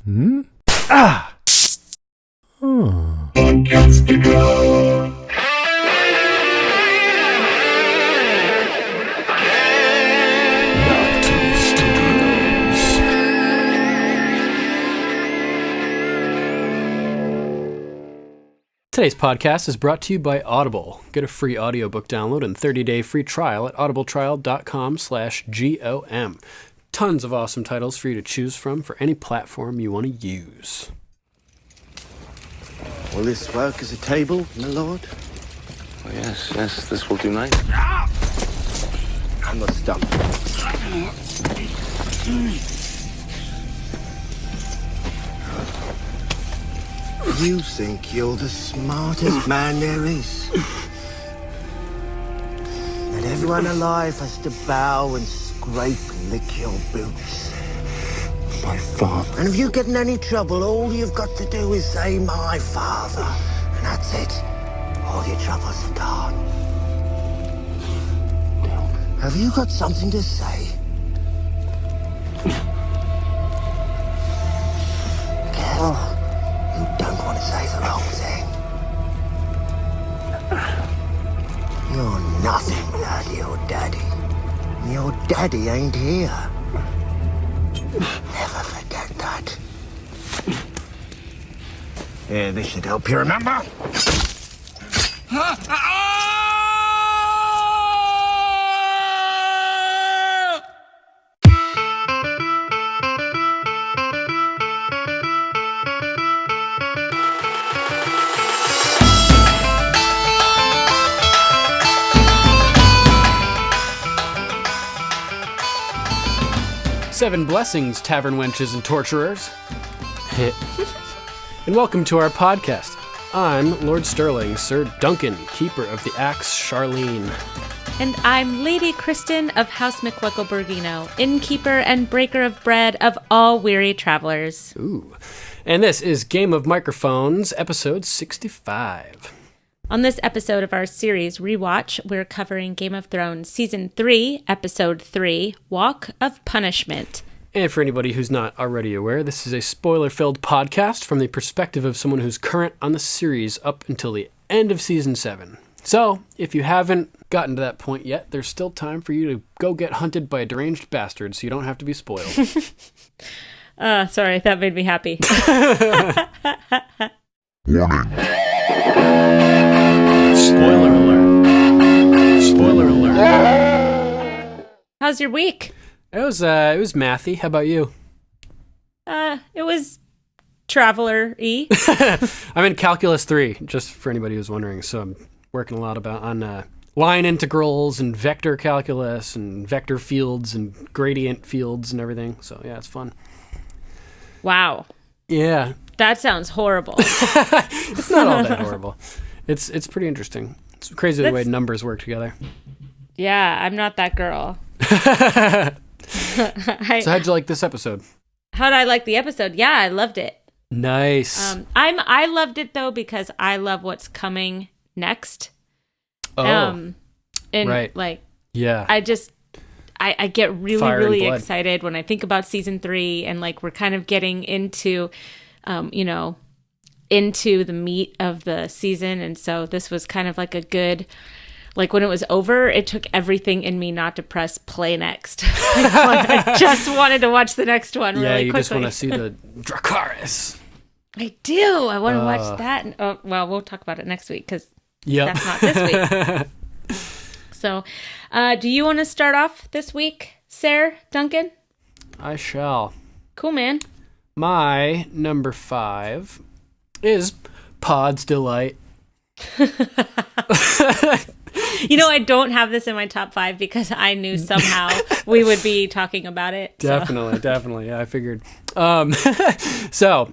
Hmm? Ah! Today's podcast is brought to you by Audible. Get a free audiobook download and 30-day free trial at audibletrial.com/GOM. Tons of awesome titles for you to choose from for any platform you want to use. Will this work as a table, my lord? Oh, yes, this will do nice. And the stump. You think you're the smartest man there is? That everyone alive has to bow and scrape and lick your boots. My father. And if you get in any trouble, all you've got to do is say, my father. And that's it. All your troubles are gone. Have you got something to say? Careful. You don't want to say the wrong thing. You're nothing without your daddy. And your daddy ain't here. Never forget that. Yeah, this should help you remember. Seven blessings, tavern wenches and torturers. And welcome to our podcast. I'm Lord Sterling, Sir Duncan, Keeper of the Axe, Charlene. And I'm Lady Kristen of House McWecklebergino, innkeeper and breaker of bread of all weary travelers. Ooh. And this is Game of Microphones, episode 65. On this episode of our series, Rewatch, we're covering Game of Thrones Season 3, Episode 3, Walk of Punishment. And for anybody who's not already aware, this is a spoiler-filled podcast from the perspective of someone who's current on the series up until the end of Season 7. So, if you haven't gotten to that point yet, there's still time for you to go get hunted by a deranged bastard so you don't have to be spoiled. Sorry, that made me happy. Warning. Spoiler alert. Spoiler alert. How's your week? It was mathy. How about you? It was traveler-y. I'm in Calculus 3, just for anybody who's wondering. So I'm working a lot on line integrals and vector calculus and vector fields and gradient fields and everything. So yeah, it's fun. Wow. Yeah. That sounds horrible. It's not all that horrible. It's pretty interesting. It's crazy the way numbers work together. Yeah, I'm not that girl. So how'd you like this episode? How'd I like the episode? Yeah, I loved it. Nice. I loved it though because I love what's coming next. Oh, and right. Like, yeah. I get really, Fire and really blood. excited when I think about Season 3 and like we're kind of getting into, into the meat of the season. And so this was kind of like a good, like when it was over, it took everything in me not to press play next. I just wanted to watch the next one really quickly. Yeah, you just want to see the Dracarys. I do. I want to watch that. And, well, we'll talk about it next week because that's not this week. So, do you want to start off this week, Sir Duncan? I shall. Cool, man. My number 5 is Pod's Delight. You know, I don't have this in my top 5 because I knew somehow we would be talking about it. So. Definitely. Yeah, I figured. So,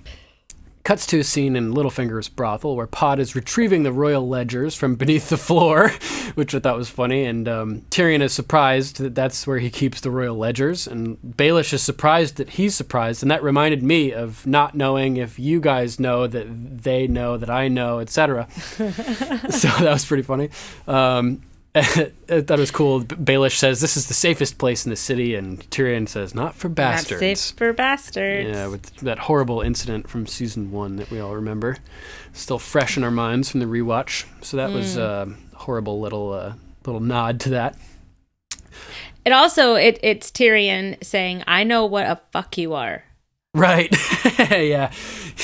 cuts to a scene in Littlefinger's brothel where Pod is retrieving the royal ledgers from beneath the floor, which I thought was funny. And Tyrion is surprised that that's where he keeps the royal ledgers. And Baelish is surprised that he's surprised. And that reminded me of not knowing if you guys know that they know that I know, etc. So that was pretty funny. I thought it was cool. Baelish says, this is the safest place in the city, and Tyrion says, not for bastards. Not safe for bastards. Yeah, with that horrible incident from season 1 that we all remember. Still fresh in our minds from the rewatch. So that was a horrible little nod to that. It also, it's Tyrion saying, I know what a fuck you are. Right. Yeah.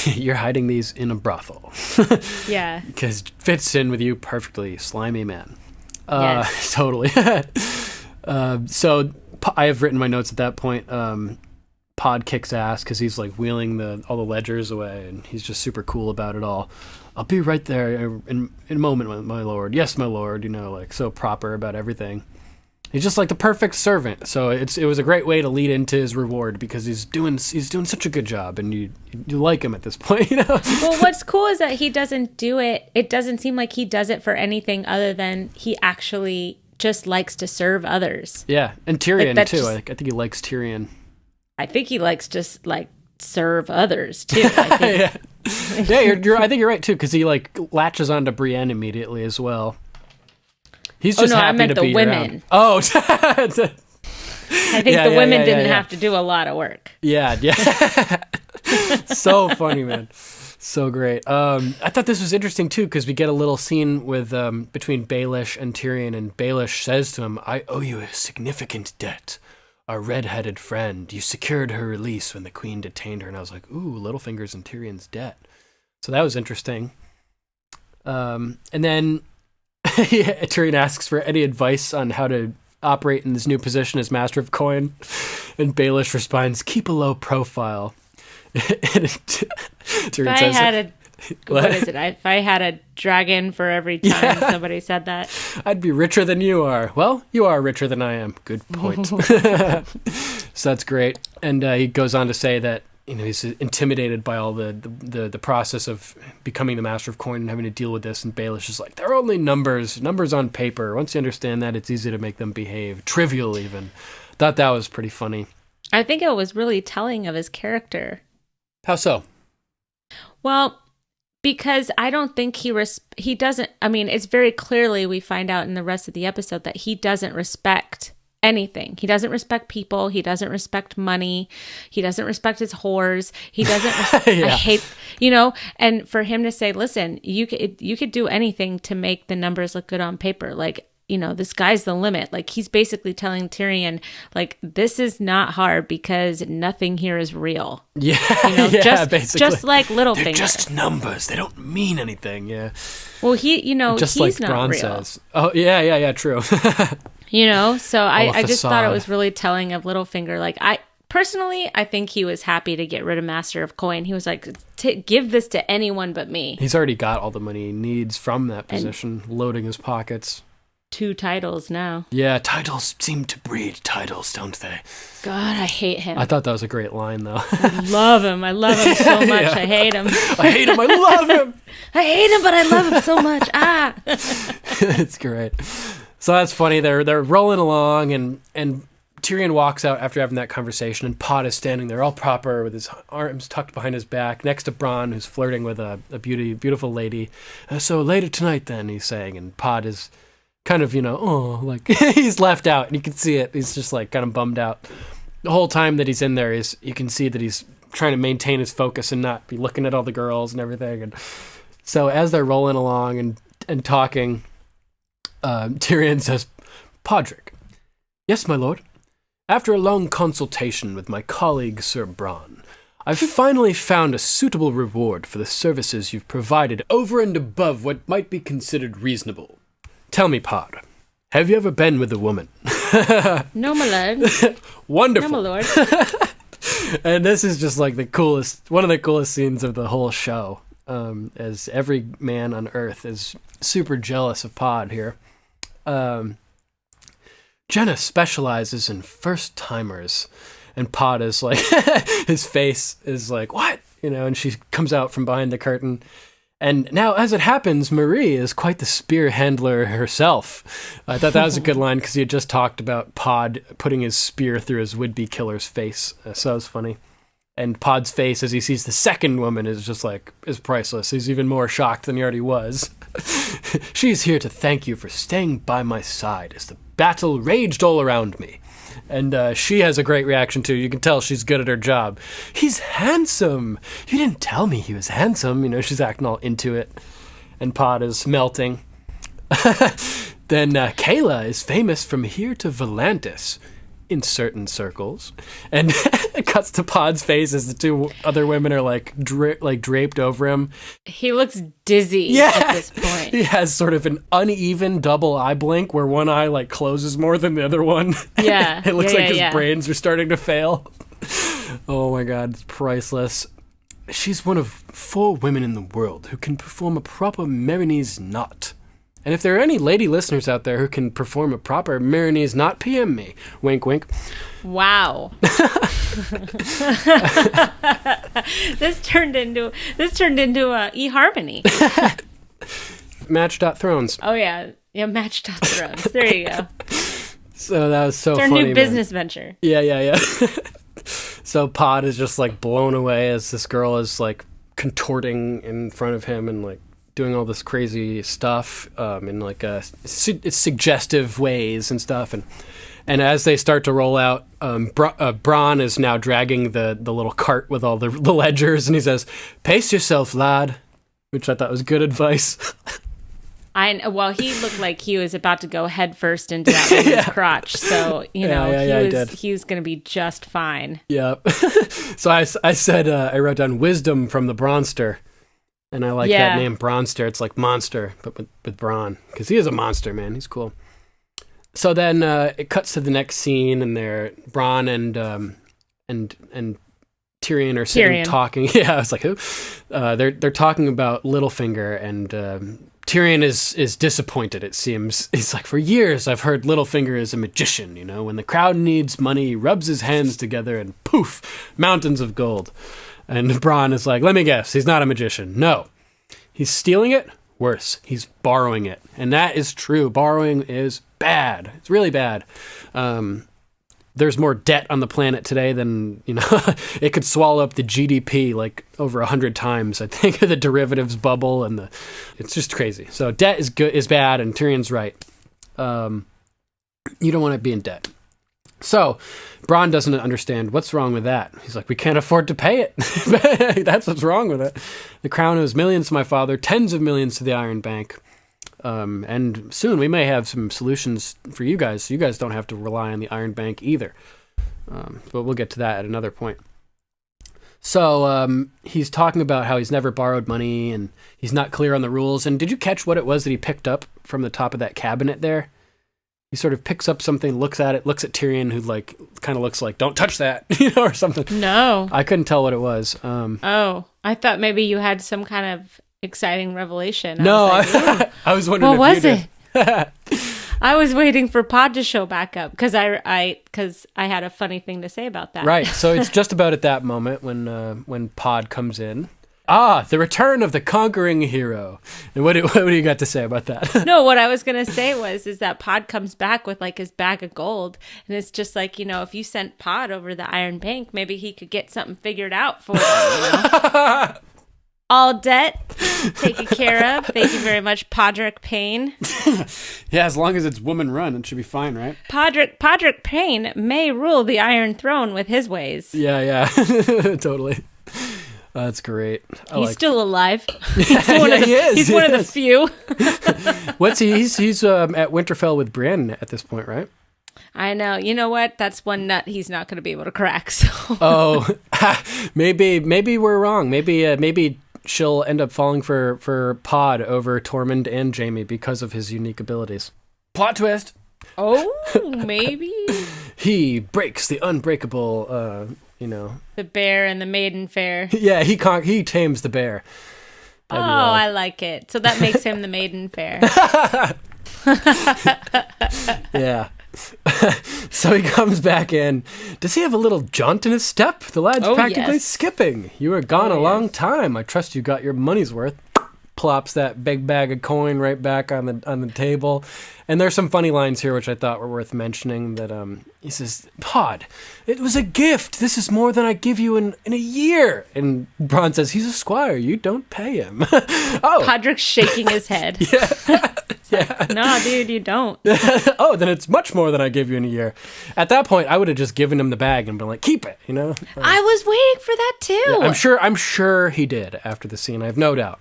You're hiding these in a brothel. Yeah. Because it fits in with you perfectly, slimy man. Yes. Totally. So I have written my notes at that point. Pod kicks ass because he's like wheeling all the ledgers away, and he's just super cool about it all. I'll be right there in a moment, my lord. Yes, my lord. Like so proper about everything. He's just like the perfect servant. So it was a great way to lead into his reward because he's doing such a good job, and you like him at this point. Well, what's cool is that he doesn't do it. It doesn't seem like he does it for anything other than he actually just likes to serve others. Yeah, and Tyrion like too. I think he likes Tyrion. I think he likes just like serve others too. I think. Yeah, I think you're right too because he like latches onto Brienne immediately as well. He's just happy I meant to the be women. around. Oh, I think the women didn't have to do a lot of work. Yeah. So funny, man. So great. I thought this was interesting too because we get a little scene with between Baelish and Tyrion, and Baelish says to him, "I owe you a significant debt. Our red-headed friend. You secured her release when the queen detained her." And I was like, "Ooh, Littlefinger's in Tyrion's debt." So that was interesting. And then Tyrion asks for any advice on how to operate in this new position as Master of Coin, and Baelish responds, "Keep a low profile." Tyrion says, if I had a dragon for every time somebody said that, I'd be richer than you are. Well, you are richer than I am. Good point. So that's great. And he goes on to say that he's intimidated by all the process of becoming the Master of Coin and having to deal with this. And Baelish is like, they're only numbers on paper. Once you understand that, it's easy to make them behave. Trivial, even. Thought that was pretty funny. I think it was really telling of his character. How so? Well, because I don't think he doesn't. I mean, it's very clearly we find out in the rest of the episode that he doesn't respect anything. He doesn't respect people. He doesn't respect money. He doesn't respect his whores. He doesn't. I hate, And for him to say, "Listen, you could do anything to make the numbers look good on paper," like. The sky's the limit. Like, he's basically telling Tyrion, like, this is not hard because nothing here is real. Yeah, basically. Just like Littlefinger. They're just numbers. They don't mean anything, yeah. Well, just he's like not Bronn real. Says. Oh, yeah, true. So I just thought it was really telling of Littlefinger. Like, Personally, I think he was happy to get rid of Master of Coin. He was like, give this to anyone but me. He's already got all the money he needs from that position, loading his pockets. 2 titles now. Yeah, titles seem to breed titles, don't they? God, I hate him. I thought that was a great line, though. I love him so much. Yeah. I hate him. I hate him. I love him. I hate him, but I love him so much. It's great. So that's funny. They're rolling along, and Tyrion walks out after having that conversation, and Pod is standing there all proper with his arms tucked behind his back next to Bronn, who's flirting with a beautiful lady. So later tonight, then, he's saying, and Pod is kind of, like he's left out, and you can see it. He's just like kind of bummed out. The whole time that he's in there, you can see that he's trying to maintain his focus and not be looking at all the girls and everything. And so as they're rolling along and talking, Tyrion says, "Podrick." "Yes, my lord. After a long consultation with my colleague Sir Bronn, I've finally found a suitable reward for the services you've provided over and above what might be considered reasonable. Tell me, Pod, have you ever been with a woman?" "No, my lord." "Wonderful." "No, my lord." And this is just like one of the coolest scenes of the whole show, as every man on Earth is super jealous of Pod here. "Jenna specializes in first-timers," and Pod is like, his face is like, "What?" And she comes out from behind the curtain. "And now, as it happens, Marie is quite the spear handler herself." I thought that was a good line because he had just talked about Pod putting his spear through his would-be killer's face. So that was funny. And Pod's face as he sees the second woman is priceless. He's even more shocked than he already was. She's here to thank you for staying by my side as the battle raged all around me. And she has a great reaction too. You can tell she's good at her job. He's handsome. You didn't tell me he was handsome. She's acting all into it. And Pod is melting. Then Kayla is famous from here to Volantis in certain circles. And it cuts to Pod's face as the two other women are draped over him. He looks dizzy at this point. He has sort of an uneven double eye blink where one eye closes more than the other one. Yeah. It looks like his brains are starting to fail. Oh my God, it's priceless. She's one of 4 women in the world who can perform a proper Marinese knot. And if there are any lady listeners out there who can perform a proper Marinese knot, PM me. Wink, wink. Wow. This turned into eHarmony. Match.thrones. Oh yeah, Match.thrones. There you go. So that was so it's funny. Our new business venture. Yeah. So Pod is just blown away as this girl is contorting in front of him and doing all this crazy stuff in suggestive ways and stuff. And as they start to roll out, Bronn is now dragging the little cart with all the ledgers, and he says, "Pace yourself, lad," which I thought was good advice. Well, he looked like he was about to go head first into that woman's crotch, so he was going to be just fine. Yeah. So I said I wrote down wisdom from the Bronster. And I like that name, Bronster. It's like monster, but with Bronn. Because he is a monster, man. He's cool. So then it cuts to the next scene, and Bronn and Tyrion are sitting talking. Yeah, I was like, who? They're talking about Littlefinger, and Tyrion is disappointed, it seems. He's like, for years I've heard Littlefinger is a magician, When the crowd needs money, he rubs his hands together and poof, mountains of gold. And Bronn is like, let me guess, he's not a magician. No. He's stealing it? Worse, he's borrowing it. And that is true. Borrowing is bad. It's really bad. There's more debt on the planet today than, it could swallow up the GDP over 100 times. I think the derivatives bubble and it's just crazy. So debt is bad, and Tyrion's right. You don't want to be in debt. So, Bronn doesn't understand what's wrong with that. He's like, we can't afford to pay it. That's what's wrong with it. The crown owes millions to my father, tens of millions to the Iron Bank. And soon we may have some solutions for you guys, so you guys don't have to rely on the Iron Bank either. But we'll get to that at another point. So, he's talking about how he's never borrowed money, and he's not clear on the rules. And did you catch what it was that he picked up from the top of that cabinet there? He sort of picks up something, looks at it, looks at Tyrion, who kind of looks like, don't touch that, or something. No. I couldn't tell what it was. I thought maybe you had some kind of exciting revelation. No, I was wondering what if you was it? I was waiting for Pod to show back up because I had a funny thing to say about that. Right. So it's just about at that moment when Pod comes in. Ah, the return of the conquering hero. And what do you got to say about that? No, what I was going to say is that Pod comes back with his bag of gold. And it's just if you sent Pod over the Iron Bank, maybe he could get something figured out for them, All debt taken care of. Thank you very much, Podrick Payne. Yeah, as long as it's woman run, it should be fine, right? Podrick Payne may rule the Iron Throne with his ways. Yeah, totally. That's great. He's still alive. He is. He's one of the few. What's he? He's at Winterfell with Brienne at this point, right? I know. You know what? That's one nut he's not going to be able to crack. So. Oh, maybe we're wrong. Maybe she'll end up falling for Pod over Tormund and Jaime because of his unique abilities. Plot twist. Oh, maybe. He breaks the unbreakable. The bear and the maiden fair. Yeah, he tames the bear. I like it. So that makes him the maiden fair. Yeah. So he comes back in. Does he have a little jaunt in his step? The lad's practically skipping. You were gone a long time. I trust you got your money's worth. plops that big bag of coin right back on the table. And there's some funny lines here which I thought were worth mentioning. That he says, "Pod, it was a gift. This is more than I give you in a year." And Bronn says, "He's a squire. You don't pay him." Oh, Podrick's shaking his head. yeah. No, dude, you don't. Oh, then it's much more than I give you in a year. At that point, I would have just given him the bag and been like, "Keep it," you know. I was waiting for that too. Yeah, I'm sure he did after the scene. I have no doubt.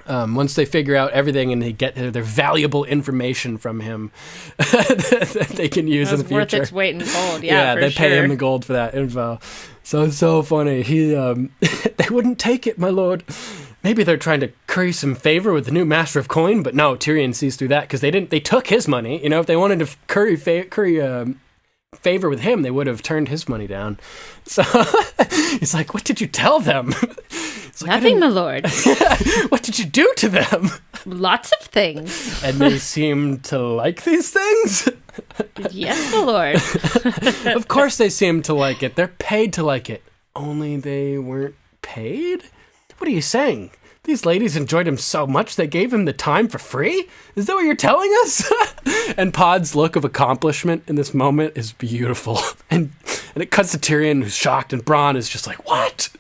Once they figure out everything and they get their valuable information from him that they can use in the future. Worth its weight in gold. Yeah, they pay him the gold for that info. So it's so funny. They wouldn't take it, my lord. Maybe they're trying to curry some favor with the new master of coin, but no, Tyrion sees through that because they took his money. You know, if they wanted to curry favor with him, they would have turned his money down. So he's like, "What did you tell them?" Like, "Nothing, my lord." "What did you do to them?" "Lots of things." "And they seem to like these things?" "Yes, my lord." Of course they seem to like it. They're paid to like it. Only they weren't paid? What are you saying? These ladies enjoyed him so much they gave him the time for free? Is that what you're telling us?" And Pod's look of accomplishment in this moment is beautiful. And it cuts to Tyrion, who's shocked, and Bronn is just like, "What?"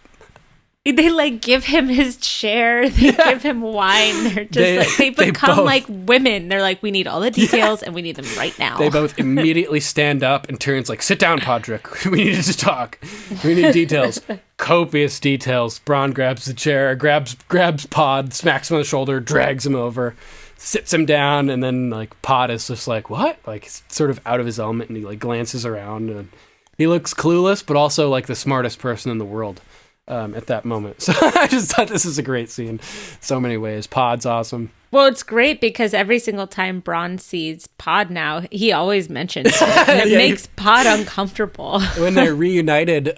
They like give him his chair. They give him wine. They're just they become both, like women. They're like, "We need all the details and we need them right now." They both immediately stand up, and Tyrion's like, "Sit down, Podrick. We needed to talk. We need details." Copious details. Bronn grabs the chair, grabs Pod, smacks him on the shoulder, drags him over, sits him down, and then like Pod is just like, "What?" Like sort of out of his element, and he like glances around, and he looks clueless, but also like the smartest person in the world. At that moment. So I just thought this is a great scene. So many ways. Pod's awesome. Well, it's great because every single time Bronn sees Pod now, he always mentions it. And it makes Pod uncomfortable. When they're reunited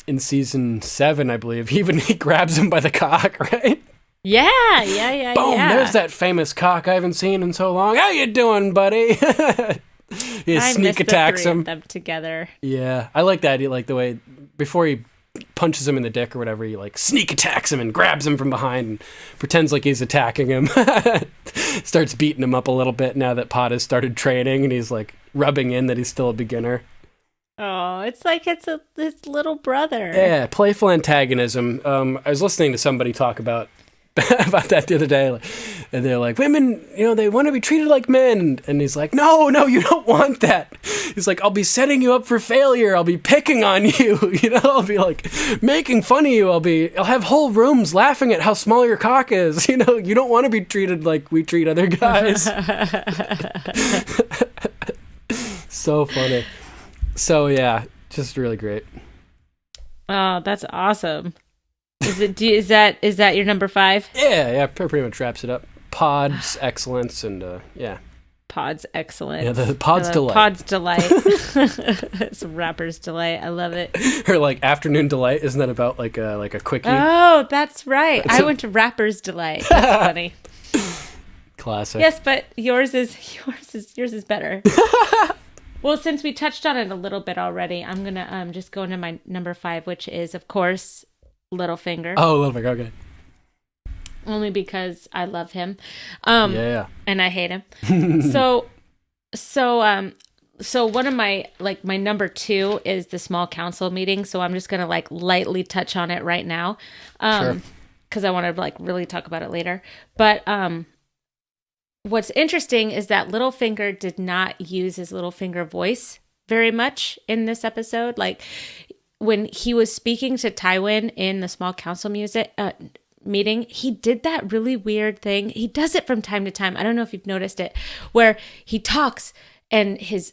in season 7, I believe, he grabs him by the cock, right? Yeah. Boom, there's that famous cock I haven't seen in so long. "How you doing, buddy?" He sneak attacks him. Them together. Yeah, I like that. He like the way before he punches him in the dick or whatever, he like sneak attacks him and grabs him from behind and pretends like he's attacking him. Starts beating him up a little bit now that Pod has started training, and he's like rubbing in that he's still a beginner. Oh, it's like it's his little brother. Yeah, playful antagonism. I was listening to somebody talk about that the other day, and they're like, "Women, you know, they want to be treated like men," and he's like, no, you don't want that." He's like, "I'll be setting you up for failure. I'll be picking on you, you know, I'll be like making fun of you. I'll have whole rooms laughing at how small your cock is, you know. You don't want to be treated like we treat other guys." So funny. So yeah, just really great. Oh, that's awesome. Is that your number 5? Yeah, pretty much wraps it up. Pod's excellence and yeah. Pod's excellence. Yeah, the Pod's delight. Pod's delight. It's a rapper's delight. I love it. Her like afternoon delight, isn't that about like a quickie? Oh, that's right. I went to rapper's delight. That's funny. Classic. Yes, but yours is better. Well, since we touched on it a little bit already, I'm gonna just go into my number 5, which is of course Littlefinger. Oh, Littlefinger, okay. Only because I love him. Yeah. And I hate him. So one of my number 2 is the small council meeting. So I'm just going to like lightly touch on it right now. Sure. Cause I want to like really talk about it later. But, what's interesting is that Littlefinger did not use his Littlefinger voice very much in this episode. Like, when he was speaking to Tywin in the small council meeting, he did that really weird thing. He does it from time to time. I don't know if you've noticed it, where he talks and his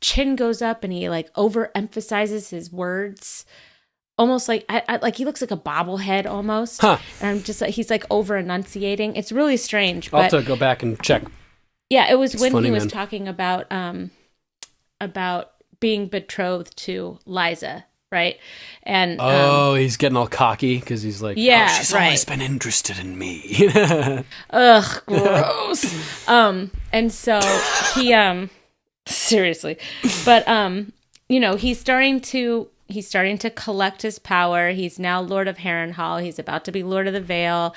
chin goes up and he like overemphasizes his words, almost like like he looks like a bobblehead almost. Huh. And I'm just like, he's like over enunciating. It's really strange. I'll have to go back and check. Yeah, it was when funny, he was man. talking about being betrothed to Liza. Right. And he's getting all cocky because he's like, she's always been interested in me. Ugh, gross. And so he seriously. But he's starting to collect his power. He's now Lord of Harrenhal. He's about to be Lord of the Vale.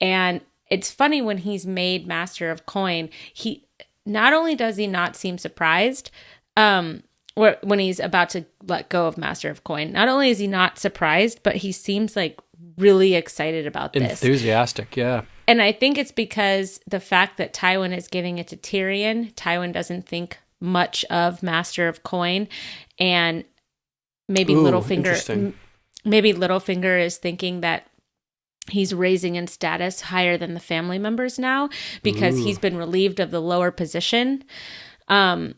And it's funny when he's made Master of Coin, he not only does he not seem surprised, or when he's about to let go of Master of Coin, not only is he not surprised, but he seems like really excited about this. Enthusiastic, yeah. And I think it's because the fact that Tywin is giving it to Tyrion, Tywin doesn't think much of Master of Coin, and maybe Littlefinger is thinking that he's raising in status higher than the family members now because he's been relieved of the lower position. And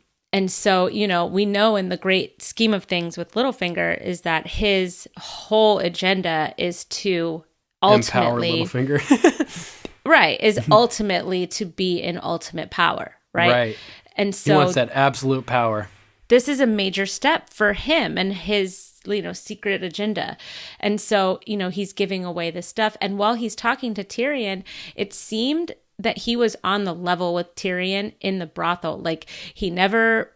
so, you know, we know in the great scheme of things with Littlefinger is that his whole agenda is to ultimately empower Littlefinger. right, is ultimately to be in ultimate power, right? Right. And so he wants that absolute power. This is a major step for him and his, you know, secret agenda. And so, you know, he's giving away this stuff. And while he's talking to Tyrion, it seemed that he was on the level with Tyrion in the brothel. Like he never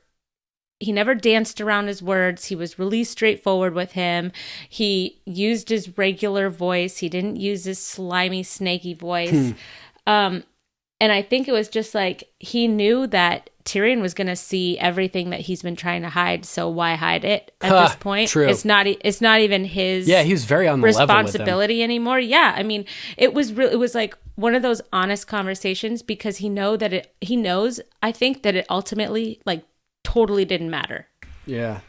danced around his words. He was really straightforward with him. He used his regular voice. He didn't use his slimy, snaky voice. And I think it was just like he knew that Tyrion was going to see everything that he's been trying to hide. So why hide it at this point? True. It's not even his he was very on the responsibility level with him. anymore. Yeah, I mean, it was like one of those honest conversations because he knows. I think that it ultimately like totally didn't matter. Yeah.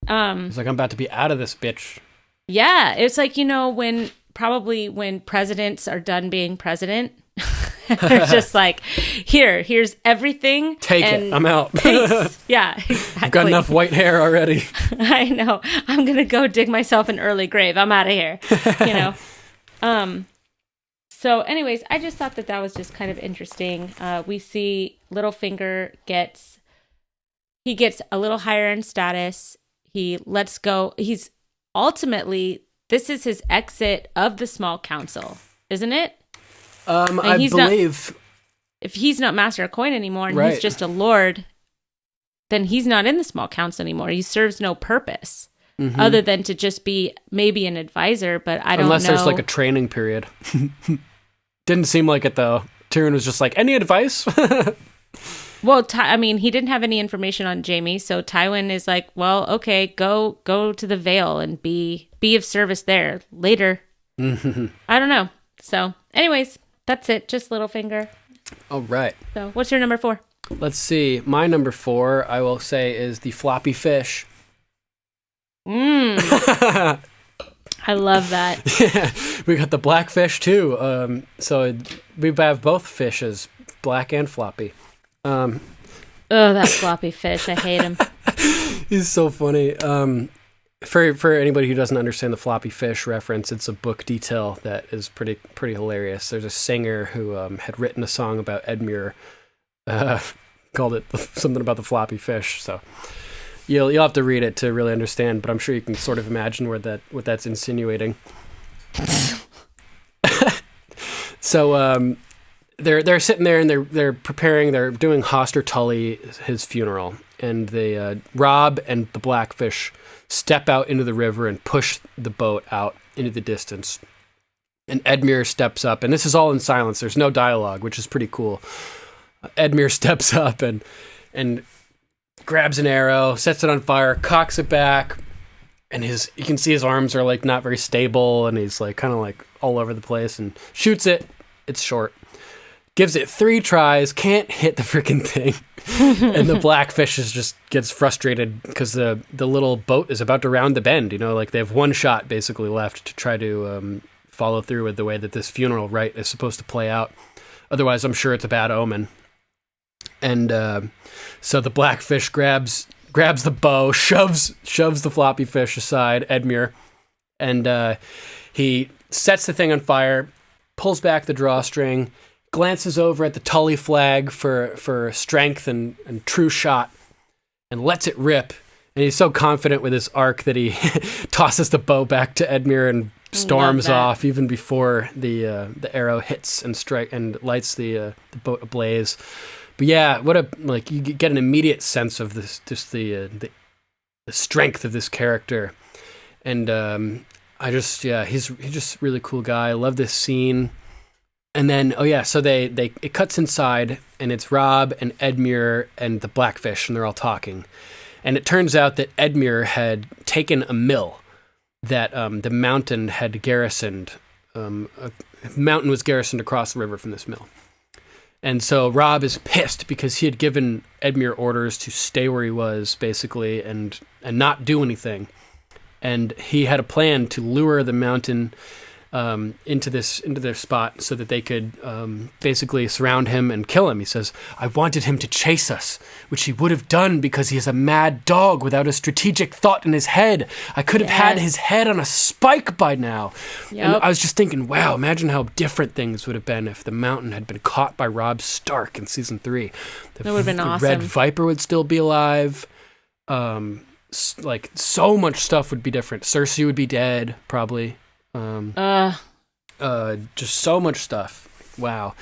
It's like, I'm about to be out of this bitch. Yeah, it's like, you know, when presidents are done being president. They're just like, here's everything. Take it. I'm out. Peace. Yeah, exactly. I've got enough white hair already. I know. I'm going to go dig myself an early grave. I'm out of here. You know? So anyways, I just thought that was just kind of interesting. We see Littlefinger gets a little higher in status. He lets go. He's ultimately, this is his exit of the small council, isn't it? I believe if he's not Master of Coin anymore and right. he's just a lord, then he's not in the small council anymore. He serves no purpose other than to just be maybe an advisor, but I don't know. Unless there's like a training period. Didn't seem like it though. Tyrion was just like, any advice? Well, I mean, he didn't have any information on Jaime, so Tywin is like, well, okay, go to the Vale and be of service there later. I don't know. So anyways, that's it. Just Littlefinger. All right. So what's your number 4? Let's see. My number 4, I will say, is the floppy fish. I love that. Yeah, we got the black fish too. So we have both fishes, black and floppy. Oh, that floppy fish. I hate him. He's so funny. For anybody who doesn't understand the floppy fish reference, it's a book detail that is pretty hilarious. There's a singer who had written a song about Edmure, called it something about the floppy fish. So you'll have to read it to really understand, but I'm sure you can sort of imagine what that's insinuating. So they're sitting there and they're preparing. They're doing Hoster Tully his funeral, and they Robb and the Blackfish step out into the river and push the boat out into the distance. And Edmure steps up, and this is all in silence. There's no dialogue, which is pretty cool. Edmure steps up and grabs an arrow, sets it on fire, cocks it back, and you can see his arms are like not very stable, and he's like kind of like all over the place, and shoots it. It's short. Gives it 3 tries, can't hit the freaking thing. And the Blackfish just gets frustrated because the little boat is about to round the bend. You know, like they have one shot basically left to try to follow through with the way that this funeral rite is supposed to play out. Otherwise, I'm sure it's a bad omen. And so the Blackfish grabs the bow, shoves the floppy fish aside, Edmure, and he sets the thing on fire, pulls back the drawstring, glances over at the Tully flag for strength and true shot, and lets it rip. And he's so confident with his arc that he tosses the bow back to Edmure and storms off even before the arrow hits and lights the boat ablaze. But yeah, you get an immediate sense of this, just the strength of this character, and he's just a really cool guy. I love this scene. And then, so it cuts inside, and it's Robb and Edmure and the Blackfish, and they're all talking. And it turns out that Edmure had taken a mill that the mountain had garrisoned. A mountain was garrisoned across the river from this mill. And so Robb is pissed because he had given Edmure orders to stay where he was, basically, and not do anything. And he had a plan to lure the mountain into their spot so that they could basically surround him and kill him. He says, I wanted him to chase us, which he would have done because he is a mad dog without a strategic thought in his head. I could have had his head on a spike by now. Yep. And I was just thinking, wow, imagine how different things would have been if the mountain had been caught by Robb Stark in season 3. That would have been awesome. The Red Viper would still be alive. Like, so much stuff would be different. Cersei would be dead, probably. Just so much stuff. Wow.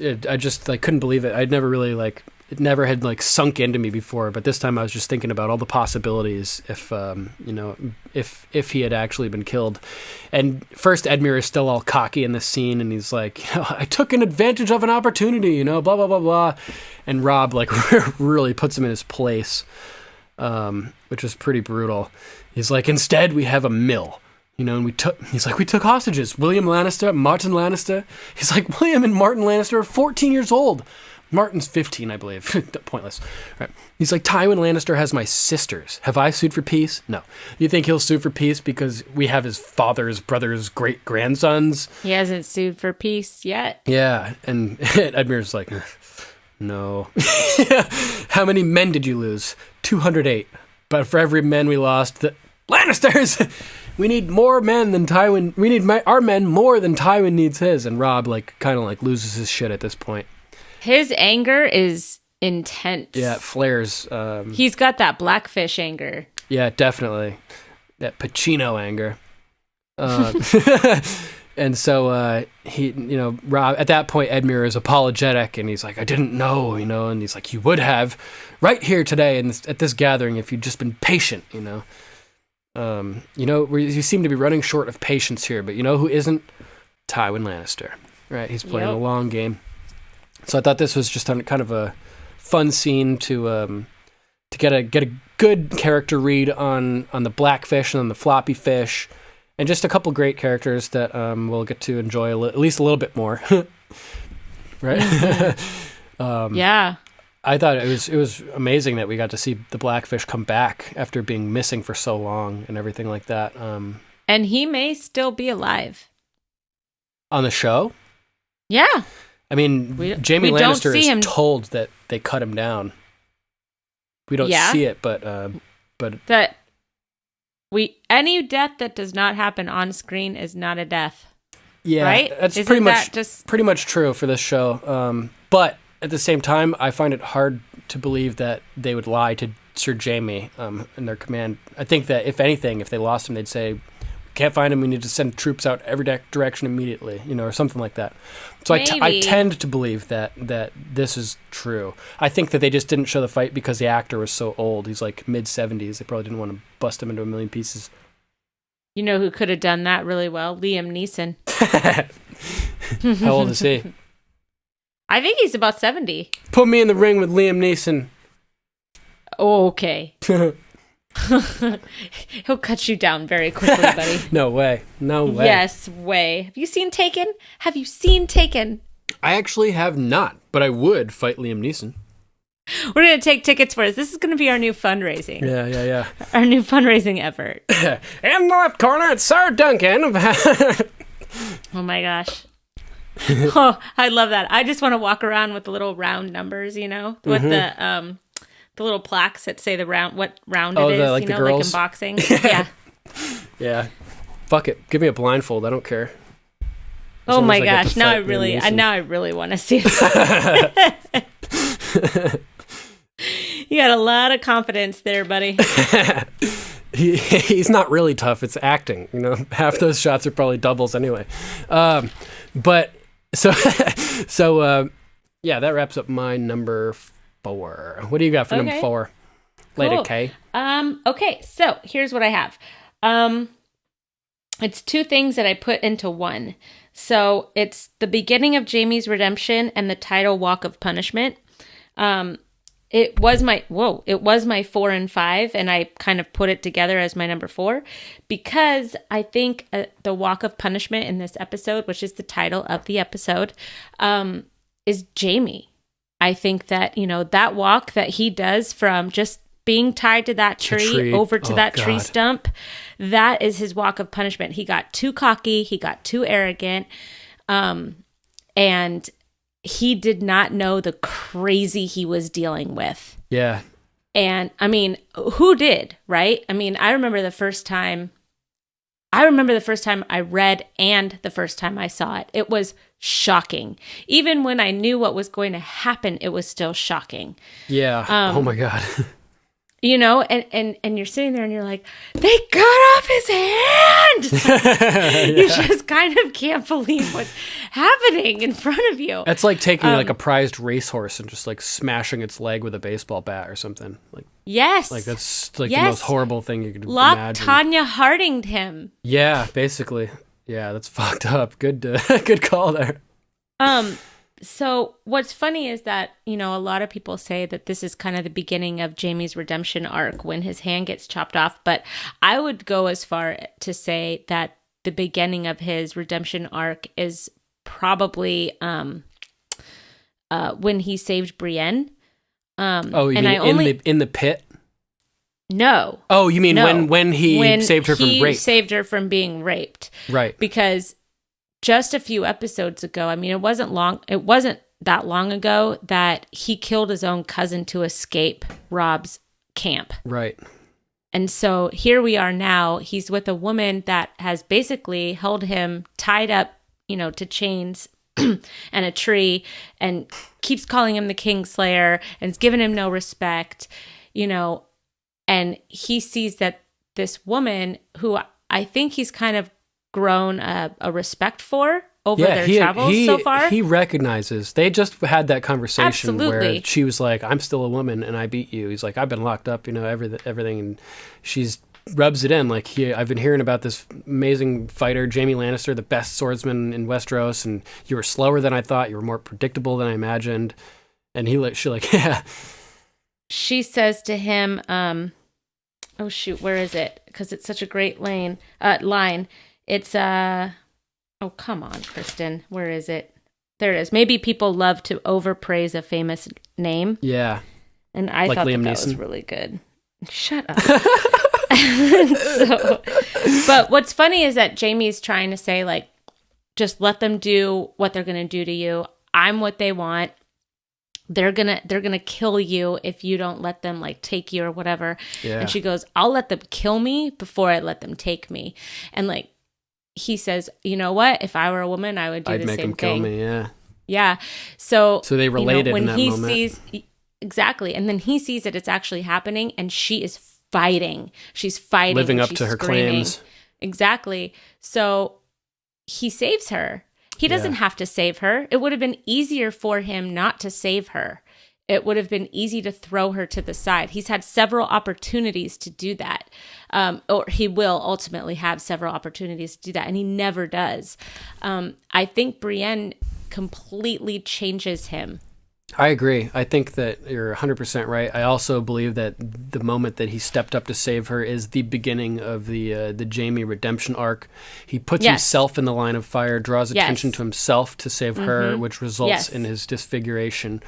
I just couldn't believe it. I'd never really it never had sunk into me before, but this time I was just thinking about all the possibilities if he had actually been killed. And first Edmure is still all cocky in this scene, and he's like, I took an advantage of an opportunity, blah, blah, blah, blah. And Robb really puts him in his place, which was pretty brutal. He's like, instead we have a mill. And we took hostages. William Lannister, Martin Lannister. He's like, William and Martin Lannister are 14 years old. Martin's 15, I believe. Pointless. Right. He's like, Tywin Lannister has my sisters. Have I sued for peace? No. You think he'll sue for peace because we have his father's brother's great-grandsons? He hasn't sued for peace yet. Yeah. And Edmure's like, no. How many men did you lose? 208. But for every man we lost, the Lannisters... We need more men than Tywin. We need our men more than Tywin needs his. And Robb kind of loses his shit at this point. His anger is intense. Yeah, it flares. He's got that Blackfish anger. Yeah, definitely. That Pacino anger. And so he, Robb, at that point, Edmure is apologetic, and he's like, I didn't know, and he's like, you would have right here today at this gathering if you'd just been patient, you seem to be running short of patience here, but who isn't? Tywin Lannister, right? He's playing a long game. So I thought this was just kind of a fun scene to get a good character read on the Blackfish and on the Floppy Fish, and just a couple great characters that we'll get to enjoy at least a little bit more, right? Yeah. I thought it was amazing that we got to see the Blackfish come back after being missing for so long and everything like that. And he may still be alive. On the show? Yeah. I mean, Jaime Lannister is told that they cut him down. We don't see it, but that any death that does not happen on screen is not a death. Yeah, right? That's pretty much true for this show. But at the same time, I find it hard to believe that they would lie to Sir Jaime in their command. I think that, if anything, if they lost him, they'd say, we can't find him, we need to send troops out every direction immediately, or something like that. So I tend to believe that this is true. I think that they just didn't show the fight because the actor was so old. He's mid-70s. They probably didn't want to bust him into a million pieces. You know who could have done that really well? Liam Neeson. How old is he? I think he's about 70. Put me in the ring with Liam Neeson. Okay. He'll cut you down very quickly, buddy. No way. Yes, way. Have you seen Taken? I actually have not, but I would fight Liam Neeson. We're going to take tickets for this. This is going to be our new fundraising. Yeah. Our new fundraising effort. In the left corner, it's Sir Duncan. Oh my gosh. Oh, I love that. I just want to walk around with the little round numbers, with the little plaques that say what round it is, the girls? like in boxing. Yeah. Yeah. Fuck it. Give me a blindfold. I don't care. Oh my gosh. Now I really want to see it. You got a lot of confidence there, buddy. He's not really tough. It's acting. Half those shots are probably doubles anyway. But so that wraps up my number 4. What do you got for number 4? Lady Cool. K. Okay, so here's what I have. it's two things that I put into one. So it's the beginning of Jaime's redemption and the title Walk of Punishment. It was my 4 and 5, and I kind of put it together as my number 4 because I think the Walk of Punishment in this episode, which is the title of the episode, is Jaime. I think that, that walk that he does from just being tied to that tree over to that tree stump, that is his walk of punishment. He got too cocky, he got too arrogant, and he did not know the crazy he was dealing with. Yeah. And I mean, who did, right? I mean, I remember the first time I read and the first time I saw it. It was shocking. Even when I knew what was going to happen, it was still shocking. Yeah. Oh my God. And you're sitting there and you're like, they cut off his hand. You just kind of can't believe what's happening in front of you. That's like taking like a prized racehorse and just like smashing its leg with a baseball bat or something. Like, yes. Like that's like the most horrible thing you could Locke imagine. Tanya Harding'd him. Yeah, basically. Yeah, that's fucked up. Good call there. So what's funny is that, a lot of people say that this is kind of the beginning of Jaime's redemption arc when his hand gets chopped off. But I would go as far to say that the beginning of his redemption arc is probably when he saved Brienne. In the pit? No. Oh, you mean when he saved her from rape? Saved her from being raped. Right. Because just a few episodes ago, I mean, it wasn't that long ago that he killed his own cousin to escape Robb's camp. Right. And so here we are now. He's with a woman that has basically held him tied up, to chains and a tree, and keeps calling him the Kingslayer and has given him no respect, and he sees that this woman who I think he's kind of grown a respect for over their travels so far. He recognizes. They just had that conversation Absolutely. where she was like, I'm still a woman and I beat you. He's like, I've been locked up, everything. And she's rubs it in. Like, I've been hearing about this amazing fighter, Jaime Lannister, the best swordsman in Westeros. And you were slower than I thought. You were more predictable than I imagined. And she like, yeah. She says to him, oh shoot, where is it? Because it's such a great line. It's, oh, come on, Kristen. Where is it? There it is. Maybe people love to overpraise a famous name. Yeah. And I thought that was really good. Shut up. But what's funny is that Jaime's trying to say, like, just let them do what they're going to do to you. I'm what they want. They're gonna kill you if you don't let them like take you or whatever. Yeah. And she goes, I'll let them kill me before I let them take me. And like, he says, you know what? If I were a woman, I would do the same thing. I'd make them kill me, yeah. Yeah. So they related when in that he moment. sees exactly, and then he sees that it's actually happening, and she is fighting. She's fighting, living up to her claims. Exactly. So he saves her. He doesn't have to save her. It would have been easier for him not to save her. It would have been easy to throw her to the side. He's had several opportunities to do that. Or he will ultimately have several opportunities to do that, and he never does. I think Brienne completely changes him. I agree. I think that you're 100% right. I also believe that the moment that he stepped up to save her is the beginning of the Jaime redemption arc. He puts himself in the line of fire, draws attention to himself to save her, which results in his disfiguration.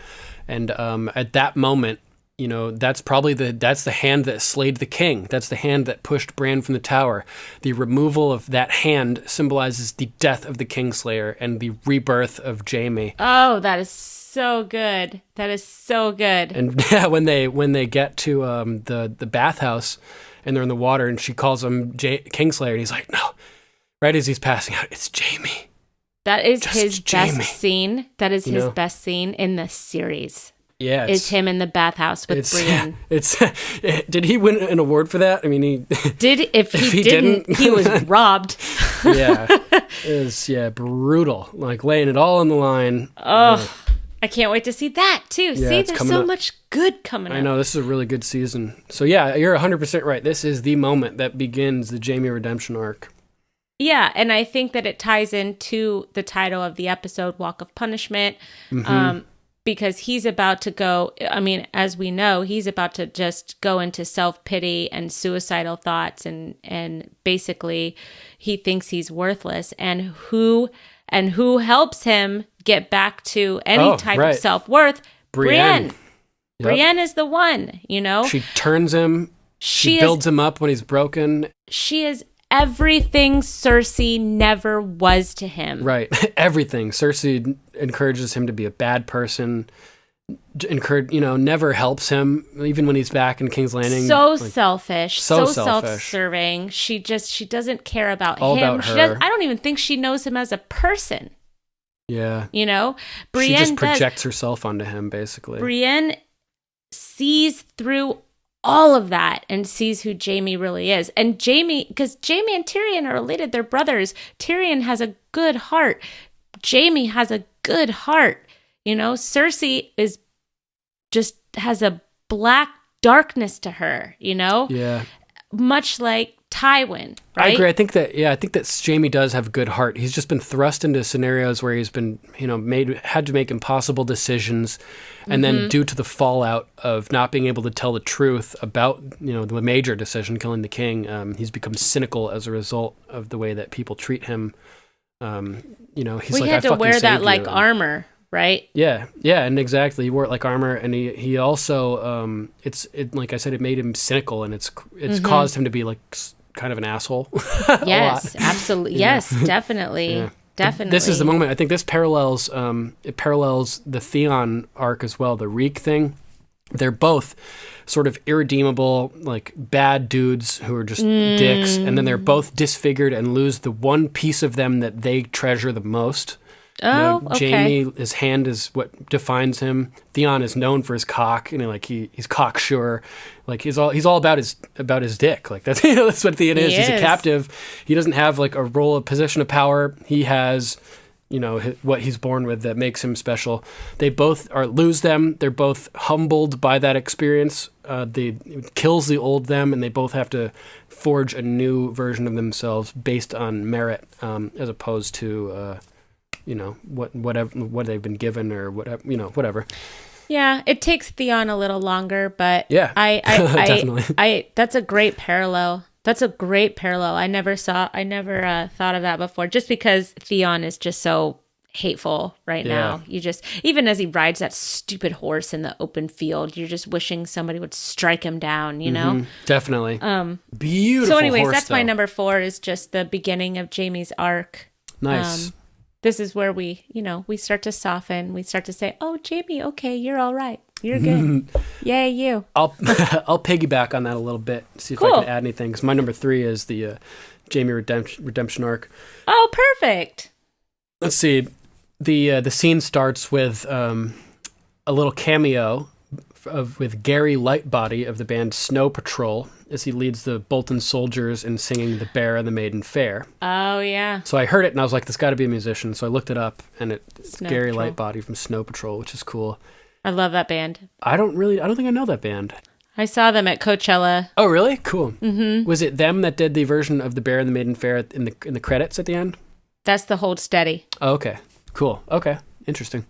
And at that moment, that's probably that's the hand that slayed the king. That's the hand that pushed Bran from the tower. The removal of that hand symbolizes the death of the Kingslayer and the rebirth of Jaime. Oh, that is so good. That is so good. And yeah, when they get to the bathhouse and they're in the water and she calls him Kingslayer and he's like, no. Right as he's passing out, it's Jaime. That is his best scene. That is his best scene in the series. Yeah, is him in the bathhouse with Brienne. Did he win an award for that? I mean, he did. If he didn't, he was robbed. Yeah, it was brutal. Like laying it all on the line. Oh, I can't wait to see that too. Yeah, see, there's so much good coming up. I know this is a really good season. So yeah, you're 100% right. This is the moment that begins the Jaime redemption arc. Yeah, and I think that it ties into the title of the episode, Walk of Punishment, because he's about to go, I mean, as we know, he's about to just go into self-pity and suicidal thoughts, and basically he thinks he's worthless. And who helps him get back to any type of self-worth? Brienne. Yep. Brienne is the one, you know? She turns him, she builds him up when he's broken. She is everything Cersei never was to him. Right. Everything. Cersei encourages him to be a bad person. Never helps him, even when he's back in King's Landing. So selfish. So selfish. self-serving. She doesn't care about All him. about her. I don't even think she knows him as a person. Yeah. You know? Brienne she just projects herself onto him, basically. Brienne sees through all of that and sees who Jaime really is. And Jaime, because Jaime and Tyrion are related, they're brothers. Tyrion has a good heart. Jaime has a good heart. You know, Cersei has a black darkness to her, you know? Yeah. Much like Tywin, right? I agree. I think that Jaime does have a good heart. He's just been thrust into scenarios where he's been, had to make impossible decisions, and then due to the fallout of not being able to tell the truth about, the major decision, killing the king, he's become cynical as a result of the way that people treat him. He's we like, had I to wear saved that you. like armor, right? Yeah, and exactly. He wore it like armor, and he also, like I said, it made him cynical, and it's caused him to be like kind of an asshole. Yes, absolutely. Yes, definitely. Yeah. Definitely. This is the moment. I think this parallels the Theon arc as well, the Reek thing. They're both sort of irredeemable, like bad dudes who are just dicks, and then they're both disfigured and lose the one piece of them that they treasure the most. Okay. Jaime, his hand is what defines him. Theon is known for his cock, he's cocksure. Like he's all about his dick. Like that's that's what Theon is. He's a captive. He doesn't have like a position of power. He has what he's born with that makes him special. They both lose them. They're both humbled by that experience. It kills the old them, and they both have to forge a new version of themselves based on merit, as opposed to what they've been given or whatever. Yeah, it takes Theon a little longer, but yeah, definitely. That's a great parallel. I never thought of that before, just because Theon is just so hateful right now. You just, even as he rides that stupid horse in the open field, you're just wishing somebody would strike him down, Definitely. Beautiful. So anyways, horse, that's my number 4, is just the beginning of Jaime's arc. Nice. This is where we start to soften. We start to say, "Oh, Jaime, okay, you're all right. You're good. Yay, you." I'll piggyback on that a little bit. See if I can add anything. Because my number 3 is the Jaime redemption arc. Oh, perfect. Let's see. The scene starts with a little cameo with Gary Lightbody of the band Snow Patrol, as he leads the Bolton soldiers in singing "The Bear and the Maiden Fair." Oh, yeah. So I heard it and I was like, "This got to be a musician." So I looked it up, and it's Snow Gary Patrol. Lightbody from Snow Patrol, which is cool. I love that band. I don't think I know that band. I saw them at Coachella. Oh, really? Cool. Mm-hmm. Was it them that did the version of "The Bear and the Maiden Fair" in the credits at the end? That's the Hold Steady. Oh, okay. Cool. Okay. Interesting.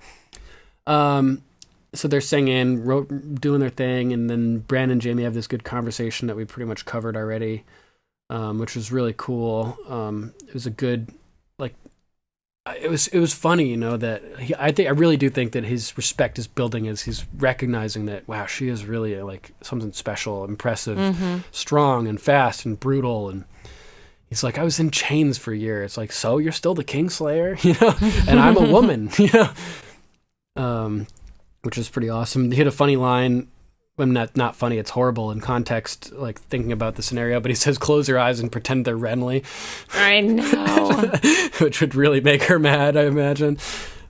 So they're singing, doing their thing, and then Bran and Jaime have this good conversation that we pretty much covered already, which was really cool. It was a good, it was funny, that I really do think that his respect is building as he's recognizing that, wow, she is really like something special, impressive, strong and fast and brutal. And he's like, I was in chains for a year. It's like, so you're still the Kingslayer, and I'm a woman, which is pretty awesome. He had a funny line. I'm not funny. It's horrible in context, like thinking about the scenario. But he says, "Close your eyes and pretend they're Renly." I know, which would really make her mad, I imagine.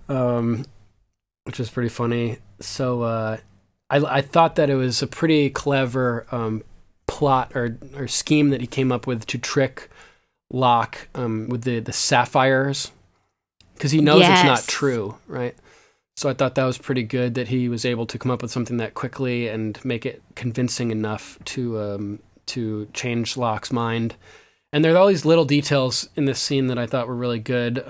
Which is pretty funny. So I thought that it was a pretty clever plot or scheme that he came up with to trick Locke with the sapphires, because he knows it's not true, right? So I thought that was pretty good that he was able to come up with something that quickly and make it convincing enough to change Locke's mind. And there are all these little details in this scene that I thought were really good.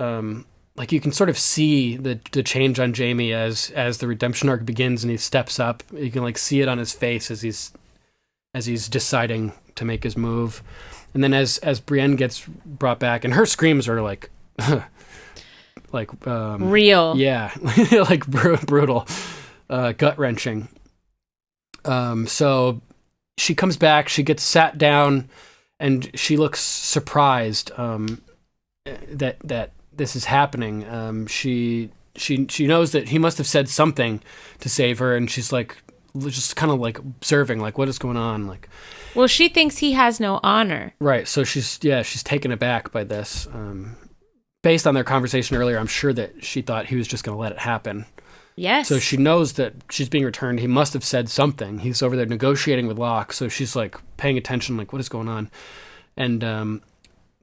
Like you can sort of see the change on Jaime as the redemption arc begins and he steps up. You can like see it on his face as he's deciding to make his move. And then as Brienne gets brought back, and her screams are like real. Yeah, like brutal, gut-wrenching. So she comes back, she gets sat down, and she looks surprised that this is happening. She knows that he must have said something to save her, and she's like just kind of like observing, like what is going on, like. Well, she thinks he has no honor. Right. So she's taken aback by this. Based on their conversation earlier, I'm sure that she thought he was just going to let it happen. Yes. So she knows that she's being returned. He must have said something. He's over there negotiating with Locke. So she's like paying attention, like what is going on? And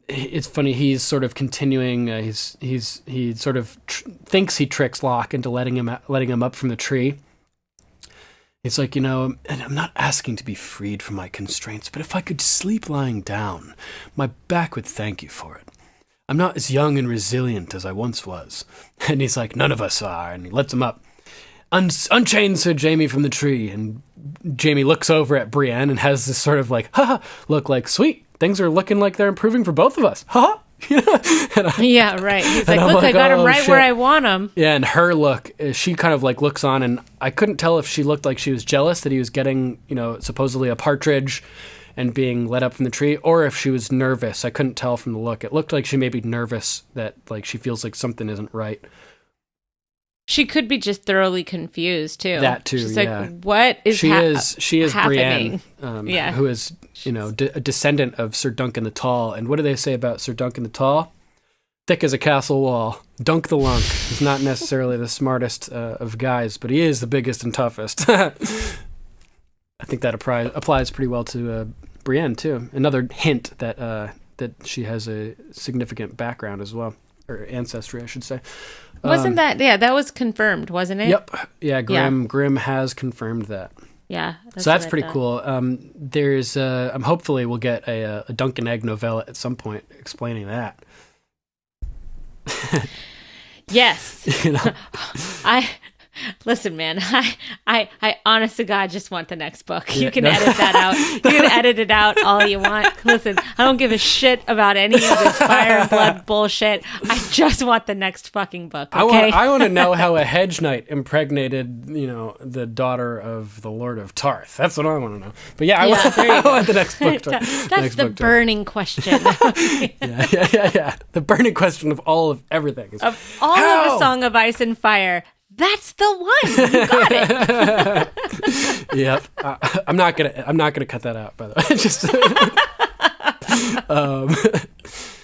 it's funny. He's sort of continuing. He sort of thinks he tricks Locke into letting him up from the tree. It's like, and I'm not asking to be freed from my constraints, but if I could sleep lying down, my back would thank you for it. I'm not as young and resilient as I once was. And he's like, none of us are. And he lets him up. Unchain Sir Jaime from the tree. And Jaime looks over at Brienne and has this sort of like, look like, sweet, things are looking like they're improving for both of us. Yeah, right. He's like, look, I got him right where I want him. Yeah, and her look, she kind of like looks on, and I couldn't tell if she looked like she was jealous that he was getting, supposedly a partridge and being let up from the tree, or if she was nervous. I couldn't tell from the look. It looked like she may be nervous that like she feels like something isn't right. She could be just thoroughly confused too. That too. She's yeah. like, what is she is happening? Brienne, who is a descendant of Sir Duncan the Tall. And what do they say about Sir Duncan the Tall? Thick as a castle wall. Dunk the Lunk. He's not necessarily the smartest of guys, but he is the biggest and toughest. I think that applies pretty well to Brienne too. Another hint that she has a significant background as well, or ancestry, I should say. Wasn't that was confirmed, wasn't it? Yep. Yeah, Grimm has confirmed that. Yeah. So that's pretty cool. There's hopefully we'll get a Dunk and Egg novella at some point explaining that. Yes. Listen, man, I honest to God just want the next book. You can edit that out. You can edit it out all you want. Listen, I don't give a shit about any of this fire and blood bullshit. I just want the next fucking book, okay? I want to know how a hedge knight impregnated, the daughter of the Lord of Tarth. That's what I want to know. But yeah, I want the next book. That's the burning question. Yeah. The burning question of everything. Of all of the Song of Ice and Fire, that's the one. You got it. Yep. I'm not gonna cut that out, by the way. Just.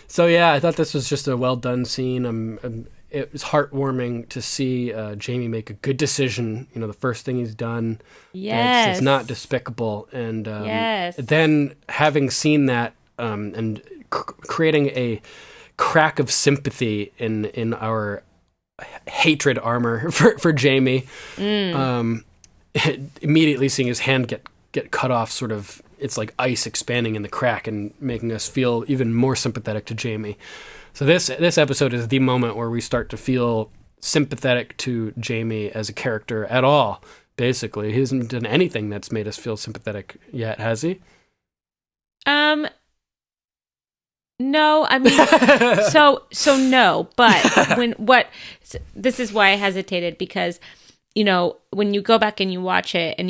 So yeah, I thought this was just a well done scene. It was heartwarming to see Jaime make a good decision. The first thing he's done. Yes. It's not despicable, and yes. Then having seen that and creating a crack of sympathy in our hatred armor for Jaime, immediately seeing his hand get cut off, sort of, it's like ice expanding in the crack and making us feel even more sympathetic to Jaime. So this episode is the moment where we start to feel sympathetic to Jaime as a character at all. Basically, he hasn't done anything that's made us feel sympathetic yet, has he? No, I mean, so no, but this is why I hesitated, because, when you go back and you watch it and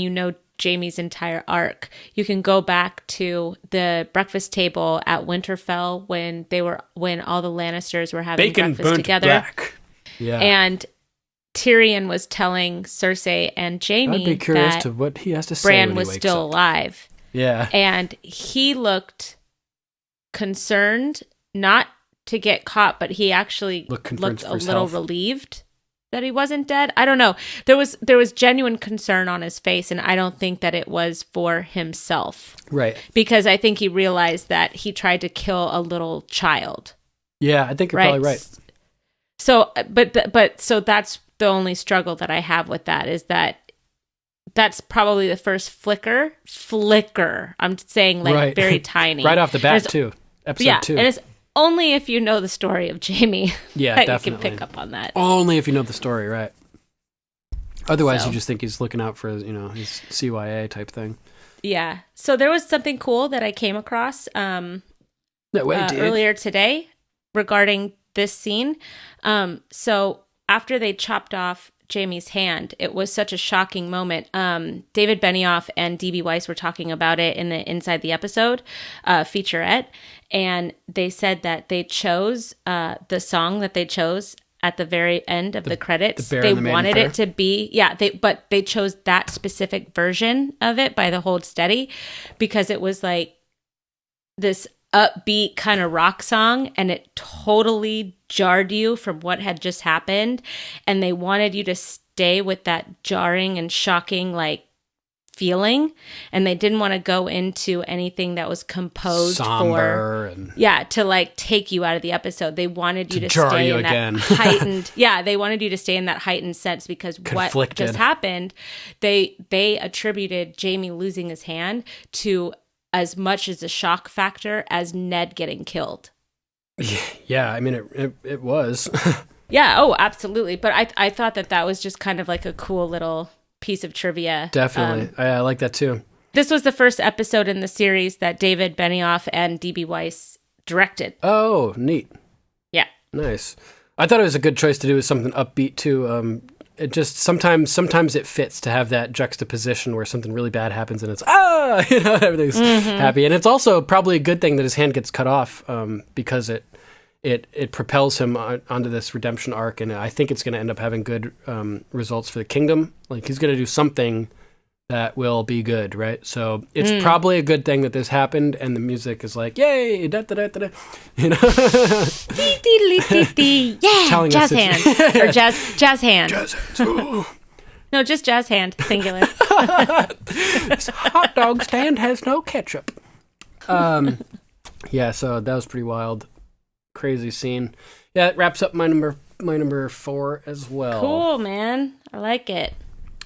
Jaime's entire arc, you can go back to the breakfast table at Winterfell when all the Lannisters were having breakfast together. Back. Yeah. And Tyrion was telling Cersei and Jaime I'd be curious that to what he has to say Bran when was he wakes still up. alive. Yeah. And he looked concerned, not to get caught, but he actually looked a little relieved that he wasn't dead. I don't know. There was genuine concern on his face, and I don't think that it was for himself. Right. Because I think he realized that he tried to kill a little child. Yeah, I think you're probably right. So, but so that's the only struggle that I have with that, is that that's probably the first flicker. I'm saying very tiny. Right off the bat, too. episode 2. And it's only if you know the story of Jaime that definitely. you can pick up on that. Only if you know the story, right? Otherwise, So. you just think he's looking out for his CYA type thing. Yeah. So there was something cool that I came across earlier today regarding this scene. So after they chopped off Jaime's hand, it was such a shocking moment. David Benioff and D.B. Weiss were talking about it in the Inside the Episode featurette, and they said that they chose the song that they chose at the very end of the credits. They wanted it to be, but they chose that specific version of it by the Hold Steady because it was like this upbeat kind of rock song, and it totally jarred you from what had just happened, and they wanted you to stay with that jarring and shocking like feeling, and they didn't want to go into anything that was composed somber to like take you out of the episode. They wanted you to jar stay you in again. that heightened they wanted you to stay in that heightened sense because Conflicted. what just happened, they attributed Jaime losing his hand to as much as a shock factor as Ned getting killed. Yeah, I mean, it was. Yeah, oh, absolutely. But I thought that was just kind of like a cool little piece of trivia. Definitely. I like that too. This was the first episode in the series that David Benioff and D.B. Weiss directed. Oh, neat. Yeah. Nice. I thought it was a good choice to do with something upbeat too. It just sometimes it fits to have that juxtaposition where something really bad happens and it's everything's happy, and it's also probably a good thing that his hand gets cut off because it propels him onto this redemption arc, and I think it's going to end up having good results for the kingdom. Like he's going to do something that will be good, right? So it's probably a good thing that this happened, and the music is like, yay, da da da da, Yeah, jazz hand or jazz hand. Jazz hands. No, just jazz hand, singular. This hot dog stand has no ketchup. Yeah, so that was pretty wild, crazy scene. Yeah, it wraps up my number 4 as well. Cool, man. I like it.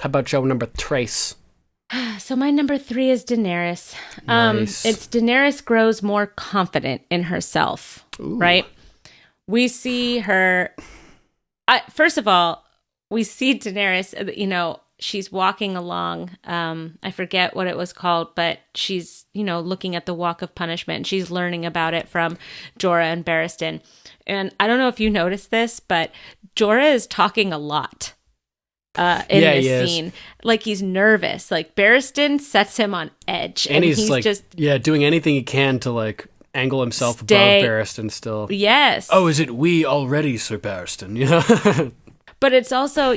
How about your number 3? So my number 3 is Daenerys. Nice. It's Daenerys grows more confident in herself, right? We see her. First of all, we see Daenerys. She's walking along. I forget what it was called, but she's looking at the Walk of Punishment. And she's learning about it from Jorah and Barristan. And I don't know if you noticed this, but Jorah is talking a lot. In this scene, like he's nervous. Like Barristan sets him on edge, and he's like, just doing anything he can to like angle himself above Barristan. Still, yes. Oh, is it we already, Sir Barristan? But it's also,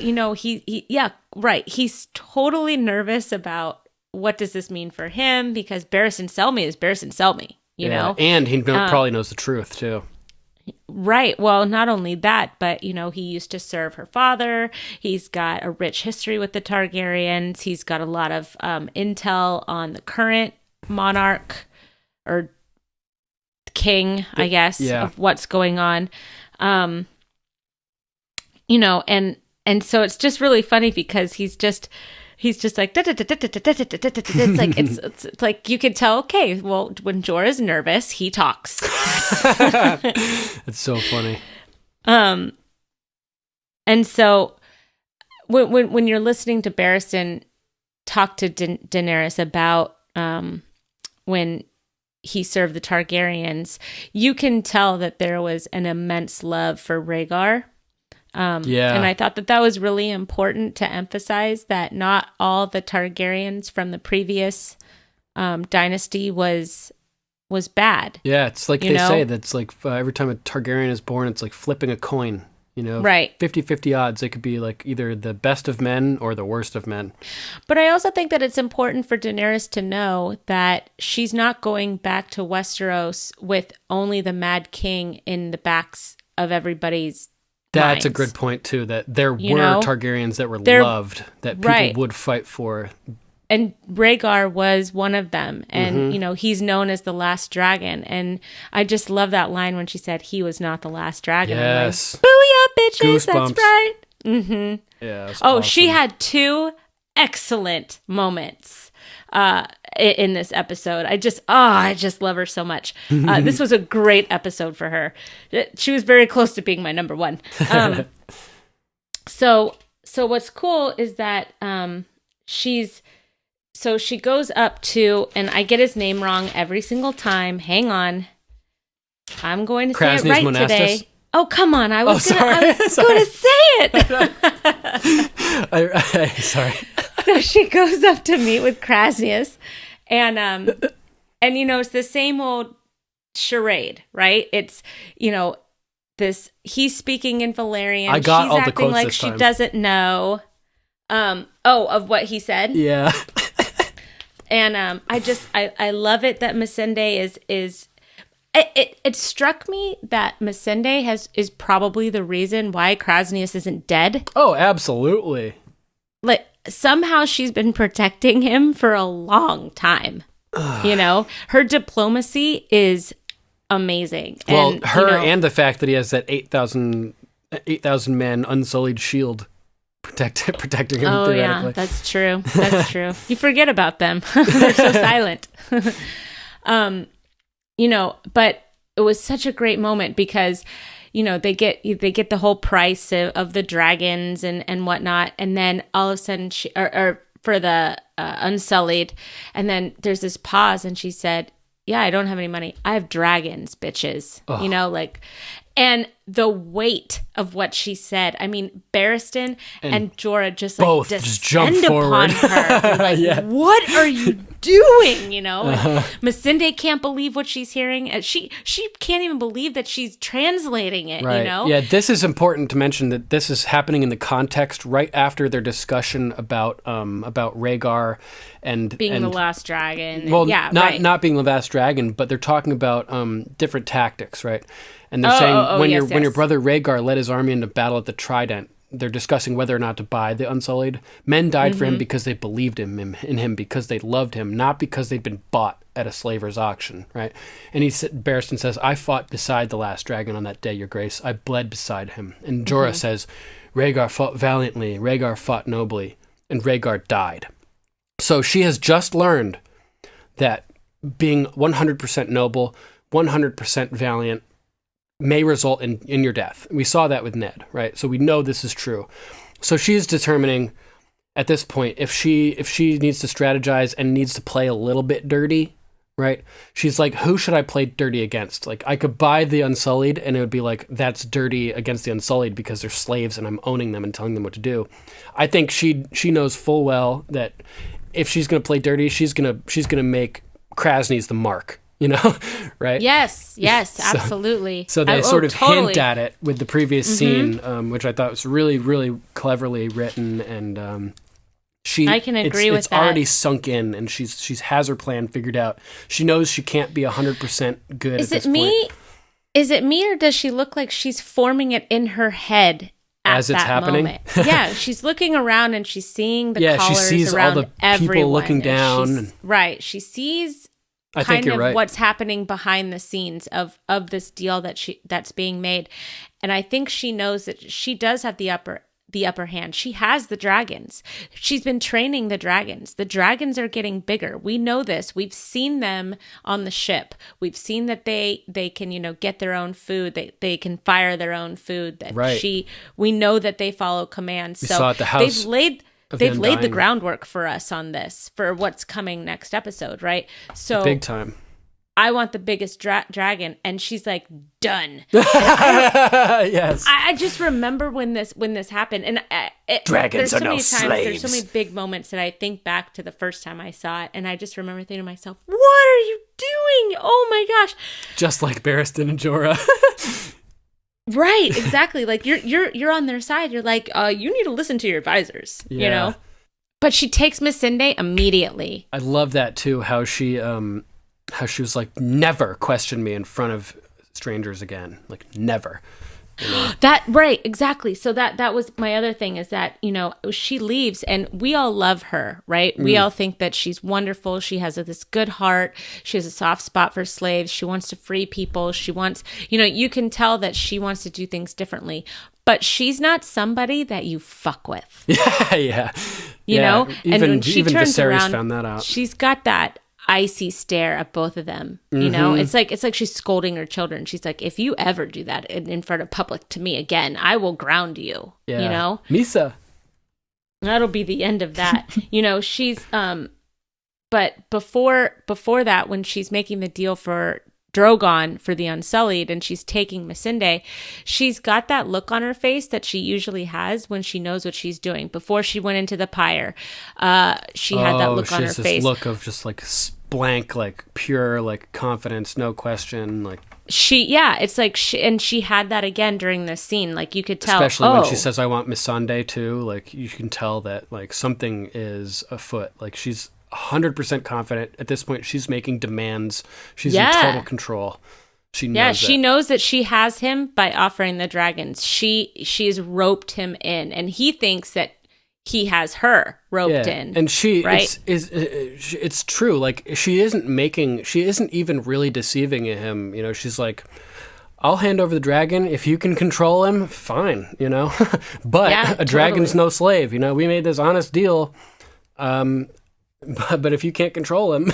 right. He's totally nervous about what does this mean for him because Barristan Selmy is Barristan Selmy. You know, and he probably knows the truth too. Right. Well, not only that, but, he used to serve her father. He's got a rich history with the Targaryens. He's got a lot of intel on the current monarch or king, I guess, of what's going on. And so it's just really funny because he's just like it's like you can tell. Okay, well, when Jorah's nervous, he talks. It's so funny. And so when you're listening to Barristan talk to Daenerys about when he served the Targaryens, you can tell that there was an immense love for Rhaegar. And I thought that was really important to emphasize that not all the Targaryens from the previous dynasty was bad. Yeah, it's like they say that's like every time a Targaryen is born, it's like flipping a coin. Right. 50-50 odds. It could be like either the best of men or the worst of men. But I also think that it's important for Daenerys to know that she's not going back to Westeros with only the Mad King in the backs of everybody's That's minds. A good point, too, that there were Targaryens that were loved, that people would fight for. And Rhaegar was one of them. And, he's known as the last dragon. And I just love that line when she said he was not the last dragon. Yes. Like, booyah, bitches, Goosebumps. that's right. Mm-hmm. Yeah. Awesome. She had 2 excellent moments. in this episode. I just love her so much. This was a great episode for her. She was very close to being my number one. So what's cool is that she goes up to, and I get his name wrong every single time. Hang on. I'm going to say it right Monastis? today. Oh, come on. I was going to say it. Sorry. So she goes up to meet with Krasnyz, and it's the same old charade, right? It's, this, he's speaking in Valerian. I got She's all the acting quotes like this she time. doesn't know. Of what he said. Yeah. And I love it that Missende is. It struck me that Missende is probably the reason why Krasnyz isn't dead. Oh, absolutely. Like, somehow she's been protecting him for a long time. Her diplomacy is amazing. Well, and, and the fact that he has that 8,000 man unsullied shield protecting him. Oh theoretically. yeah, that's true. That's true. You forget about them. They're so silent. But it was such a great moment because, they get the whole price of the dragons and whatnot, and then all of a sudden for the Unsullied, and then there's this pause, and she said, "Yeah, I don't have any money. I have dragons, bitches." Oh. And the weight of what she said. I mean, Barristan and Jorah just both descend just jump upon forward. her. Yeah. What are you doing? Missende can't believe what she's hearing. She can't even believe that she's translating it. Right. Yeah, this is important to mention that this is happening in the context right after their discussion about Rhaegar and being the last dragon. Well, yeah, not being the last dragon, but they're talking about different tactics, right? And they're saying when your brother Rhaegar led his army into battle at the Trident, they're discussing whether or not to buy the Unsullied. Men died for him because they believed in him, because they loved him, not because they'd been bought at a slaver's auction, right? And Barristan says, "I fought beside the last dragon on that day, your grace. I bled beside him." And Jorah says, "Rhaegar fought valiantly, Rhaegar fought nobly, and Rhaegar died." So she has just learned that being 100% noble, 100% valiant, may result in your death. We saw that with Ned, right? So we know this is true. So she's determining at this point if she needs to strategize and needs to play a little bit dirty, right? She's like, who should I play dirty against? Like, I could buy the Unsullied and it would be like, that's dirty against the Unsullied because they're slaves and I'm owning them and telling them what to do. I think she knows full well that if she's going to play dirty, she's going to make Krasnyz the mark. Right? Yes, absolutely. So they sort of hint at it with the previous scene, which I thought was really, really cleverly written, and I can agree with that. It's already sunk in, and she has her plan figured out. She knows she can't be 100% good. Is it me? Is it me, or does she look like she's forming it in her head as it's happening? Moment? Yeah, she's looking around and she's seeing the collars she sees around all the everyone. People looking down. Right, she sees. I think you're right. What's happening behind the scenes of this deal that's being made, and I think she knows that she does have the upper hand. She has the dragons. She's been training the dragons. The dragons are getting bigger. We know this. We've seen them on the ship. We've seen that they can get their own food. They can fire their own food. That right. We know that they follow commands. We saw at the house. They've laid the groundwork for us on this, for what's coming next episode, right? So big time. I want the biggest dragon, and she's like, done. Yes. I just remember when this happened, and dragons are no slaves. There's so many big moments that I think back to the first time I saw it, and I just remember thinking to myself, "What are you doing? Oh my gosh!" Just like Barristan and Jorah. Right, exactly. Like you're on their side. You're like, you need to listen to your advisors. Yeah. But she takes Missende immediately. I love that too. How she was like, never question me in front of strangers again. Like never. That right, exactly. So that was my other thing, is that she leaves and we all love her, right? We all think that she's wonderful. She has this good heart. She has a soft spot for slaves. She wants to free people. She wants, you can tell that she wants to do things differently. But she's not somebody that you fuck with. Yeah. You know? Even and when she turns Viserys around, found that out. She's got that icy stare at both of them. You know, it's like she's scolding her children. She's like, if you ever do that in front of public to me again, I will ground you. Yeah. You know, Misa. that'll be the end of that. You know, she's but before that, when she's making the deal for Drogon for the Unsullied and she's taking Missandei, she's got that look on her face that she usually has when she knows what she's doing. Before she went into the pyre, she had that look on her face. This look of just like blank, like pure, like confidence, no question, like it's like she had that again during this scene. Like you could tell, especially when she says, "I want Missandei too." Like you can tell that like something is afoot. Like she's 100% confident at this point. She's making demands. She's in total control. She knows she knows that she has him by offering the dragons. She's roped him in, and he thinks that he has her roped in. And she right? it's true. Like she isn't even really deceiving him. You know, she's like, I'll hand over the dragon if you can control him. Fine, you know. But a dragon's no slave. You know, we made this honest deal. But if you can't control him,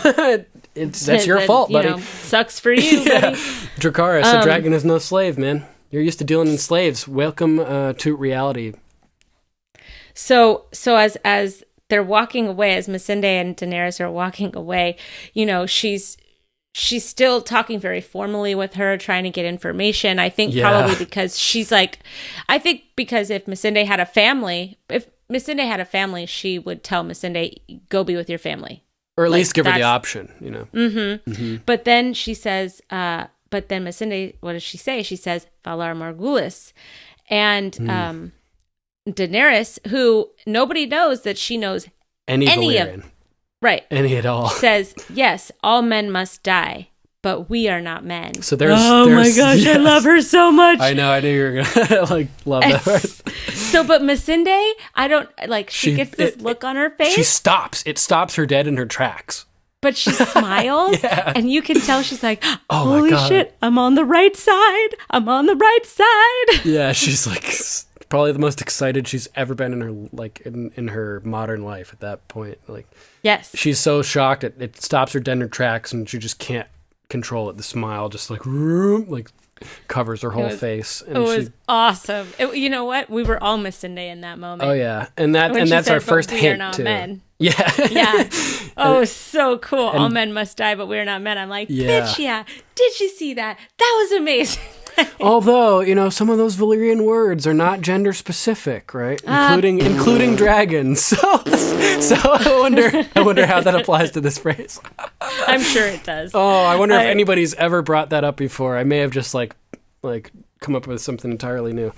that's your fault, buddy. You know, sucks for you, buddy. Dracarys, a dragon is no slave, man. You're used to dealing in slaves. Welcome to reality. So as they're walking away, as Missandei and Daenerys are walking away, you know, she's still talking very formally with her, trying to get information. I think probably because she's like, because if Missandei had a family, she would tell Missandei, go be with your family. Or at least give her the option, you know. Mm-hmm. But then she says, but then Missandei, what does she say? She says, Valar Morghulis. And Daenerys, who nobody knows that she knows any Valyrian. Any at all. Says, yes, all men must die, but we are not men. So there's my gosh, yes. I love her so much. I know, I knew you were gonna like love that part. So, but Missandei, I don't like. She gets this look on her face. She stops. It stops her dead in her tracks. But she smiles, and you can tell she's like, "Holy shit, I'm on the right side. I'm on the right side." Yeah, she's like probably the most excited she's ever been in her in her modern life at that point. Like, yes, she's so shocked it stops her dead in her tracks, and she just can't control it. The smile just like covers her whole face. And it was awesome. You know what? We were all Missandei in that moment. Oh yeah, and that's our first hint we are not too. Men. Yeah, yeah. Oh, so cool. All men must die, but we are not men. I'm like, bitch, yeah. Did you see that? That was amazing. Although, you know, some of those Valyrian words are not gender specific, right? Including dragons. So I wonder how that applies to this phrase. I'm sure it does. Oh, I wonder if anybody's ever brought that up before. I may have just like come up with something entirely new.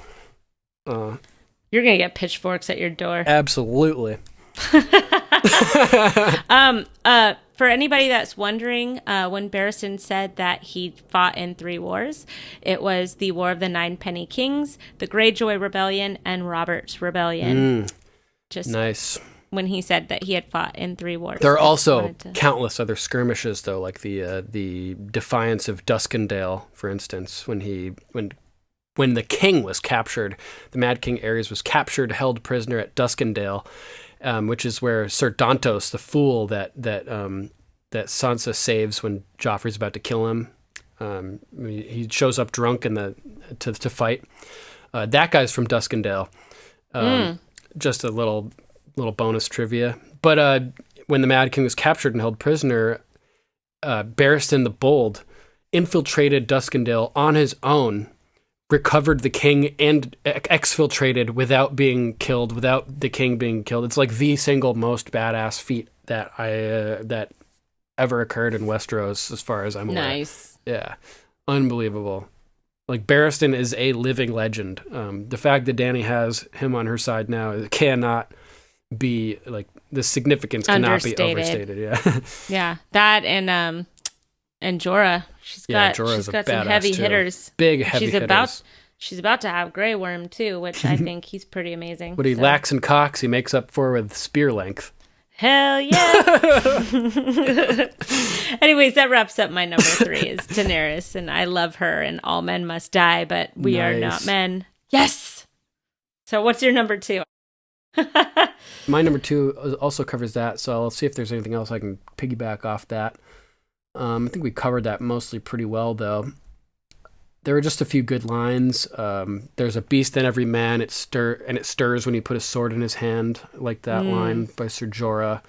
You're gonna get pitchforks at your door. Absolutely. For anybody that's wondering, when Barristan said that he fought in 3 wars, it was the War of the Nine Penny Kings, the Greyjoy Rebellion, and Robert's Rebellion. Just nice. When he said that he had fought in 3 wars. There are also countless other skirmishes, though, like the Defiance of Duskendale, for instance, when the king was captured, the Mad King Aerys was captured, held prisoner at Duskendale. Which is where Ser Dantos, the fool that Sansa saves when Joffrey's about to kill him, he shows up drunk to fight. That guy's from Duskendale. Just a little bonus trivia. But when the Mad King was captured and held prisoner, Barristan the Bold infiltrated Duskendale on his own, recovered the king and exfiltrated without being killed, without the king being killed. It's like the single most badass feat that that ever occurred in Westeros, as far as I'm aware. Nice. Yeah. Unbelievable. Like, Barristan is a living legend. The fact that Dany has him on her side now, it cannot be, like, the significance cannot be overstated. Yeah. Yeah. That and Jorah. She's got some heavy hitters. Big heavy hitters. She's about to have Grey Worm too, which I think he's pretty amazing. What he lacks in cocks, he makes up for with spear length. Hell yeah! Anyways, that wraps up my number 3 is Daenerys, and I love her. And all men must die, but we are not men. Yes. So, what's your number 2? My number 2 also covers that, so I'll see if there's anything else I can piggyback off that. I think we covered that mostly pretty well, though. There are just a few good lines. There's a beast in every man, it stirs when you put a sword in his hand, like that line by Ser Jorah.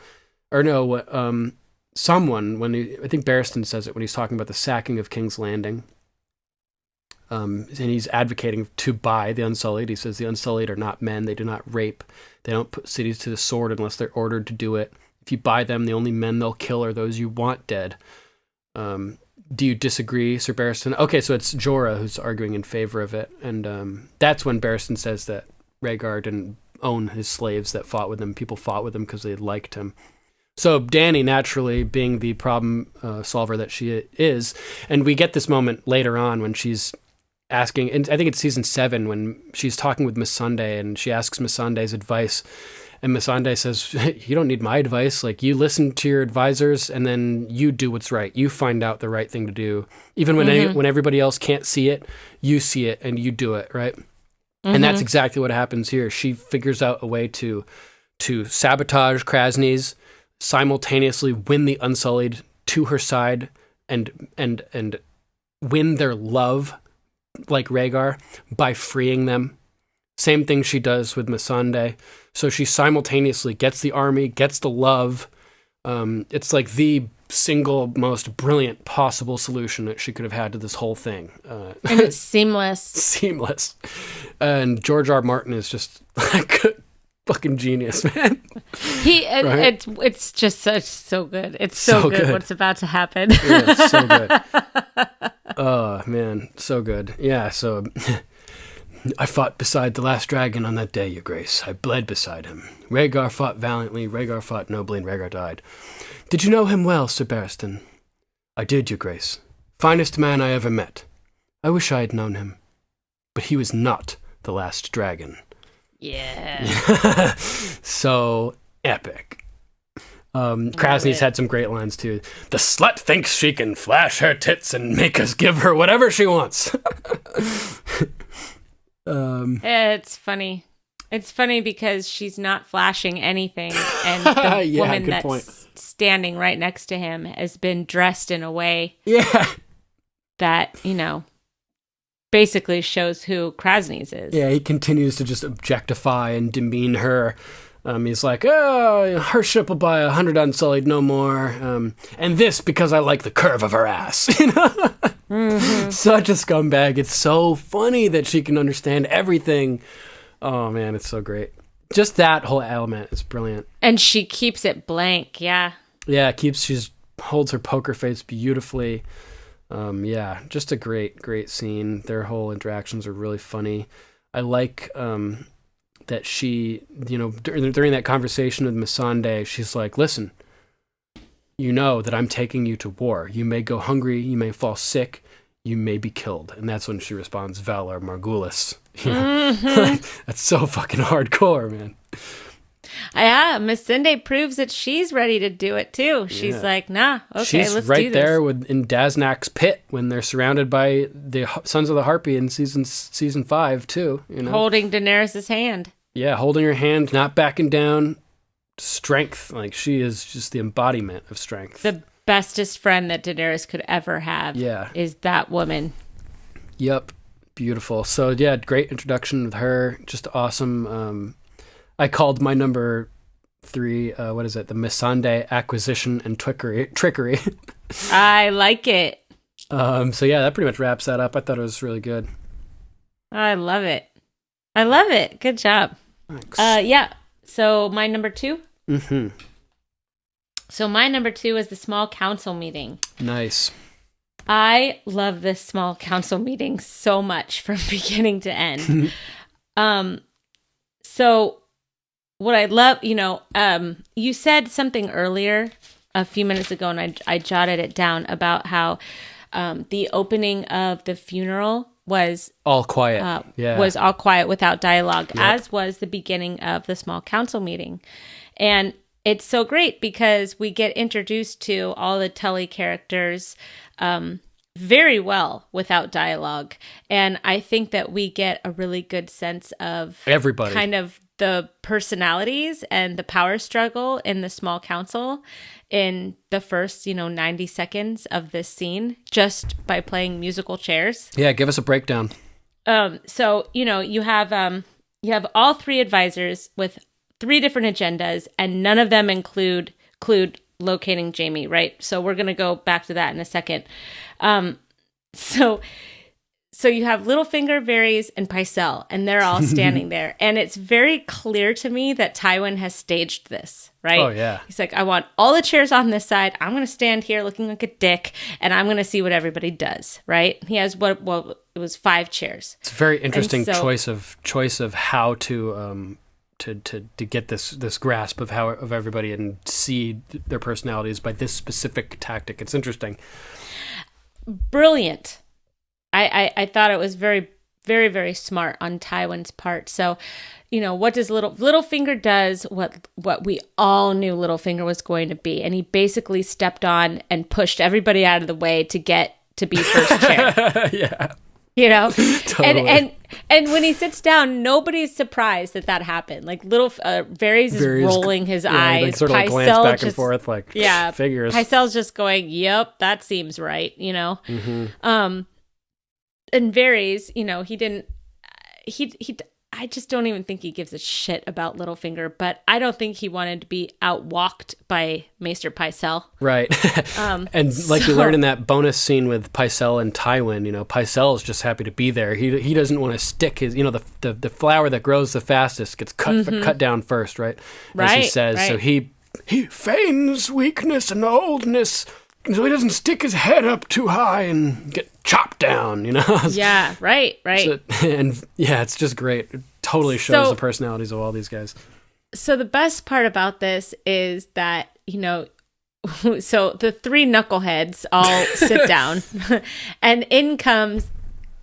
Or no, someone, I think Barristan says it when he's talking about the sacking of King's Landing. And he's advocating to buy the Unsullied. He says the Unsullied are not men. They do not rape. They don't put cities to the sword unless they're ordered to do it. If you buy them, the only men they'll kill are those you want dead. Do you disagree, Sir Barristan? Okay, so it's Jorah who's arguing in favor of it. And that's when Barristan says that Rhaegar didn't own his slaves that fought with him. People fought with him because they liked him. So Dany, naturally, being the problem solver that she is, and we get this moment later on when she's asking, and I think it's season 7 when she's talking with Missandei and she asks Missandei's advice, and Missandei says, you don't need my advice. Like, you listen to your advisors and then you do what's right. You find out the right thing to do. Even when everybody else can't see it, you see it and you do it, right? And that's exactly what happens here. She figures out a way to sabotage Krasnyz, simultaneously win the Unsullied to her side and win their love, like Rhaegar, by freeing them. Same thing she does with Missandei. So she simultaneously gets the army, gets the love. It's like the single most brilliant possible solution that she could have had to this whole thing. And it's seamless. Seamless. And George R. Martin is just like fucking genius, man. It's just so good. It's so good what's about to happen. Yeah, it's so good. Oh, man, so good. Yeah, so I fought beside the last dragon on that day, your grace. I bled beside him. Rhaegar fought valiantly, Rhaegar fought nobly, and Rhaegar died. Did you know him well, Sir Barristan? I did, your grace. Finest man I ever met. I wish I had known him. But he was not the last dragon. Yeah. So epic. Krasnyz had some great lines too. The slut thinks she can flash her tits and make us give her whatever she wants. It's funny. It's funny because she's not flashing anything, and the woman that's standing right next to him has been dressed in a way that, basically shows who Krasnyz is. Yeah, he continues to just objectify and demean her. He's like, oh, her ship will buy 100 Unsullied, no more. And this because I like the curve of her ass. Such a scumbag. It's so funny that she can understand everything. Oh, man, it's so great. Just that whole element is brilliant. And she keeps it blank, yeah. Yeah, she holds her poker face beautifully. Just a great scene. Their whole interactions are really funny. I like that she, during that conversation with Missandei, she's like, listen, you know that I'm taking you to war. You may go hungry, you may fall sick, you may be killed. And that's when she responds, Valar Morghulis. That's so fucking hardcore, man. Yeah, Missandei proves that she's ready to do it too. She's like, nah, okay, she's let's right do this. there in Daznak's pit when they're surrounded by the Sons of the Harpy in season 5 too. Holding Daenerys' hand. Yeah, holding her hand, not backing down. Strength, like she is just the embodiment of strength. The bestest friend that Daenerys could ever have. Is that woman. Yep, beautiful. So yeah, great introduction with her. Just awesome. I called my number 3, the Missandei acquisition and trickery. I like it. So yeah, that pretty much wraps that up. I thought it was really good. I love it. Good job. Thanks. So my number 2? Mm-hmm. So my number 2 is the small council meeting. Nice. I love this small council meeting so much from beginning to end. So what I love, you said something earlier a few minutes ago, and I jotted it down about how the opening of the funeral was all quiet. Was all quiet without dialogue, as was the beginning of the small council meeting. And it's so great because we get introduced to all the Tully characters very well without dialogue. And I think that we get a really good sense of everybody, kind of the personalities and the power struggle in the small council in the first, 90 seconds of this scene just by playing musical chairs. Yeah, give us a breakdown. So, you have all three advisors with three different agendas, and none of them include locating Jaime, right? So we're going to go back to that in a second. So you have Littlefinger, Varys, and Pycelle, and they're all standing there. And it's very clear to me that Tywin has staged this, right? Oh, yeah. He's like, I want all the chairs on this side. I'm going to stand here looking like a dick, and I'm going to see what everybody does, right? He has it was 5 chairs. It's a very interesting choice of how to get this grasp of everybody and see their personalities by this specific tactic. It's interesting. Brilliant. I thought it was very, very, very smart on Tywin's part. So, what does Littlefinger does what we all knew Littlefinger was going to be, and he basically stepped on and pushed everybody out of the way to get to be first chair. Yeah. Totally. And when he sits down, nobody's surprised that happened. Like Varys is rolling his eyes. Like sort of glance back and forth, figures. Pycelle's just going, "Yep, that seems right." Mm-hmm. And Varys, he didn't. I just don't even think he gives a shit about Littlefinger, but I don't think he wanted to be outwalked by Maester Pycelle. Right. And like you learned in that bonus scene with Pycelle and Tywin, Pycelle is just happy to be there. He doesn't want to stick his, the flower that grows the fastest gets cut down first, right? As he says. Right. So he feigns weakness and oldness so he doesn't stick his head up too high and get chopped down, Yeah, right. So, and yeah, it's just great. It totally shows the personalities of all these guys. So the best part about this is that, so the 3 knuckleheads all sit down and in comes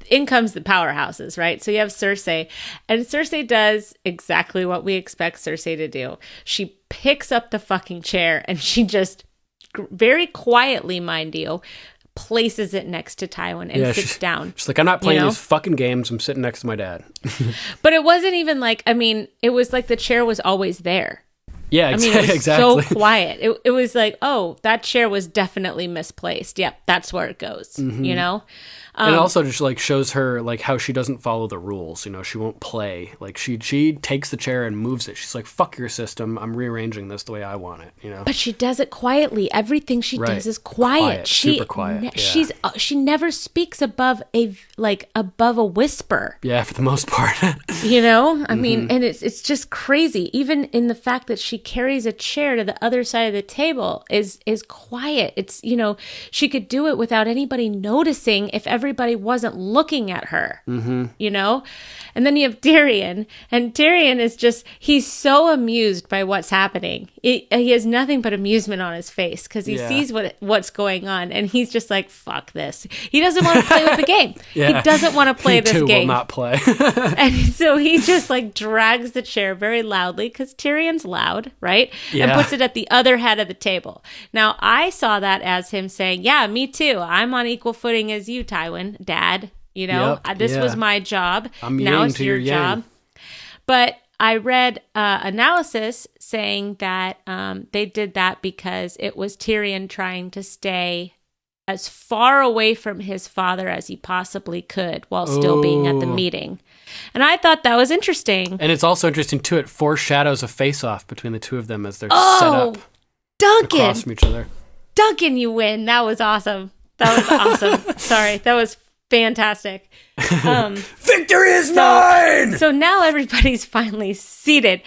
the powerhouses, right? So you have Cersei, and Cersei does exactly what we expect Cersei to do. She picks up the fucking chair and she just very quietly, mind you, places it next to Tywin and sits down. She's like, I'm not playing these fucking games. I'm sitting next to my dad. But it wasn't even like, it was like the chair was always there. Yeah, it was exactly. so quiet. It was like, oh, that chair was definitely misplaced. Yep, that's where it goes, And it also just shows her how she doesn't follow the rules. She won't play. She takes the chair and moves it. She's like, fuck your system. I'm rearranging this the way I want it. But she does it quietly. Everything she does is quiet. Super quiet. She never speaks above a whisper. Yeah, for the most part. I mean, and it's just crazy. Even in the fact that she carries a chair to the other side of the table is quiet. It's she could do it without anybody noticing if everybody wasn't looking at her, And then you have Tyrion, and Tyrion is he's so amused by what's happening. He has nothing but amusement on his face because he sees what's going on, and he's just like, fuck this. He doesn't want to play with the game. He doesn't want to play this game. He will not play. And so he just drags the chair very loudly because Tyrion's loud, right? Yeah. And puts it at the other head of the table. Now, I saw that as him saying, yeah, me too. I'm on equal footing as you, Tywin, Dad. This was my job. Now it's your job. But I read analysis saying that they did that because it was Tyrion trying to stay as far away from his father as he possibly could while still being at the meeting. And I thought that was interesting. And it's also interesting, too, it foreshadows a face-off between the two of them as they're set up Duncan! across from each other. Duncan, you win. That was awesome. Sorry, that was fantastic. Victory is mine! So now everybody's finally seated.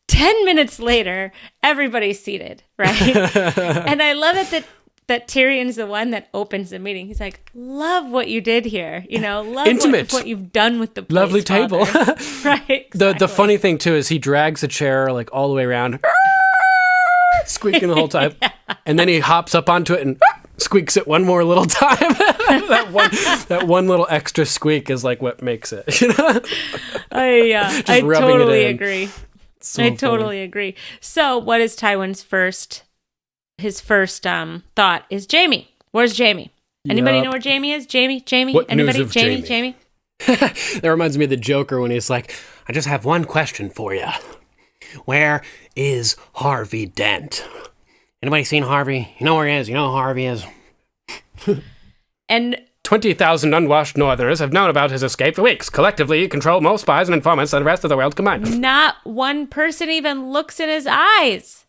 10 minutes later, everybody's seated, right? And I love it that Tyrion's the one that opens the meeting. He's like, love what you did here. Love Intimate. What you've done with the place, lovely table. Right. Exactly. The funny thing, too, is he drags a chair all the way around, squeaking the whole time. Yeah. And then he hops up onto it and squeaks it one more little time. that one little extra squeak is what makes it. I totally agree. I totally agree. So what is Tywin's first thought is Jaime. Where's Jaime? Anybody know where Jaime is? Jaime? What Anybody? news of Jaime? Jaime? That reminds me of the Joker when he's like, I just have one question for you. Where is Harvey Dent? Anybody seen Harvey? You know where he is. You know who Harvey is. And 20,000 unwashed Northerners have known about his escape for weeks. Collectively, you control more spies and informants than the rest of the world combined. not one person even looks in his eyes.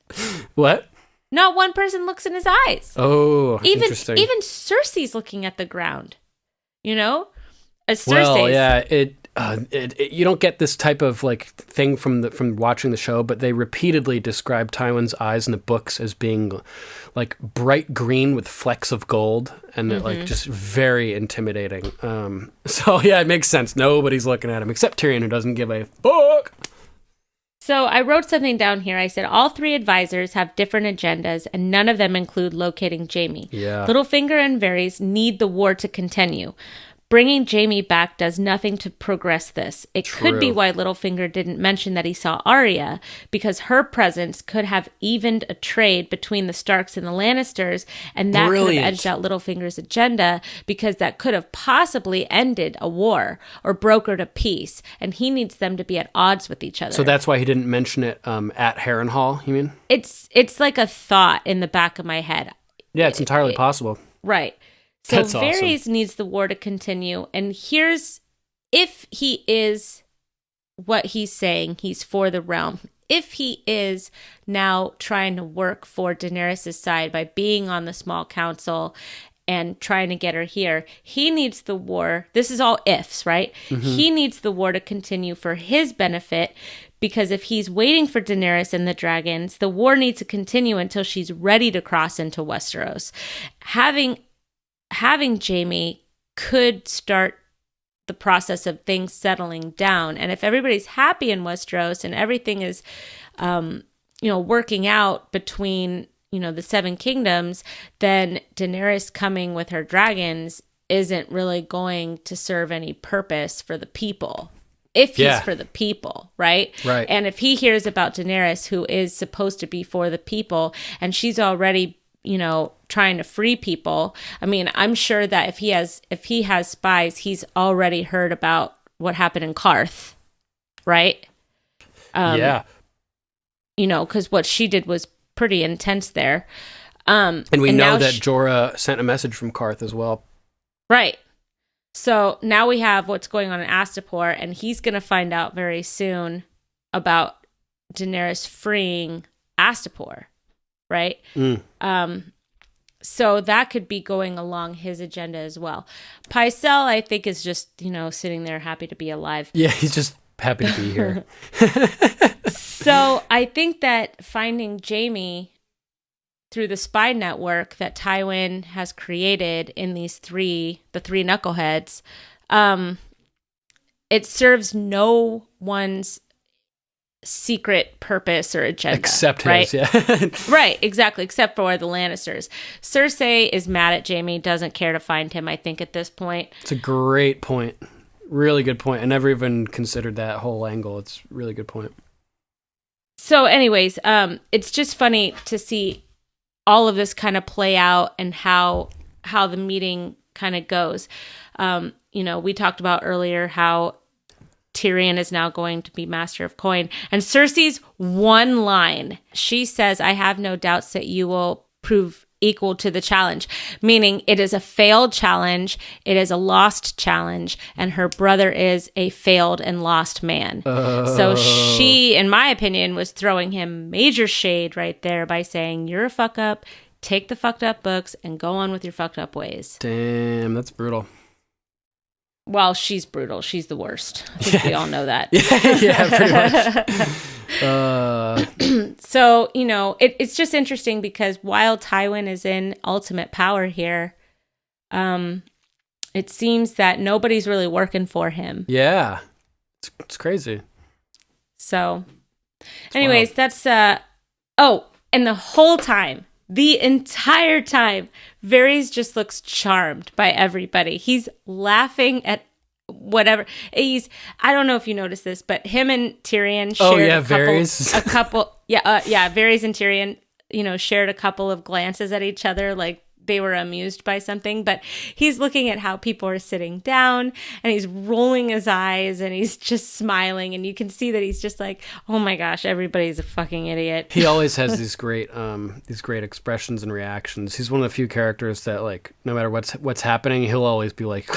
What? Not one person looks in his eyes. Oh, Even interesting. Cersei's looking at the ground. You know? As Cersei's. Well, yeah, you don't get this type of like thing from watching the show, but they repeatedly describe Tywin's eyes in the books as being like bright green with flecks of gold, and they're like just very intimidating. So yeah, it makes sense. Nobody's looking at him except Tyrion, who doesn't give a fuck. So I wrote something down here. I said all 3 advisors have different agendas, and none of them include locating Jaime. Yeah. Littlefinger and Varys need the war to continue. Bringing Jaime back does nothing to progress this. It could be why Littlefinger didn't mention that he saw Arya, because her presence could have evened a trade between the Starks and the Lannisters, and that could have edged out Littlefinger's agenda, because that could have possibly ended a war or brokered a peace, and he needs them to be at odds with each other. So that's why he didn't mention it at Harrenhal, you mean? It's like a thought in the back of my head. Yeah, it's entirely possible. Right. So That's Varys awesome. needs the war to continue. And here's, if he is what he's saying, he's for the realm. If he is now trying to work for Daenerys' side by being on the small council and trying to get her here, he needs the war. This is all ifs, right? He needs the war to continue for his benefit, because if he's waiting for Daenerys and the dragons, the war needs to continue until she's ready to cross into Westeros. Having Jaime could start the process of things settling down. And if everybody's happy in Westeros and everything is, working out between, the 7 kingdoms, then Daenerys coming with her dragons isn't really going to serve any purpose for the people. If he's for the people, right? Right. And if he hears about Daenerys, who is supposed to be for the people, and she's already trying to free people. I mean, I'm sure that if he has spies, he's already heard about what happened in Karth, right? Yeah. Because what she did was pretty intense there. And we know that Jorah sent a message from Karth as well. Right. So now we have what's going on in Astapor, and he's going to find out very soon about Daenerys freeing Astapor. Right? So that could be going along his agenda as well. Pycelle, I think, is just, sitting there happy to be alive. Yeah, he's just happy to be here. So I think that finding Jaime through the spy network that Tywin has created in the 3 knuckleheads, it serves no one's secret purpose or agenda, except right? his, yeah. Right, exactly, except for the Lannisters. Cersei is mad at Jaime, doesn't care to find him, I think, at this point. It's a great point. Really good point. I never even considered that whole angle. It's a really good point. So anyways, it's just funny to see all of this kind of play out and how the meeting kind of goes. We talked about earlier how Tyrion is now going to be Master of Coin. And Cersei's one line, she says, "I have no doubts that you will prove equal to the challenge," meaning it is a failed challenge, it is a lost challenge, and her brother is a failed and lost man. So she, in my opinion, was throwing him major shade right there by saying, "You're a fuck up, take the fucked up books and go on with your fucked up ways." Damn, that's brutal. Well, she's brutal. She's the worst. I think we all know that. Yeah, pretty much. So, it's just interesting because while Tywin is in ultimate power here, it seems that nobody's really working for him. Yeah. It's crazy. So, anyways, that's, and the whole time, the entire time, Varys just looks charmed by everybody. He's laughing at whatever. I don't know if you noticed this, but him and Tyrion shared Varys. Varys and Tyrion, shared a couple of glances at each other. Like they were amused by something, but he's looking at how people are sitting down and he's rolling his eyes and he's just smiling, and you can see that he's just like, oh my gosh, everybody's a fucking idiot. He always has these great expressions and reactions. He's one of the few characters that, like, no matter what's happening, he'll always be like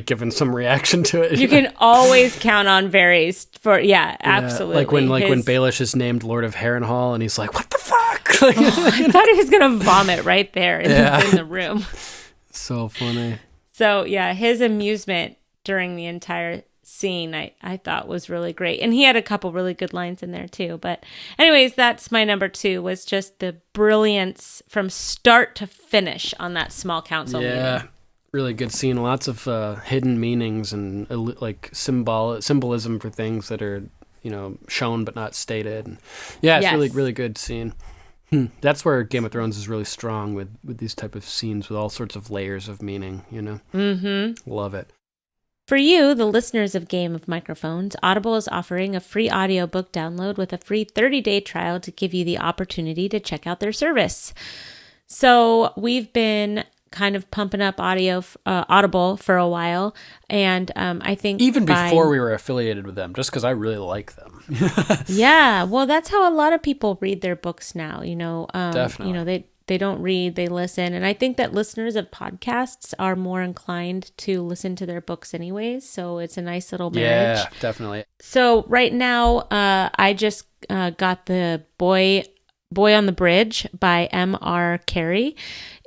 giving some reaction to it. You can always count on Varys for absolutely. Like when Baelish is named Lord of Harrenhal and he's like, what the fuck? Like, I thought he was gonna vomit right there in the room. So funny. So yeah, his amusement during the entire scene I thought was really great, and he had a couple really good lines in there too. But anyways, that's my number 2, was just the brilliance from start to finish on that small council meeting. Really good scene. Lots of hidden meanings and like symbolism for things that are, shown but not stated. And it's really, really good scene. That's where Game of Thrones is really strong with these type of scenes with all sorts of layers of meaning, Mm-hmm. Love it. For you, the listeners of Game of Microphones, Audible is offering a free audiobook download with a free 30-day trial to give you the opportunity to check out their service. So we've been kind of pumping up Audible for a while, and I think even before we were affiliated with them, just because I really like them. Yeah, well, that's how a lot of people read their books now. Definitely. They don't read, they listen, and I think that listeners of podcasts are more inclined to listen to their books anyways. So it's a nice little marriage. Yeah, definitely. So right now, I just got the Boy on the Bridge by M.R. Carey.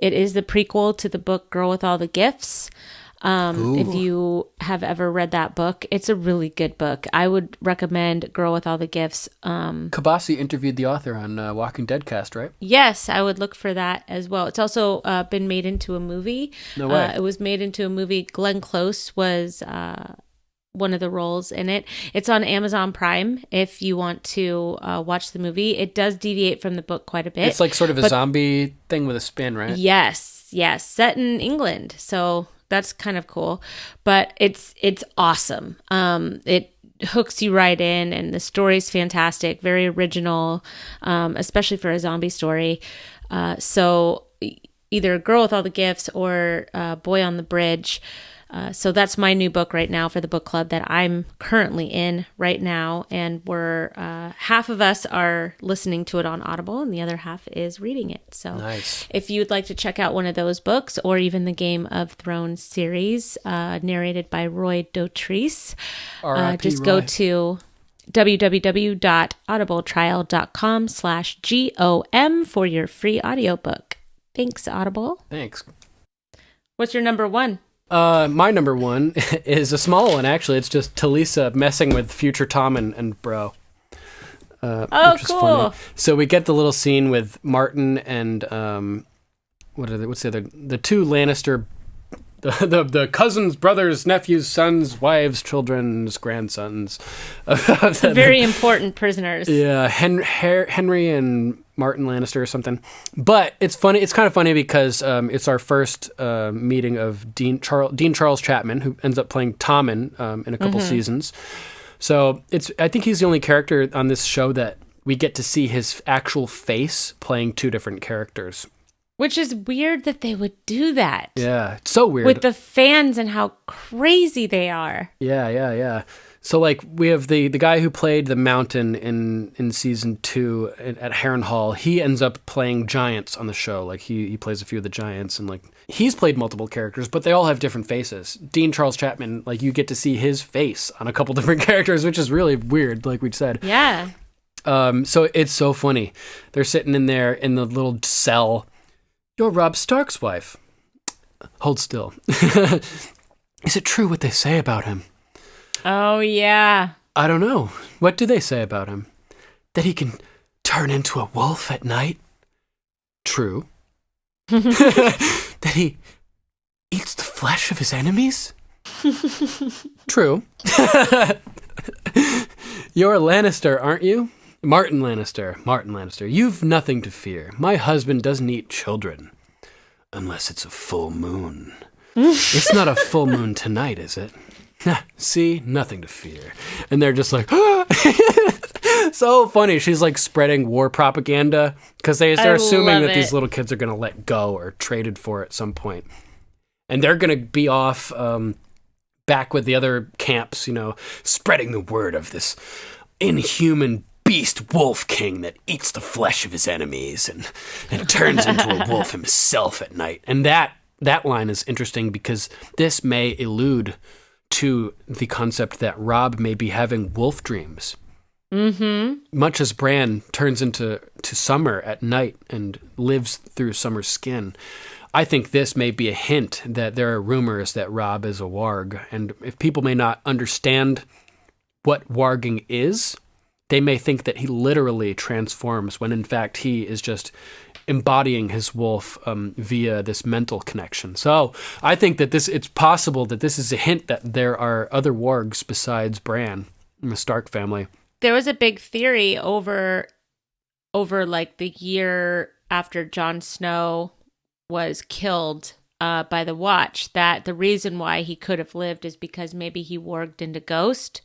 It is the prequel to the book Girl with All the Gifts. If you have ever read that book, it's a really good book. I would recommend Girl with All the Gifts. Kabasi interviewed the author on Walking Dead cast, right? Yes, I would look for that as well. It's also been made into a movie. No way. It was made into a movie. Glenn Close was one of the roles in it. It's on Amazon Prime if you want to watch the movie. It does deviate from the book quite a bit. It's like sort of a zombie thing with a spin, right? Yes, set in England. So that's kind of cool, but it's awesome. It hooks you right in, and the story's fantastic, very original, especially for a zombie story. So either Girl with All the Gifts or Boy on the Bridge. So that's my new book right now for the book club that I'm currently in right now. And we're half of us are listening to it on Audible and the other half is reading it. So nice. If you'd like to check out one of those books or even the Game of Thrones series narrated by Roy Dotrice, just go to www.audibletrial.com/GOM for your free audiobook. Thanks, Audible. Thanks. What's your number 1? My number 1 is a small one, actually. It's just Talisa messing with future Tom and Bro. Which is cool. Funny. So we get the little scene with Martin and what's the other? The 2 Lannister, the cousins, brothers, nephews, sons, wives, children, grandsons. Very important prisoners. Yeah, Henry and Martin Lannister or something. But it's funny. It's kind of funny because it's our first meeting of Dean Charles Chapman, who ends up playing Tommen in a couple seasons. So I think he's the only character on this show that we get to see his actual face playing 2 different characters. Which is weird that they would do that. Yeah, it's so weird. With the fans and how crazy they are. Yeah. So, like, we have the guy who played the Mountain in season 2 at Harrenhal. He ends up playing giants on the show. Like, he plays a few of the giants, and, like, he's played multiple characters, but they all have different faces. Dean Charles Chapman, like, you get to see his face on a couple different characters, which is really weird, like we said. Yeah. So it's so funny. They're sitting in there in the little cell. You're Robb Stark's wife. Hold still. Is it true what they say about him? Oh, yeah. I don't know. What do they say about him? That he can turn into a wolf at night? True. That he eats the flesh of his enemies? True. You're a Lannister, aren't you? Martin Lannister. You've nothing to fear. My husband doesn't eat children. Unless it's a full moon. It's not a full moon tonight, is it? See, nothing to fear. And they're just like, so so funny. She's like spreading war propaganda because they're assuming that these little kids are going to let go or traded for at some point. And they're going to be off back with the other camps, spreading the word of this inhuman beast wolf king that eats the flesh of his enemies and turns into a wolf himself at night. And that line is interesting because this may allude to the concept that Robb may be having wolf dreams. Mm-hmm. Much as Bran turns into Summer at night and lives through Summer's skin, I think this may be a hint that there are rumors that Robb is a warg. And if people may not understand what warging is, they may think that he literally transforms when in fact he is just embodying his wolf via this mental connection. So I think that it's possible that this is a hint that there are other wargs besides Bran in the Stark family. There was a big theory over like the year after Jon Snow was killed by the Watch, that the reason why he could have lived is because maybe he warged into Ghost.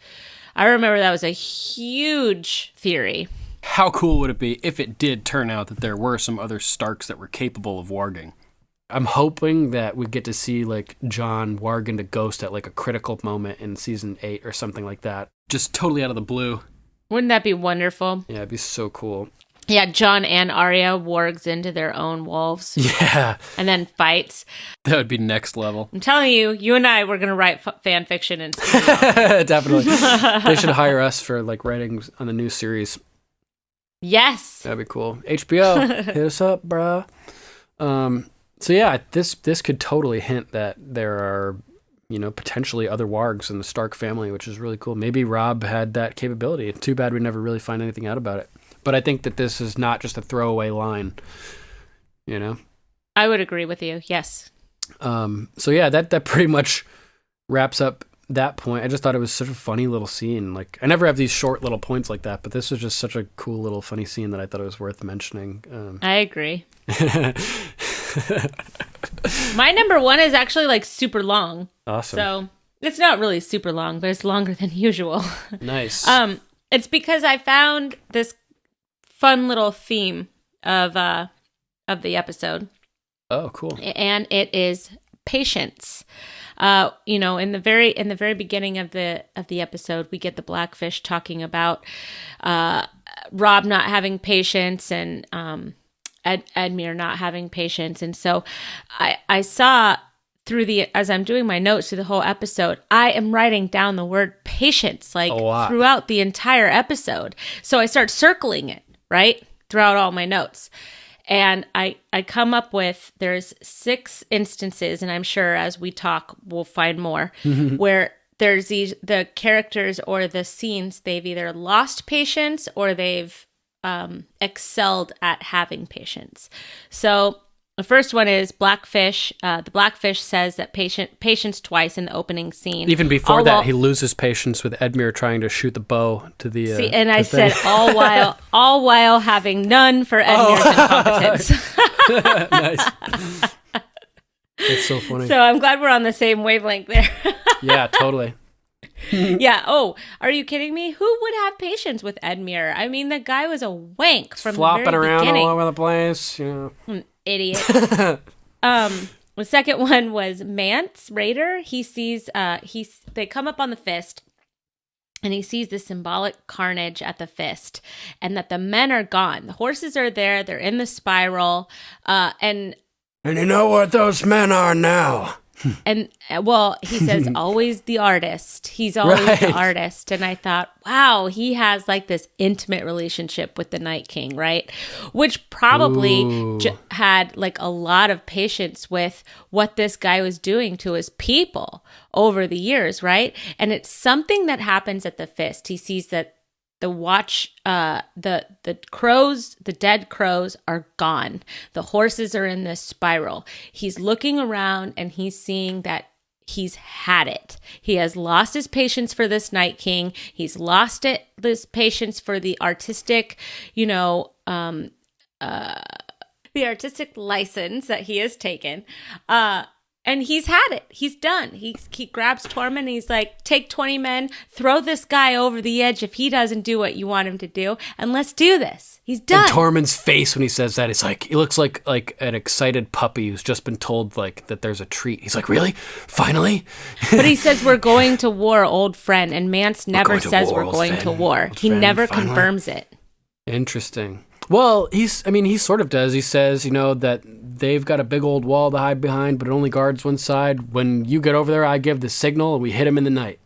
I remember that was a huge theory. How cool would it be if it did turn out that there were some other Starks that were capable of warging? I'm hoping that we get to see like Jon warg into Ghost at like a critical moment in season 8 or something like that. Just totally out of the blue. Wouldn't that be wonderful? Yeah, it'd be so cool. Yeah, Jon and Arya wargs into their own wolves. Yeah. And then fights. That would be next level. I'm telling you, you and I were going to write fan fiction and Definitely. They should hire us for like writing on the new series. Yes. That'd be cool. HBO, hit us up, bruh. So yeah, this could totally hint that there are, potentially other wargs in the Stark family, which is really cool. Maybe Robb had that capability. Too bad we never really find anything out about it. But I think that this is not just a throwaway line, I would agree with you, yes. So yeah, that pretty much wraps up that point. I just thought it was such a funny little scene. Like, I never have these short little points like that, but this was just such a cool little funny scene that I thought it was worth mentioning. I agree. My number one is actually like super long. Awesome. So it's not really super long, but it's longer than usual. Nice. It's because I found this fun little theme of the episode. Oh, cool. And it is patience. In the very beginning of the episode, we get the Blackfish talking about Robb not having patience and Edmure not having patience. And so I saw as I'm doing my notes through the whole episode, I am writing down the word patience throughout the entire episode. So I start circling it, right, throughout all my notes. And I come up with, there's 6 instances, and I'm sure as we talk, we'll find more, where there's the characters or the scenes, they've either lost patience or they've excelled at having patience. So the first one is Blackfish. The Blackfish says that patience twice in the opening scene. Even before that, he loses patience with Edmure trying to shoot the bow to the. See, and I said all while having none for Edmure's incompetence. Nice. That's so funny. So I'm glad we're on the same wavelength there. Yeah, totally. Yeah. Oh, are you kidding me? Who would have patience with Edmure? I mean, the guy was a wank from flopping the very around beginning. all over the place. Idiot. The second one was Mance Raider. He sees they come up on the fist and he sees the symbolic carnage at the fist and that the men are gone. The horses are there, they're in the spiral, and you know what those men are now? And well, he says always the artist. He's always the artist. And I thought, wow, he has like this intimate relationship with the Night King, right? Which probably had like a lot of patience with what this guy was doing to his people over the years, right? And it's something that happens at the fist. He sees that the watch, the crows, the dead crows are gone. The horses are in this spiral. He's looking around and he's seeing that he's had it. He has lost his patience for this Night King. He's lost this patience for the artistic, the artistic license that he has taken. And he's had it. He's done. He grabs Tormund and he's like, take 20 men, throw this guy over the edge if he doesn't do what you want him to do, and let's do this. He's done. And Tormund's face when he says that, it's like, he looks like an excited puppy who's just been told like that there's a treat. He's like, really? Finally? But he says, we're going to war, old friend. And Mance never says we're going to war. He never confirms it. Interesting. Well, he sort of does. He says, that they've got a big old wall to hide behind, but it only guards one side. When you get over there, I give the signal and we hit him in the night.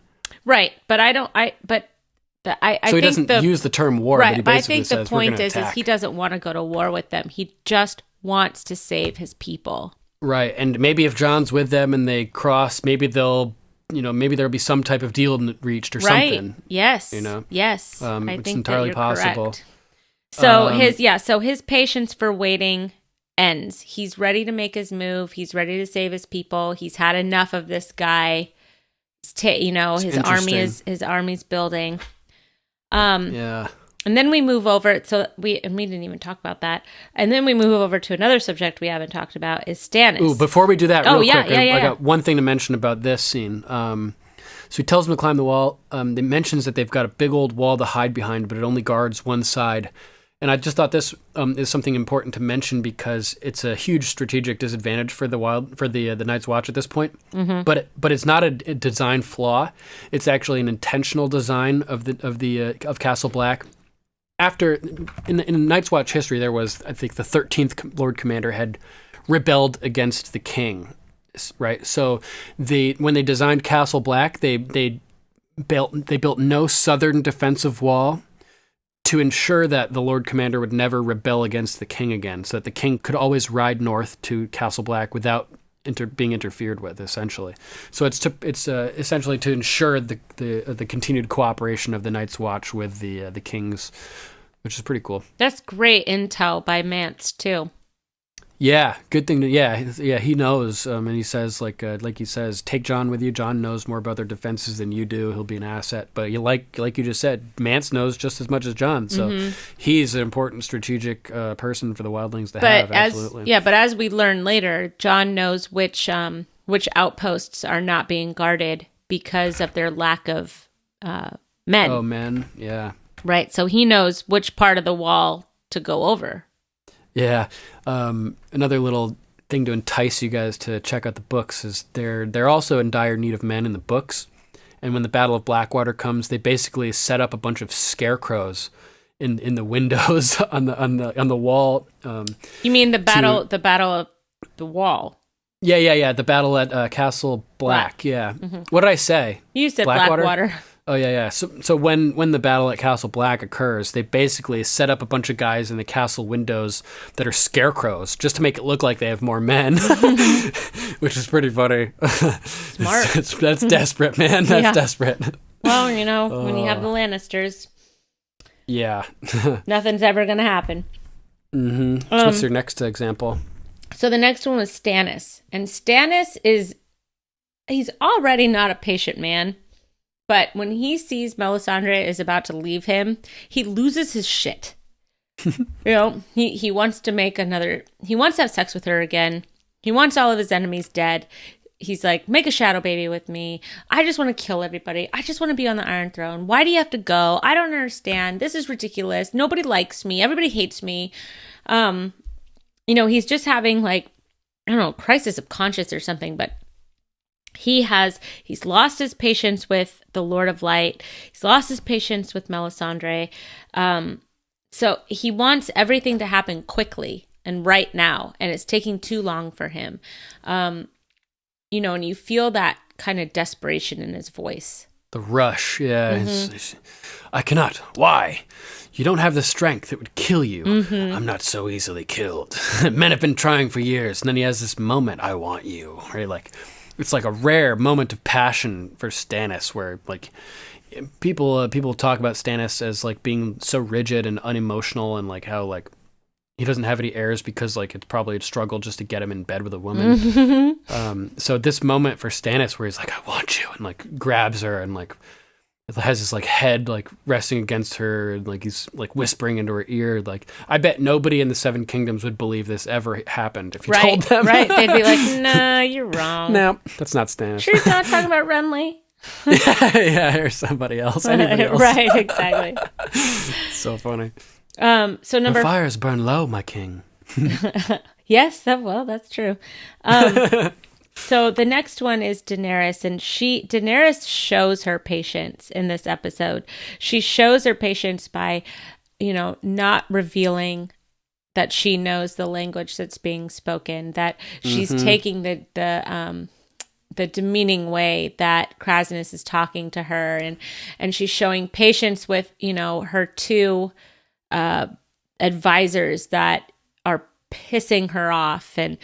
Right. But I so he doesn't use the term war, right, but he but I basically think says the point is attack. he doesn't want to go to war with them. He just wants to save his people. Right. And maybe if Jon's with them and they cross, maybe there'll be some type of deal reached or something. Yes. Yes. I think it's entirely that you're possible. Correct. So his patience for waiting ends. He's ready to make his move. He's ready to save his people. He's had enough of this guy. His army's building. Yeah. And then we move over. So we didn't even talk about that. And then we move over to another subject we haven't talked about is Stannis. Ooh, before we do that, real quick, I got one thing to mention about this scene. So he tells them to climb the wall. It mentions that they've got a big old wall to hide behind, but it only guards one side. And I just thought this is something important to mention because it's a huge strategic disadvantage for the Night's Watch at this point. Mm-hmm. But it's not a design flaw. It's actually an intentional design of Castle Black. After in Night's Watch history, there was, I think, the 13th Lord Commander had rebelled against the king, right? So when they designed Castle Black, they built no southern defensive wall to ensure that the Lord Commander would never rebel against the king again, so that the king could always ride north to Castle Black without being interfered with, essentially. So it's essentially to ensure the continued cooperation of the Night's Watch with the kings, which is pretty cool. That's great intel by Mance too. Yeah, good thing. He knows, and he says like he says, take Jon with you. Jon knows more about their defenses than you do. He'll be an asset. But like you just said, Mance knows just as much as Jon, so he's an important strategic person for the wildlings to have. Absolutely. But as we learn later, Jon knows which outposts are not being guarded because of their lack of men. Oh, men, yeah. Right, so he knows which part of the wall to go over. Yeah. Another little thing to entice you guys to check out the books is they're also in dire need of men in the books. And when the Battle of Blackwater comes, they basically set up a bunch of scarecrows in the windows on the wall. You mean the battle of the wall? Yeah. The battle at Castle Black. Yeah. Mm-hmm. What did I say? You said Blackwater. Oh, yeah. So when the battle at Castle Black occurs, they basically set up a bunch of guys in the castle windows that are scarecrows just to make it look like they have more men, which is pretty funny. Smart. That's desperate, man. That's desperate. Well, when you have the Lannisters, yeah, nothing's ever going to happen. Mm-hmm. So what's your next example? So the next one was Stannis. And Stannis he's already not a patient man. But when he sees Melisandre is about to leave him, he loses his shit. He wants to he wants to have sex with her again. He wants all of his enemies dead. He's like, make a shadow baby with me. I just want to kill everybody. I just want to be on the Iron Throne. Why do you have to go? I don't understand. This is ridiculous. Nobody likes me. Everybody hates me. He's just having crisis of conscience or something, but he's lost his patience with the Lord of Light. He's lost his patience with Melisandre. So he wants everything to happen quickly and right now, and it's taking too long for him. And you feel that kind of desperation in his voice. The rush, yeah. Mm-hmm. I cannot. Why? You don't have the strength. It would kill you. Mm-hmm. I'm not so easily killed. Men have been trying for years, and then he has this moment, I want you, right? It's like a rare moment of passion for Stannis where people talk about Stannis as being so rigid and unemotional and how he doesn't have any heirs because it's probably a struggle just to get him in bed with a woman. Mm-hmm. So this moment for Stannis where he's like, I want you, and grabs her and has his like head like resting against her, and like he's like whispering into her ear. Like, I bet nobody in the Seven Kingdoms would believe this ever happened if you told them. Right, they'd be like, "No, you're wrong. No, that's not Stannis. Sure, he's not talking about Renly." Yeah, or somebody else. Anybody else. Right, exactly. So funny. So The fires burn low, my king. Yes, that's true. So the next one is Daenerys, and Daenerys shows her patience in this episode. She shows her patience by, not revealing that she knows the language that's being spoken, that she's taking the demeaning way that Krasnyz is talking to her, and she's showing patience with, her two advisors that are pissing her off, and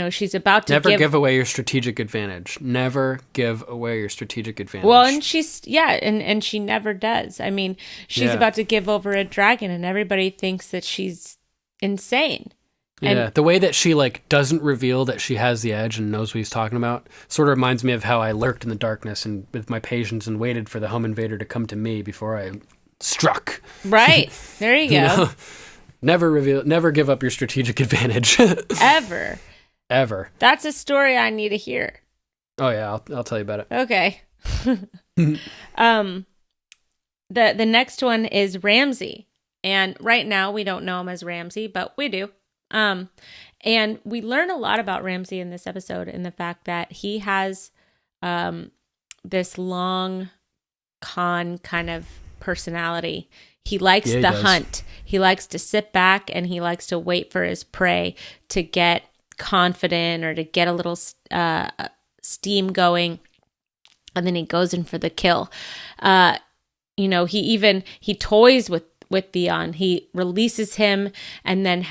she's about to Never give away your strategic advantage. Never give away your strategic advantage. Well, and and she never does. I mean, she's about to give over a dragon, and everybody thinks that she's insane. Yeah, the way that she like doesn't reveal that she has the edge and knows what he's talking about sort of reminds me of how I lurked in the darkness and with my patience and waited for the home invader to come to me before I struck. Right. There you go. Never give up your strategic advantage. Ever. That's a story I need to hear. Oh yeah, I'll tell you about it. Okay. The next one is Ramsay. And right now we don't know him as Ramsay, but we do. And we learn a lot about Ramsay in this episode, in the fact that he has this long con kind of personality. He likes the hunt. He likes to sit back and he likes to wait for his prey to get confident or to get a little steam going, and then he goes in for the kill. He toys with Theon. He releases him and then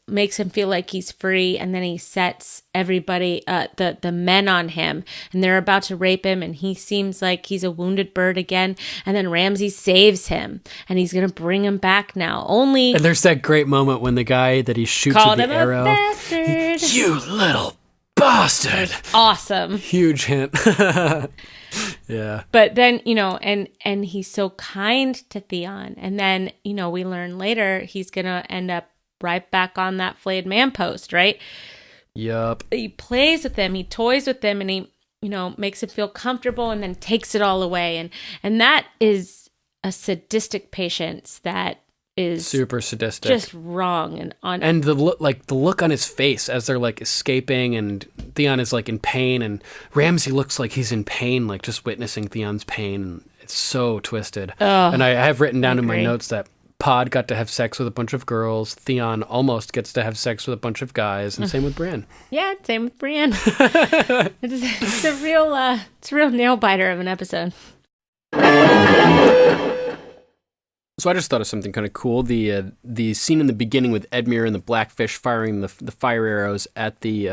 makes him feel like he's free, and then he sets everybody, the men on him, and they're about to rape him, and he seems like he's a wounded bird again, and then Ramsay saves him, and he's gonna bring him back now. And there's that great moment when the guy that he shoots with the arrow, you little bastard. Awesome. Huge hint. Yeah. But then, and he's so kind to Theon, and then, we learn later he's gonna end up right back on that flayed man post, right? Yup. He plays with him, he toys with him, and he, makes him feel comfortable, and then takes it all away. And that is a sadistic patience that is super sadistic, just wrong. And the look on his face as they're like escaping, and Theon is like in pain, and Ramsay looks like he's in pain, like just witnessing Theon's pain. And it's so twisted. And I have written down in my notes that Pod got to have sex with a bunch of girls. Theon almost gets to have sex with a bunch of guys, and same with Bran. Yeah, same with Bran. It's a real nail biter of an episode. So I just thought of something kind of cool. The scene in the beginning with Edmure and the Blackfish firing the fire arrows at the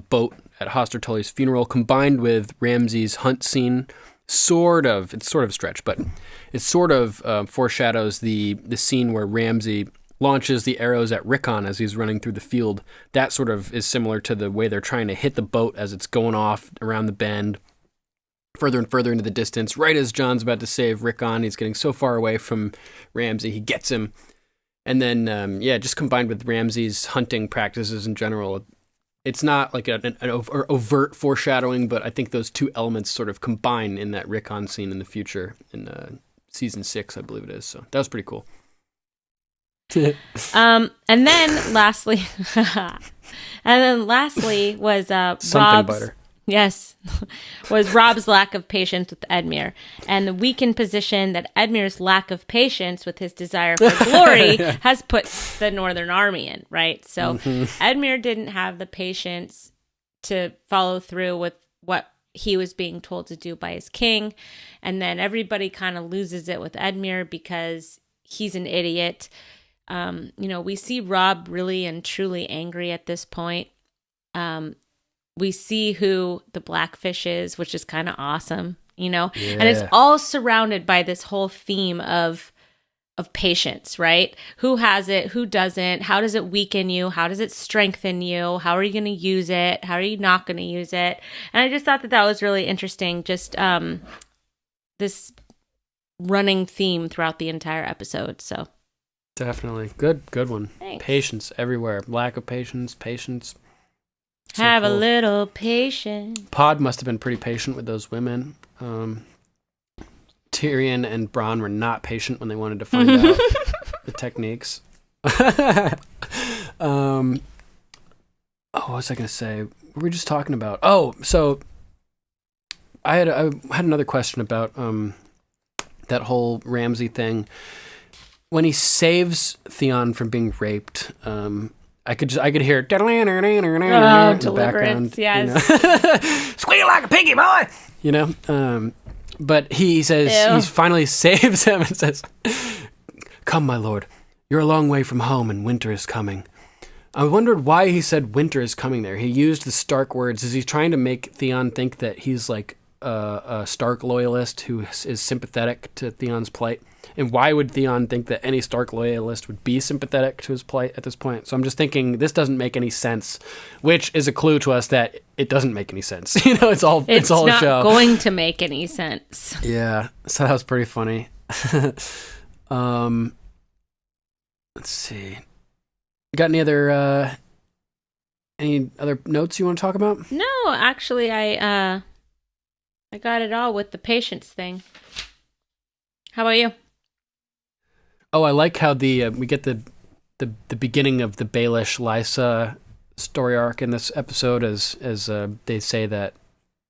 boat at Hoster Tully's funeral, combined with Ramsay's hunt scene. It's sort of a stretch, but it sort of foreshadows the scene where Ramsay launches the arrows at Rickon as he's running through the field. That sort of is similar to the way they're trying to hit the boat as it's going off around the bend, further and further into the distance. Right as Jon's about to save Rickon, he's getting so far away from Ramsay, he gets him. And then, just combined with Ramsay's hunting practices in general, it's not like an overt foreshadowing, but I think those two elements sort of combine in that Rickon scene in the future in season 6, I believe it is. So that was pretty cool. And then lastly was Rob's lack of patience with Edmure, and the weakened position that Edmure's lack of patience with his desire for glory has put the Northern Army in, right? So Edmure didn't have the patience to follow through with what he was being told to do by his king, and then everybody kind of loses it with Edmure because he's an idiot. We see Rob really and truly angry at this point. We see who the Blackfish is, which is kind of awesome, and it's all surrounded by this whole theme of patience, right? Who has it? Who doesn't? How does it weaken you? How does it strengthen you? How are you going to use it? How are you not going to use it? And I just thought that was really interesting. Just, this running theme throughout the entire episode. So Definitely. Good one. Thanks. Patience everywhere. Lack of patience. So have cool. a little patience. Pod must have been pretty patient with those women. Tyrion and Bronn were not patient when they wanted to find out the techniques. What was I going to say? What were we just talking about? Oh, so I had another question about that whole Ramsay thing. When he saves Theon from being raped, I could hear in the background. Yes. You know? Squeal like a piggy, boy. You know. But he says he finally saves him and says, "Come, my lord, you're a long way from home, and winter is coming." I wondered why he said winter is coming there. He used the Stark words. Is he trying to make Theon think that he's like a Stark loyalist who is sympathetic to Theon's plight? And why would Theon think that any Stark loyalist would be sympathetic to his plight at this point? So I'm just thinking this doesn't make any sense, which is a clue to us that it doesn't make any sense. You know, it's all a show. It's not going to make any sense. Yeah, so that was pretty funny. Let's see. Got any other notes you want to talk about? No, actually, I got it all with the patience thing. How about you? Oh, I like how we get the beginning of the Baelish Lysa story arc in this episode as they say that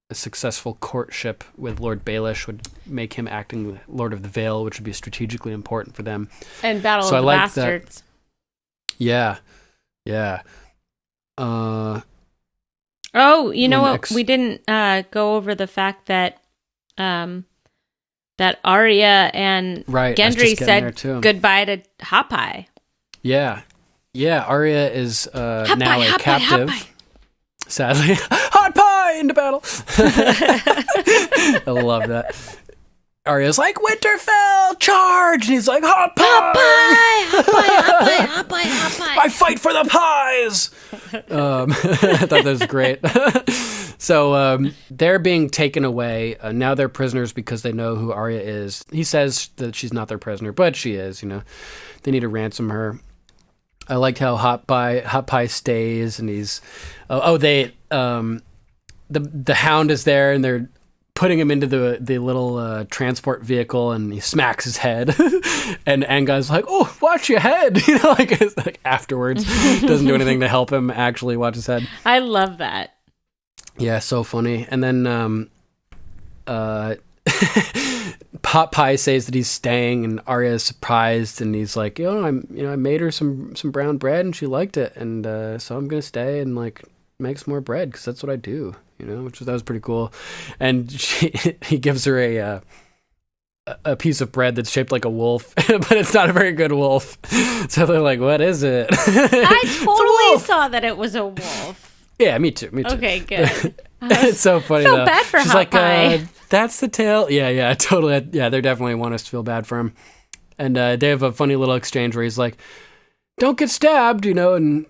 a successful courtship with Lord Baelish would make him acting Lord of the Vale, which would be strategically important for them. And Battle of the Bastards. Yeah. Oh, you know what? We didn't go over the fact that that Arya and Gendry said goodbye to Hot Pie. Yeah. Arya is now a captive. Sadly, Hot Pie into battle. I love that. Arya's like, Winterfell, charge! And he's like, Hot Pie! Hot Pie! I fight for the pies! I thought that was great. So they're being taken away. Now they're prisoners because they know who Arya is. He says that she's not their prisoner, but she is, you know. They need to ransom her. I like how Hot Pie stays, and he's... the Hound is there, and they're putting him into the little transport vehicle, and he smacks his head. And Angai's like, "Oh, watch your head!" You know, like afterwards, doesn't do anything to help him actually watch his head. I love that. Yeah, so funny. And then Hot Pie says that he's staying, and Arya is surprised, and he's like, I made her some brown bread, and she liked it, and so I'm gonna stay and like make some more bread because that's what I do. You know, that was pretty cool. And he gives her a piece of bread that's shaped like a wolf, but it's not a very good wolf. So they're like, "What is it?" I totally saw that it was a wolf. Yeah, me too. Okay, good. It's so funny. So though. bad for She's Hot like, Pie. That's the tale. Yeah, totally. Yeah, they definitely want us to feel bad for him. And they have a funny little exchange where he's like, "Don't get stabbed," you know, and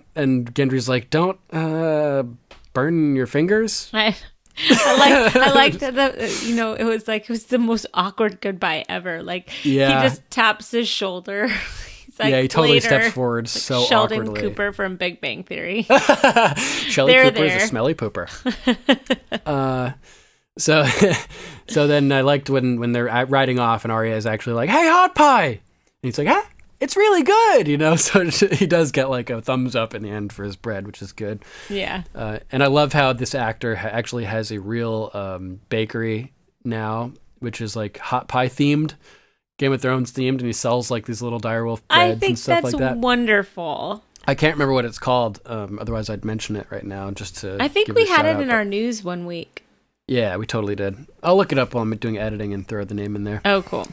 Gendry's like, "Don't burn your fingers." I liked it was the most awkward goodbye ever. Like he just taps his shoulder. He's like, he totally later, steps forward like so Sheldon awkwardly. Cooper from Big Bang Theory. Sheldon Cooper is a smelly pooper. So then I liked when they're riding off and Arya is actually like, "Hey, Hot Pie," and he's like, "Huh? It's really good," you know. So he does get like a thumbs up in the end for his bread, which is good. Yeah. And I love how this actor actually has a real bakery now, which is like Hot Pie themed, Game of Thrones themed, and he sells like these little direwolf breads and stuff like that. I think that's wonderful. I can't remember what it's called. Otherwise, I'd mention it right now just to. I think we had it in our news one week. Yeah, we totally did. I'll look it up while I'm doing editing and throw the name in there. Oh, cool.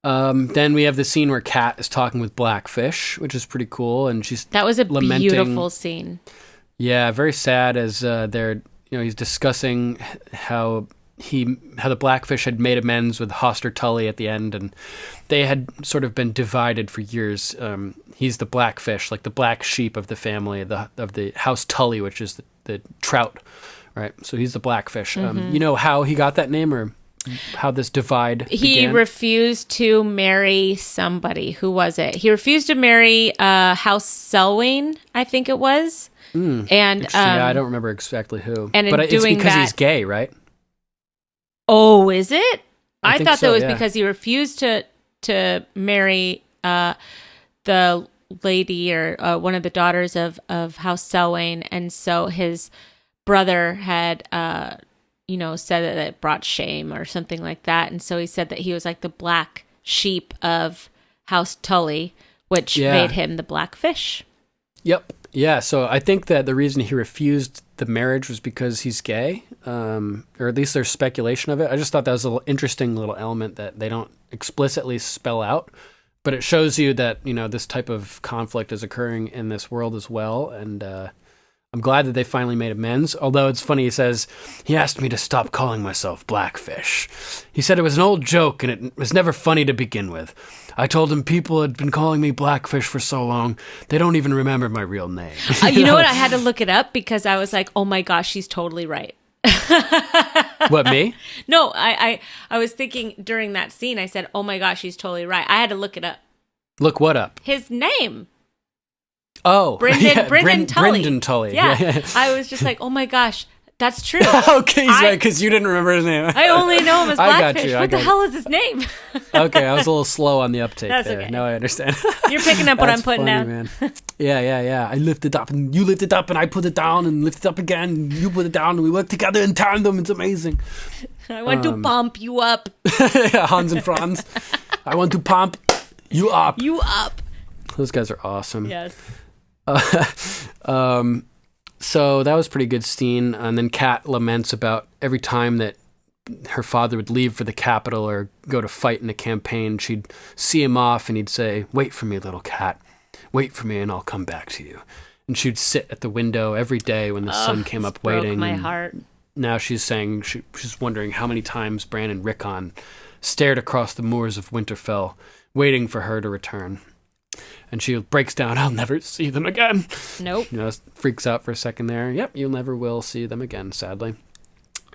Then we have the scene where Kat is talking with Blackfish, which is pretty cool, and that was a lamenting. Beautiful scene. Yeah, very sad as he's discussing how the Blackfish had made amends with Hoster Tully at the end, and they had sort of been divided for years. He's the Blackfish, like the black sheep of the family of the House Tully, which is the trout, right? So he's the Blackfish. Mm-hmm. You know how he got that name, or how this divide He began? refused to marry somebody. Who was it? He refused to marry House Selwyn, I think it was. And Yeah, I don't remember exactly who. and in but it's doing because that- he's gay, right? Oh, is it? I think thought so, that was yeah. because he refused to marry the lady or one of the daughters of House Selwyn, and so his brother had said that it brought shame or something like that, and so he said that he was like the black sheep of House Tully, which Yeah. made him the black fish. Yep. Yeah, so I think that the reason he refused the marriage was because he's gay, or at least there's speculation of it. I just thought that was an interesting little element that they don't explicitly spell out, but it shows you that, this type of conflict is occurring in this world as well, and I'm glad that they finally made amends, although it's funny, he asked me to stop calling myself Blackfish. He said it was an old joke and it was never funny to begin with. I told him people had been calling me Blackfish for so long, they don't even remember my real name. You know what? I had to look it up because I was like, oh my gosh, she's totally right. What, me? No, I was thinking during that scene, I said, oh my gosh, she's totally right. I had to look it up. Look what up? His name. Oh, Brendan Tully. Brendan Tully. Yeah. I was just like, oh my gosh, that's true. Okay, he's right, because you didn't remember his name. I only know him as I got Blackfish. you, I What the got you. hell is his name? Okay, I was a little slow on the uptake That's there. okay. Now I understand. You're picking up what I'm That's putting funny, down. Man. Yeah. I lift it up, and you lift it up, and I put it down, and lift it up again, and you put it down, and we work together in tandem. It's amazing. I want to pump you up. Hans and Franz. I want to pump you up. You up. Those guys are awesome. Yes. So that was a pretty good scene. And then Kat laments about every time that her father would leave for the capital or go to fight in a campaign, she'd see him off and he'd say, "Wait for me, little cat. Wait for me and I'll come back to you." And she'd sit at the window every day when the sun came up Broke waiting. my and heart. Now she's saying she's wondering how many times Bran and Rickon stared across the moors of Winterfell, waiting for her to return. And she breaks down, "I'll never see them again." Nope. Freaks out for a second there. Yep, you never will see them again, sadly.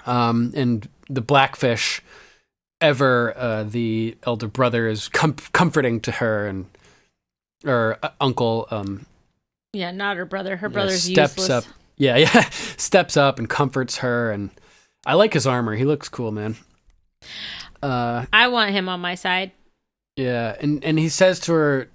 And the Blackfish, the elder brother, is comforting to her, or uncle. Yeah, not her brother. Her brother's steps useless. up. Yeah, steps up and comforts her, and I like his armor. He looks cool, man. I want him on my side. Yeah, and he says to her,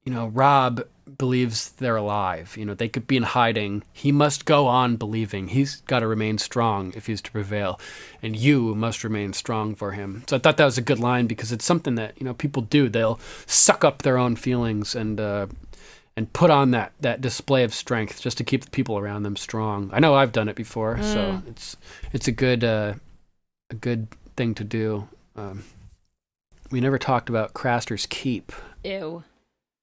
Robb believes they're alive. They could be in hiding. He must go on believing. He's got to remain strong if he's to prevail, and you must remain strong for him. So I thought that was a good line because it's something that people do. They'll suck up their own feelings and put on that display of strength just to keep the people around them strong. I know I've done it before, so it's a good thing to do. We never talked about Craster's Keep. Ew.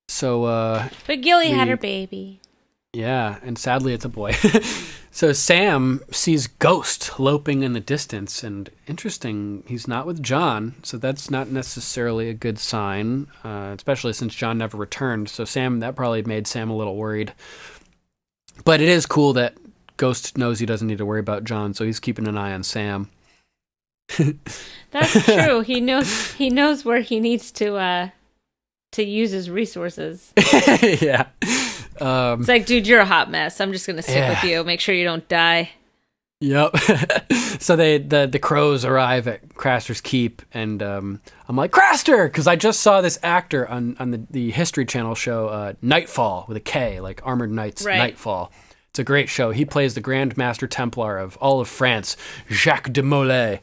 So, But Gilly had her baby. yeah, and sadly it's a boy. So Sam sees Ghost loping in the distance, and interesting, he's not with Jon, so that's not necessarily a good sign, especially since Jon never returned. So that probably made Sam a little worried. But it is cool that Ghost knows he doesn't need to worry about Jon, so he's keeping an eye on Sam. That's true. He knows where he needs to use his resources. Yeah. It's like, dude, you're a hot mess. I'm just gonna stick with you. Make sure you don't die. Yep. So the crows arrive at Craster's Keep, and I'm like, Craster, because I just saw this actor on the History Channel show Nightfall with a K, like Armored Knights. Right. Nightfall. It's a great show. He plays the Grand Master Templar of all of France, Jacques de Molay.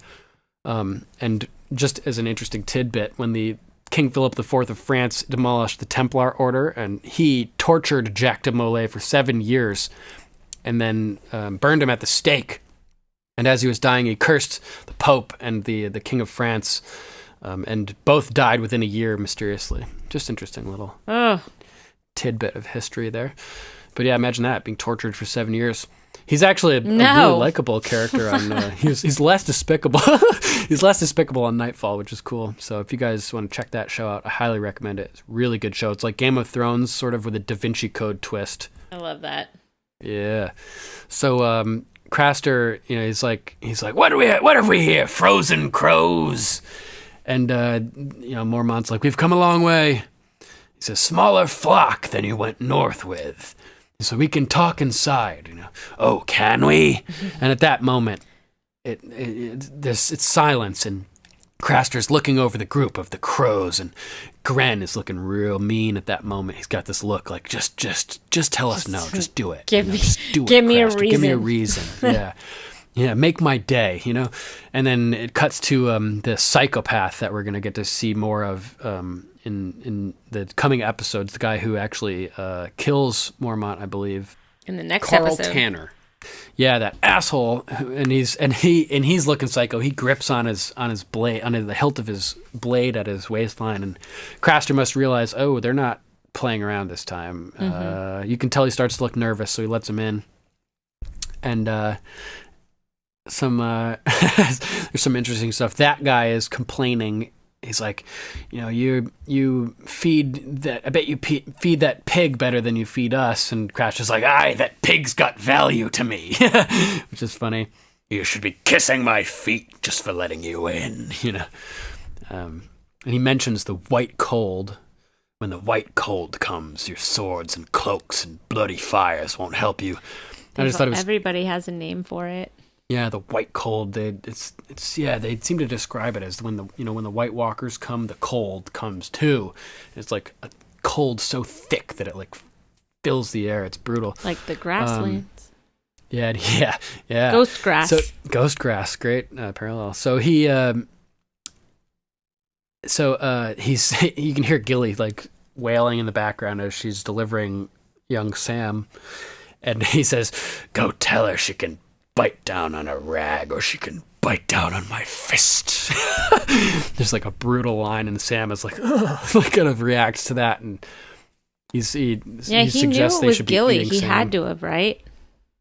And just as an interesting tidbit, when the King Philip IV of France demolished the Templar Order, and he tortured Jacques de Molay for 7 years, and then burned him at the stake. And as he was dying, he cursed the Pope and the King of France, and both died within a year mysteriously. Just interesting little tidbit of history there. But yeah, imagine that, being tortured for 7 years. He's actually a really likable character on. He's less despicable. He's less despicable on Nightfall, which is cool. So if you guys want to check that show out, I highly recommend it. It's a really good show. It's like Game of Thrones, sort of with a Da Vinci Code twist. I love that. Yeah. So Craster, he's like, what have we here? Frozen crows. And Mormont's like, we've come a long way. He's a smaller flock than you went north with. So we can talk inside. Oh, can we? And at that moment, it's silence, and Craster's looking over the group of the crows, and Gren is looking real mean at that moment. He's got this look like, just tell us no, just do it. Give me a reason. Yeah, make my day, And then it cuts to the psychopath that we're going to get to see more of in the coming episodes, the guy who actually kills Mormont, I believe. In the next Carl episode. Tanner. Yeah, that asshole, and he's looking psycho. He grips on his blade, on the hilt of his blade at his waistline, and Craster must realize, oh, they're not playing around this time. You can tell he starts to look nervous, so he lets him in, and there's some interesting stuff. That guy is complaining. He's like, you feed that. I bet you feed that pig better than you feed us. And Crash is like, aye, that pig's got value to me, which is funny. You should be kissing my feet just for letting you in, And he mentions the white cold. When the white cold comes, your swords and cloaks and bloody fires won't help you. I just thought it was. Everybody has a name for it. Yeah, the white cold. They seem to describe it as when the White Walkers come, the cold comes too. It's like a cold so thick that it like fills the air. It's brutal. Like the grasslands. Yeah. Ghost grass. So ghost grass, great parallel. So he's you can hear Gilly like wailing in the background as she's delivering young Sam, and he says, "Go tell her she can bite down on a rag, or she can bite down on my fist." There's like a brutal line, and Sam is like, ugh, like kind of reacts to that, and he knew suggests it they was should Gilly. be eating He Sam. had to have, right?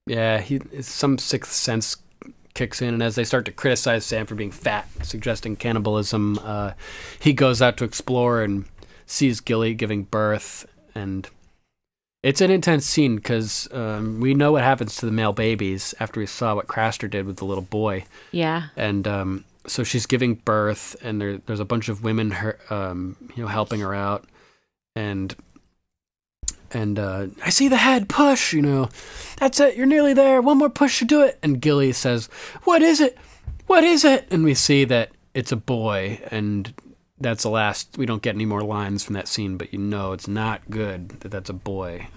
Yeah, some sixth sense kicks in, and as they start to criticize Sam for being fat, suggesting cannibalism, he goes out to explore and sees Gilly giving birth, and it's an intense scene because we know what happens to the male babies after we saw what Craster did with the little boy. Yeah. And so she's giving birth, and there's a bunch of women helping her out, and I see the head, push, that's it, you're nearly there, one more push should do it. And Gilly says, what is it? And we see that it's a boy, and that's the last. We don't get any more lines from that scene, but it's not good that that's a boy.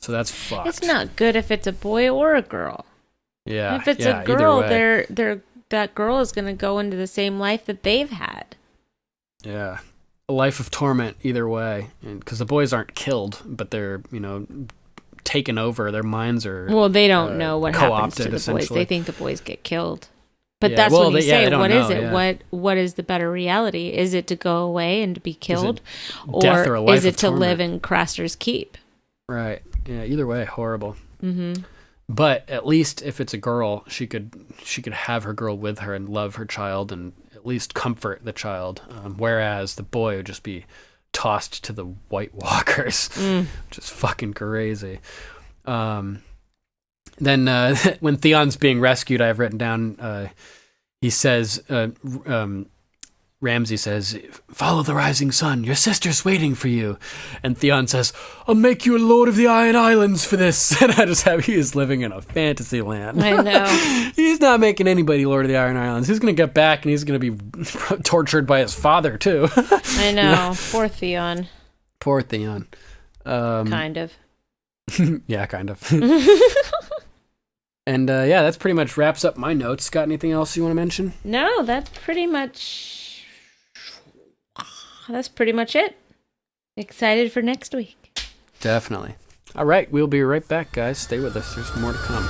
So that's fucked. It's not good if it's a boy or a girl. Yeah. If it's a girl, that girl is going to go into the same life that they've had. Yeah. A life of torment either way, because the boys aren't killed, but they're taken over. Their minds are they don't know what happens to the boys. They think the boys get killed. But that's when you say, what is it? Yeah. What is the better reality? Is it to go away and to be killed, or is it to live in Craster's keep? Right. Yeah. Either way, horrible. Mm-hmm. But at least if it's a girl, she could have her girl with her and love her child and at least comfort the child. Whereas the boy would just be tossed to the White Walkers, which is fucking crazy. Then when Theon's being rescued, I have written down, he says, Ramsay says, follow the rising sun. Your sister's waiting for you. And Theon says, I'll make you a Lord of the Iron Islands for this. And I just have, he is living in a fantasy land. I know. He's not making anybody Lord of the Iron Islands. He's going to get back and he's going to be tortured by his father, too. I know. Poor Theon. Poor Theon. Kind of. Yeah, kind of. And that's pretty much wraps up my notes. Got anything else you want to mention? No, that's pretty much it. Excited for next week. Definitely. All right, we'll be right back, guys. Stay with us. There's more to come.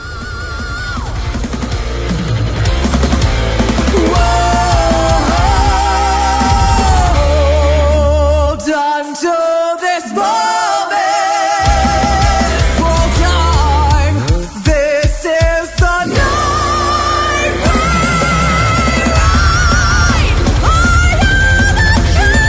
Hold on to this moment for time. This is the night we ride. I am the king.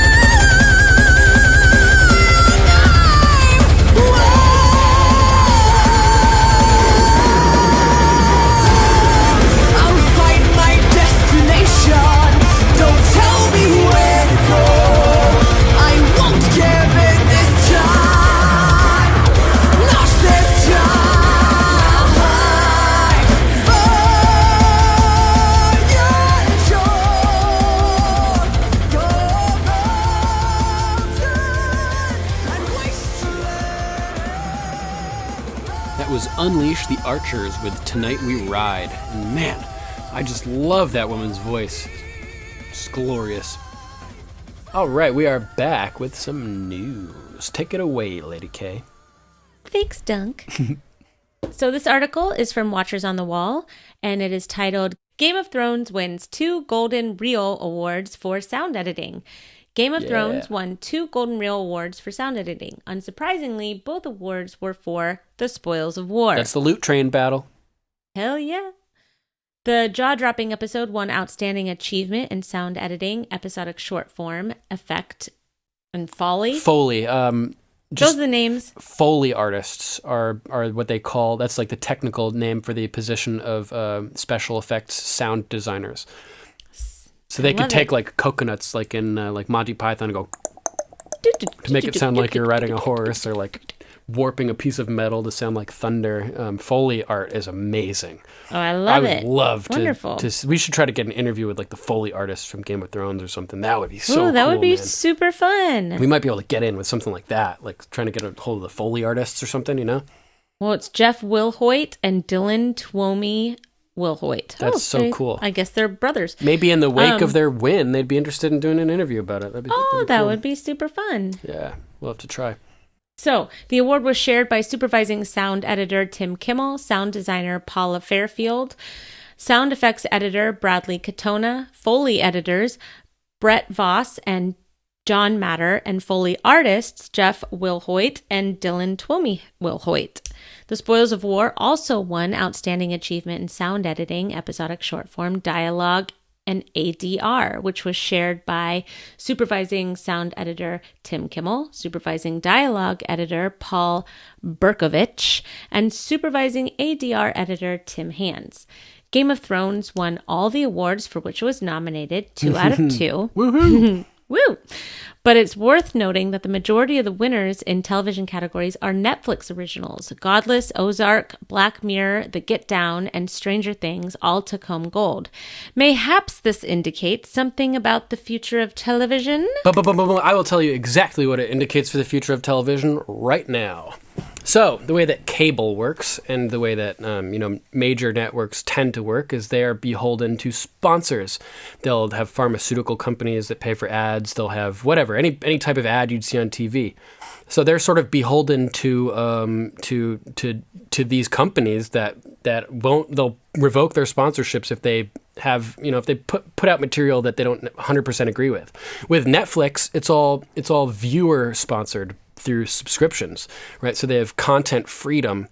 That was Unleash the Archers with Tonight We Ride. And man, I just love that woman's voice. It's glorious. All right, we are back with some news. Take it away, Lady K. Thanks, Dunk. So this article is from Watchers on the Wall, and it is titled, Game of Thrones wins 2 Golden Reel Awards for sound editing. Game of Thrones won 2 Golden Reel Awards for sound editing. Unsurprisingly, both awards were for The Spoils of War. That's the loot train battle. Hell yeah. The jaw-dropping episode won Outstanding Achievement in Sound Editing, Episodic Short Form, Effect, and Foley. Foley. Those are the names. Foley artists are what they call, that's like the technical name for the position of special effects sound designers. So they could take like coconuts, like in like Monty Python, and go to make it sound like you're riding a horse, or like warping a piece of metal to sound like thunder. Foley art is amazing. Oh, I love it. I would love Wonderful. to. We should try to get an interview with like the Foley artists from Game of Thrones or something. That would be so cool. That would be man. super fun. We might be able to get in with something like that, like trying to get a hold of the Foley artists or something, you know? Well, it's Jeff Wilhoit and Dylan Twomey Wilhoit. That's so cool. I guess they're brothers. Maybe in the wake of their win, they'd be interested in doing an interview about it. That'd be That cool. would be super fun. Yeah, we'll have to try. So, the award was shared by supervising sound editor Tim Kimmel, sound designer Paula Fairfield, sound effects editor Bradley Katona, Foley editors Brett Voss and John Matter, and Foley artists Jeff Wilhoit and Dylan Twomey Wilhoit. The Spoils of War also won Outstanding Achievement in Sound Editing, Episodic Short Form, Dialogue, and ADR, which was shared by supervising sound editor Tim Kimmel, supervising dialogue editor Paul Berkovich, and supervising ADR editor Tim Hands. Game of Thrones won all the awards for which it was nominated, 2 out of 2. Woohoo! Woo! But it's worth noting that the majority of the winners in television categories are Netflix originals. Godless, Ozark, Black Mirror, The Get Down, and Stranger Things all took home gold. Mayhaps this indicates something about the future of television? I will tell you exactly what it indicates for the future of television right now. So, the way that cable works and the way that major networks tend to work is they are beholden to sponsors. They'll have pharmaceutical companies that pay for ads. They'll have whatever, any type of ad you'd see on TV. So they're sort of beholden to these companies that they'll revoke their sponsorships if they have, if they put out material that they don't 100% agree with. With Netflix, it's all viewer sponsored through subscriptions, right? So they have content freedom,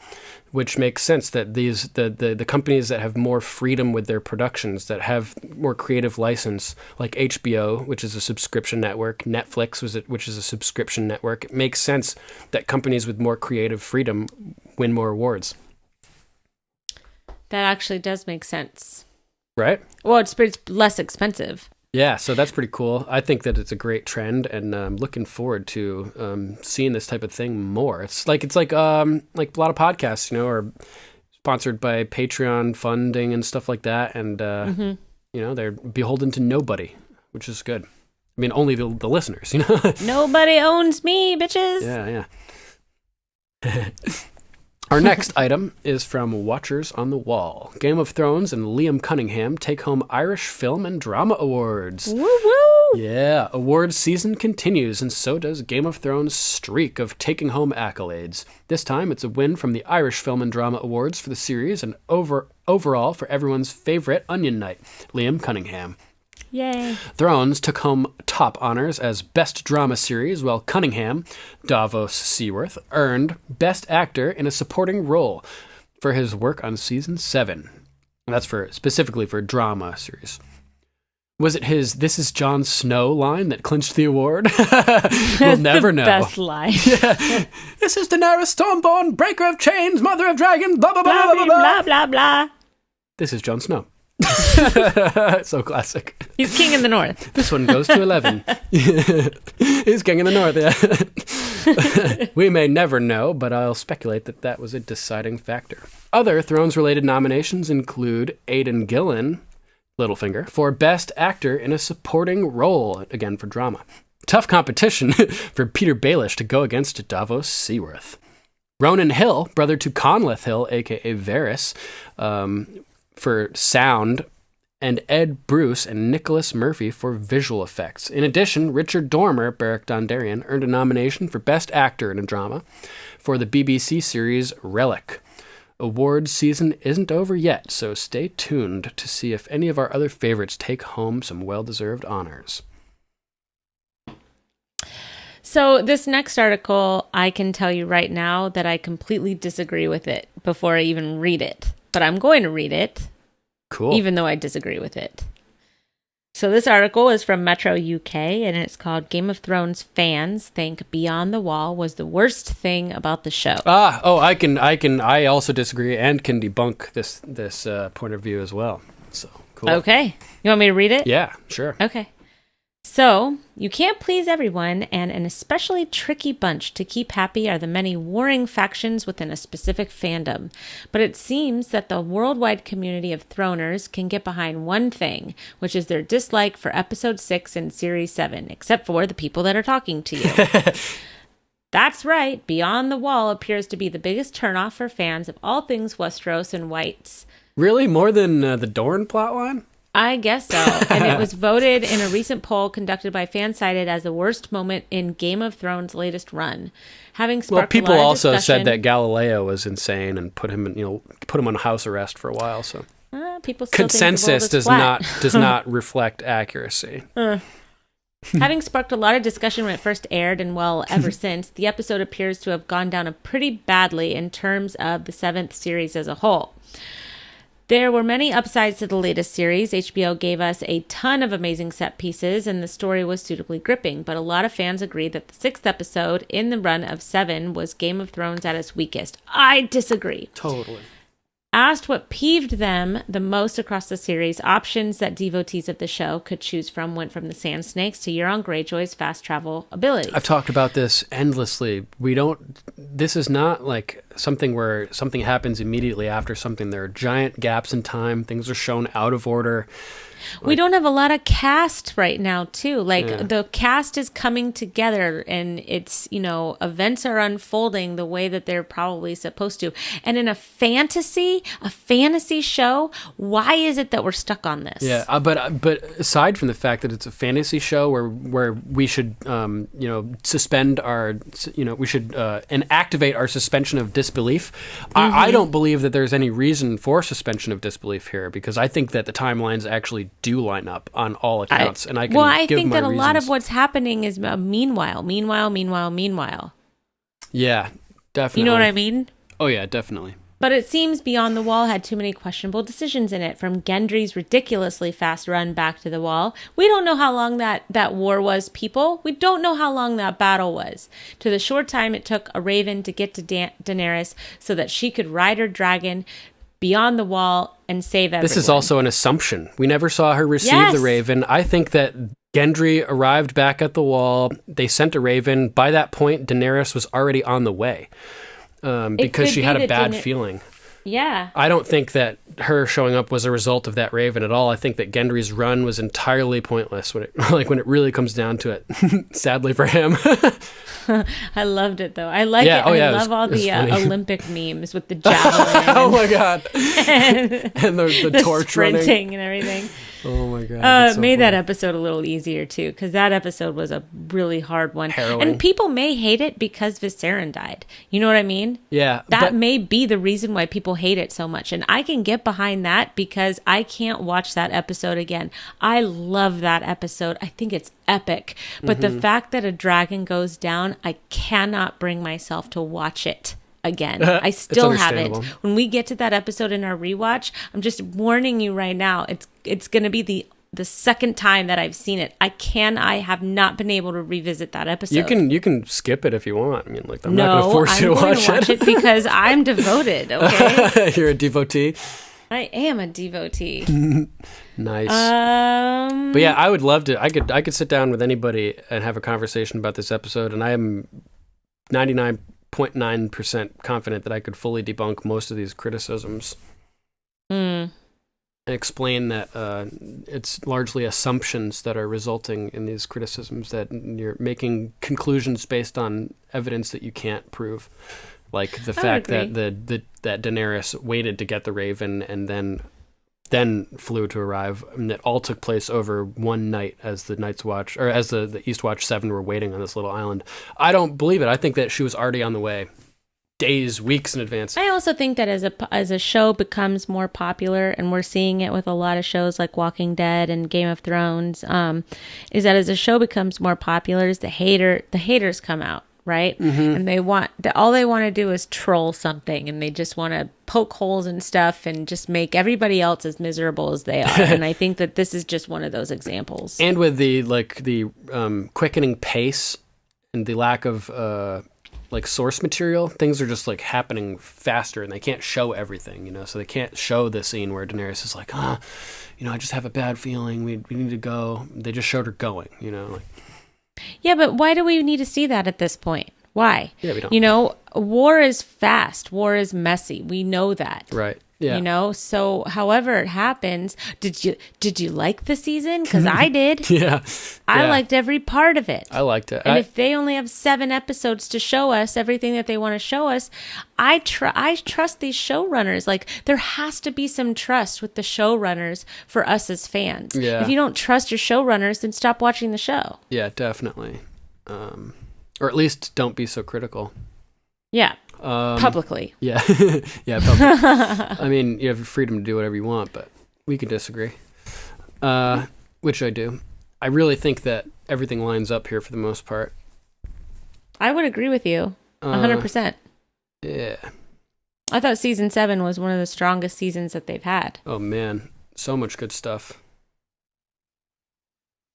which makes sense that the companies that have more freedom with their productions, that have more creative license, like HBO, which is a subscription network, Netflix, which is a subscription network, it makes sense that companies with more creative freedom win more awards. That actually does make sense. Right? Well, it's less expensive. Yeah, so that's pretty cool. I think that it's a great trend, and I'm looking forward to seeing this type of thing more. It's like a lot of podcasts, are sponsored by Patreon funding and stuff like that, and they're beholden to nobody, which is good. I mean, only the listeners, Nobody owns me, bitches. Yeah. Our next item is from Watchers on the Wall. Game of Thrones and Liam Cunningham take home Irish Film and Drama Awards. Woo woo! Yeah, awards season continues, and so does Game of Thrones' streak of taking home accolades. This time, it's a win from the Irish Film and Drama Awards for the series, and overall for everyone's favorite Onion Knight, Liam Cunningham. Yay. Thrones took home top honors as Best Drama Series, while Cunningham, Davos Seaworth, earned Best Actor in a Supporting Role for his work on Season 7. And that's specifically for drama series. Was it his "This is Jon Snow" line that clinched the award? We'll never know. Best line. Yeah. This is Daenerys Stormborn, breaker of chains, mother of dragons, blah, blah, blah, blah, blah, blah, blah, blah. This is Jon Snow. So classic. He's king in the north. This one goes to 11. He's king in the north, yeah. We may never know, but I'll speculate that was a deciding factor. Other Thrones-related nominations include Aidan Gillen, Littlefinger, for Best Actor in a Supporting Role, again for drama. Tough competition for Peter Baelish to go against Davos Seaworth. Ronan Hill, brother to Conleth Hill, a.k.a. Varys, for sound, and Ed Bruce and Nicholas Murphy for visual effects. In addition, Richard Dormer, Beric Dondarrion, earned a nomination for Best Actor in a Drama for the BBC series Relic. Awards season isn't over yet, so stay tuned to see if any of our other favorites take home some well-deserved honors. So this next article, I can tell you right now that I completely disagree with it before I even read it. But I'm going to read it. Cool. Even though I disagree with it. So this article is from Metro UK, and it's called Game of Thrones Fans Think Beyond the Wall was the worst thing about the show. I also disagree and can debunk this point of view as well. So cool. Okay. You want me to read it? Yeah, sure. Okay. So, you can't please everyone, and an especially tricky bunch to keep happy are the many warring factions within a specific fandom. But it seems that the worldwide community of Throners can get behind one thing, which is their dislike for Episode 6 and Series 7, except for the people that are talking to you. That's right, Beyond the Wall appears to be the biggest turnoff for fans of all things Westeros and Whites. Really? More than the Dorne plotline? I guess so. And it was voted in a recent poll conducted by Fansided as the worst moment in Game of Thrones' latest run. Having sparked people a lot of also discussion, said that Galileo was insane and put him on house arrest for a while. So people still consensus think the world does not reflect accuracy. Having sparked a lot of discussion when it first aired, and ever since, the episode appears to have gone down pretty badly in terms of the 7th series as a whole. There were many upsides to the latest series. HBO gave us a ton of amazing set pieces, and the story was suitably gripping, but a lot of fans agreed that the 6th episode in the run of 7 was Game of Thrones at its weakest. I disagree. Totally. Asked what peeved them the most across the series, options that devotees of the show could choose from went from the Sand Snakes to Euron Greyjoy's fast travel ability. I've talked about this endlessly. This is not like something where something happens immediately after something. There are giant gaps in time. Things are shown out of order. We don't have a lot of cast right now, too. The cast is coming together, and it's, events are unfolding the way that they're probably supposed to. And in a fantasy show, why is it that we're stuck on this? Yeah, but aside from the fact that it's a fantasy show where we should, suspend our, we should and activate our suspension of disbelief, I don't believe that there's any reason for suspension of disbelief here, because I think that the timelines actually do line up on all accounts, and I can I give think my that a reasons. lot of what's happening is meanwhile. Yeah, definitely. You know what I mean? Oh yeah, definitely. But it seems Beyond the Wall had too many questionable decisions in it, from Gendry's ridiculously fast run back to the wall. We don't know how long that war was, people. We don't know how long that battle was. To the short time it took a raven to get to Daenerys so that she could ride her dragon beyond the wall and save everyone. This is also an assumption. We never saw her receive the raven. I think that Gendry arrived back at the wall. They sent a raven. By that point, Daenerys was already on the way because she had a bad feeling. Yeah. I don't think that her showing up was a result of that raven at all. I think that Gendry's run was entirely pointless when it really comes down to it. Sadly for him. I loved it though. I like it. I love all the Olympic memes with the javelin. Oh my god! and the torch sprinting running and everything. Oh my god! It made that episode a little easier too, because that episode was a really hard one. Harrowing. And people may hate it because Viserion died. You know what I mean? Yeah. That may be the reason why people hate it so much, and I can get behind that because I can't watch that episode again. I love that episode. I think it's epic. But the fact that a dragon goes down, I cannot bring myself to watch it again. I still haven't. When we get to that episode in our rewatch, I'm just warning you right now. It's going to be the second time that I've seen it. I have not been able to revisit that episode. You can skip it if you want. I mean, I'm not going to force you to watch it because I'm devoted. Okay, you're a devotee. I am a devotee. Nice. But yeah, I would love to. I could sit down with anybody and have a conversation about this episode, and I am 99.9% confident that I could fully debunk most of these criticisms. And explain that it's largely assumptions that are resulting in these criticisms, that you're making conclusions based on evidence that you can't prove. Like the fact that that Daenerys waited to get the Raven and then flew to arrive, and that all took place over one night as the Night's Watch, or as the East Watch 7 were waiting on this little island. I don't believe it. I think that she was already on the way days, weeks in advance. I also think that as a show becomes more popular, and we're seeing it with a lot of shows like Walking Dead and Game of Thrones, is that as a show becomes more popular, the haters come out, right? And all they want to do is troll something, and they just want to poke holes in stuff and just make everybody else as miserable as they are. And I think that this is just one of those examples. And with the quickening pace and the lack of source material, things are just like happening faster, and they can't show everything, so they can't show the scene where Daenerys is like, I just have a bad feeling, we need to go. They just showed her going, Yeah, but why do we need to see that at this point? Why? Yeah, we don't. War is fast, war is messy, we know that, right? Yeah. So however it happens, did you like the season? Because I did. I liked every part of it. I liked it. And if they only have 7 episodes to show us everything that they want to show us, I trust these showrunners. Like, there has to be some trust with the showrunners for us as fans. Yeah. If you don't trust your showrunners, then stop watching the show. Yeah, definitely. Or at least don't be so critical. Yeah. Publicly. Yeah. Yeah, publicly. I mean, you have freedom to do whatever you want, but we can disagree. Which I do. I really think that everything lines up here for the most part. I would agree with you. 100%. Yeah. I thought season 7 was one of the strongest seasons that they've had. Oh, man. So much good stuff.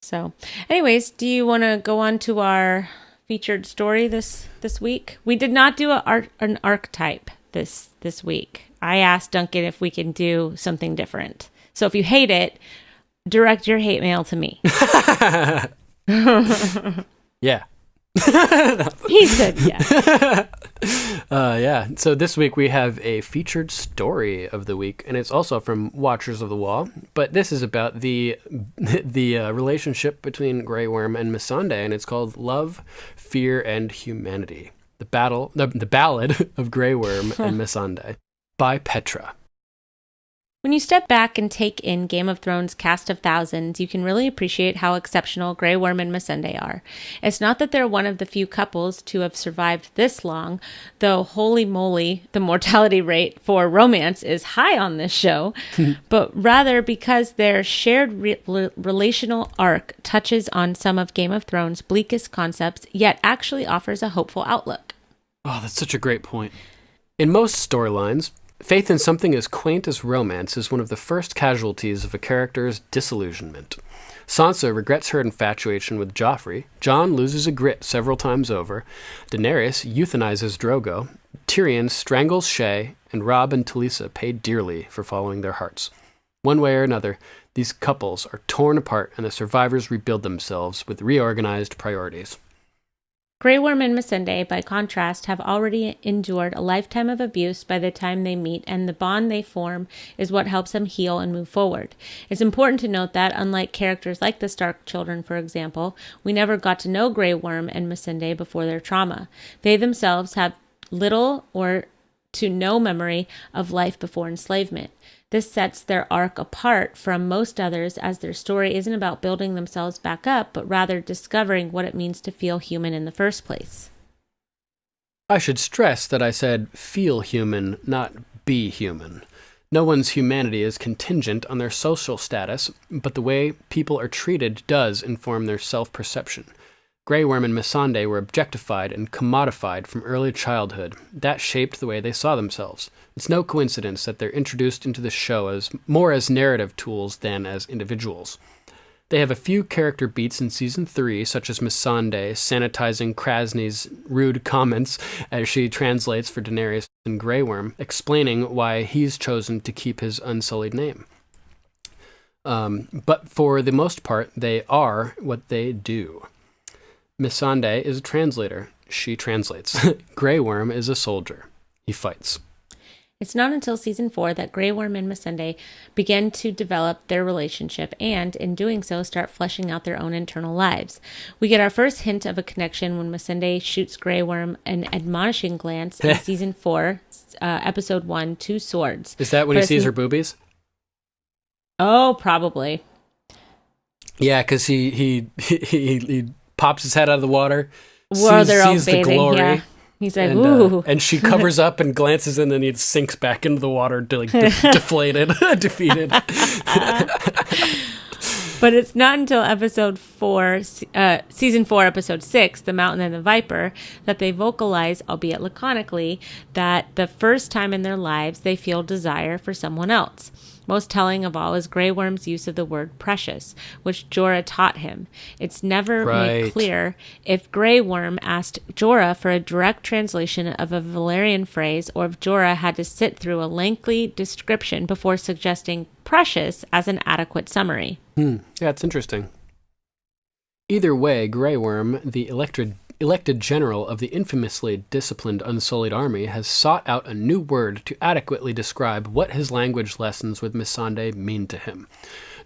So, anyways, do you want to go on to our featured story this week? We did not do an archetype this week. I asked Duncan if we can do something different. So if you hate it, direct your hate mail to me. Yeah. He said yeah. Yeah. So this week we have a featured story of the week, and it's also from Watchers of the Wall. But this is about the relationship between Grey Worm and Missandei, and it's called Love, Fear, and Humanity: the Ballad of Grey Worm and Missandei by Petra. When you step back and take in Game of Thrones' cast of thousands, you can really appreciate how exceptional Grey Worm and Missandei are. It's not that they're one of the few couples to have survived this long, though holy moly, the mortality rate for romance is high on this show, but rather because their shared relational arc touches on some of Game of Thrones' bleakest concepts, yet actually offers a hopeful outlook. Oh, that's such a great point. In most storylines, faith in something as quaint as romance is one of the first casualties of a character's disillusionment. Sansa regrets her infatuation with Joffrey, Jon loses a grit several times over, Daenerys euthanizes Drogo, Tyrion strangles Shay, and Robb and Talisa pay dearly for following their hearts. One way or another, these couples are torn apart and the survivors rebuild themselves with reorganized priorities. Grey Worm and Missandei, by contrast, have already endured a lifetime of abuse by the time they meet, and the bond they form is what helps them heal and move forward. It's important to note that, unlike characters like the Stark children, for example, we never got to know Grey Worm and Missandei before their trauma. They themselves have little or to no memory of life before enslavement. This sets their arc apart from most others, as their story isn't about building themselves back up, but rather discovering what it means to feel human in the first place. I should stress that I said feel human, not be human. No one's humanity is contingent on their social status, but the way people are treated does inform their self-perception. Grey Worm and Missandei were objectified and commodified from early childhood. That shaped the way they saw themselves. It's no coincidence that they're introduced into the show as more as narrative tools than as individuals. They have a few character beats in Season 3, such as Missandei sanitizing Krasnyz's rude comments as she translates for Daenerys, and Grey Worm explaining why he's chosen to keep his unsullied name. But for the most part, they are what they do. Missandei is a translator. She translates. Grey Worm is a soldier. He fights. It's not until season 4 that Grey Worm and Missandei begin to develop their relationship and, in doing so, start fleshing out their own internal lives. We get our first hint of a connection when Missandei shoots Grey Worm an admonishing glance in season 4, episode 1, Two Swords. Is that when he sees her boobies? Oh, probably. Yeah, because he pops his head out of the water, They're all sees the bathing, glory. yeah. He's like, And, ooh. and she covers up and glances, and then he sinks back into the water, deflated, defeated. But it's not until episode 4, season 4, episode 6, The Mountain and the Viper, that they vocalize, albeit laconically, that the first time in their lives they feel desire for someone else. Most telling of all is Grey Worm's use of the word precious, which Jorah taught him. It's never made clear if Grey Worm asked Jorah for a direct translation of a Valyrian phrase, or if Jorah had to sit through a lengthy description before suggesting precious as an adequate summary. Yeah, it's interesting. Either way, Grey Worm, the elected general of the infamously disciplined Unsullied army, has sought out a new word to adequately describe what his language lessons with Missandei mean to him.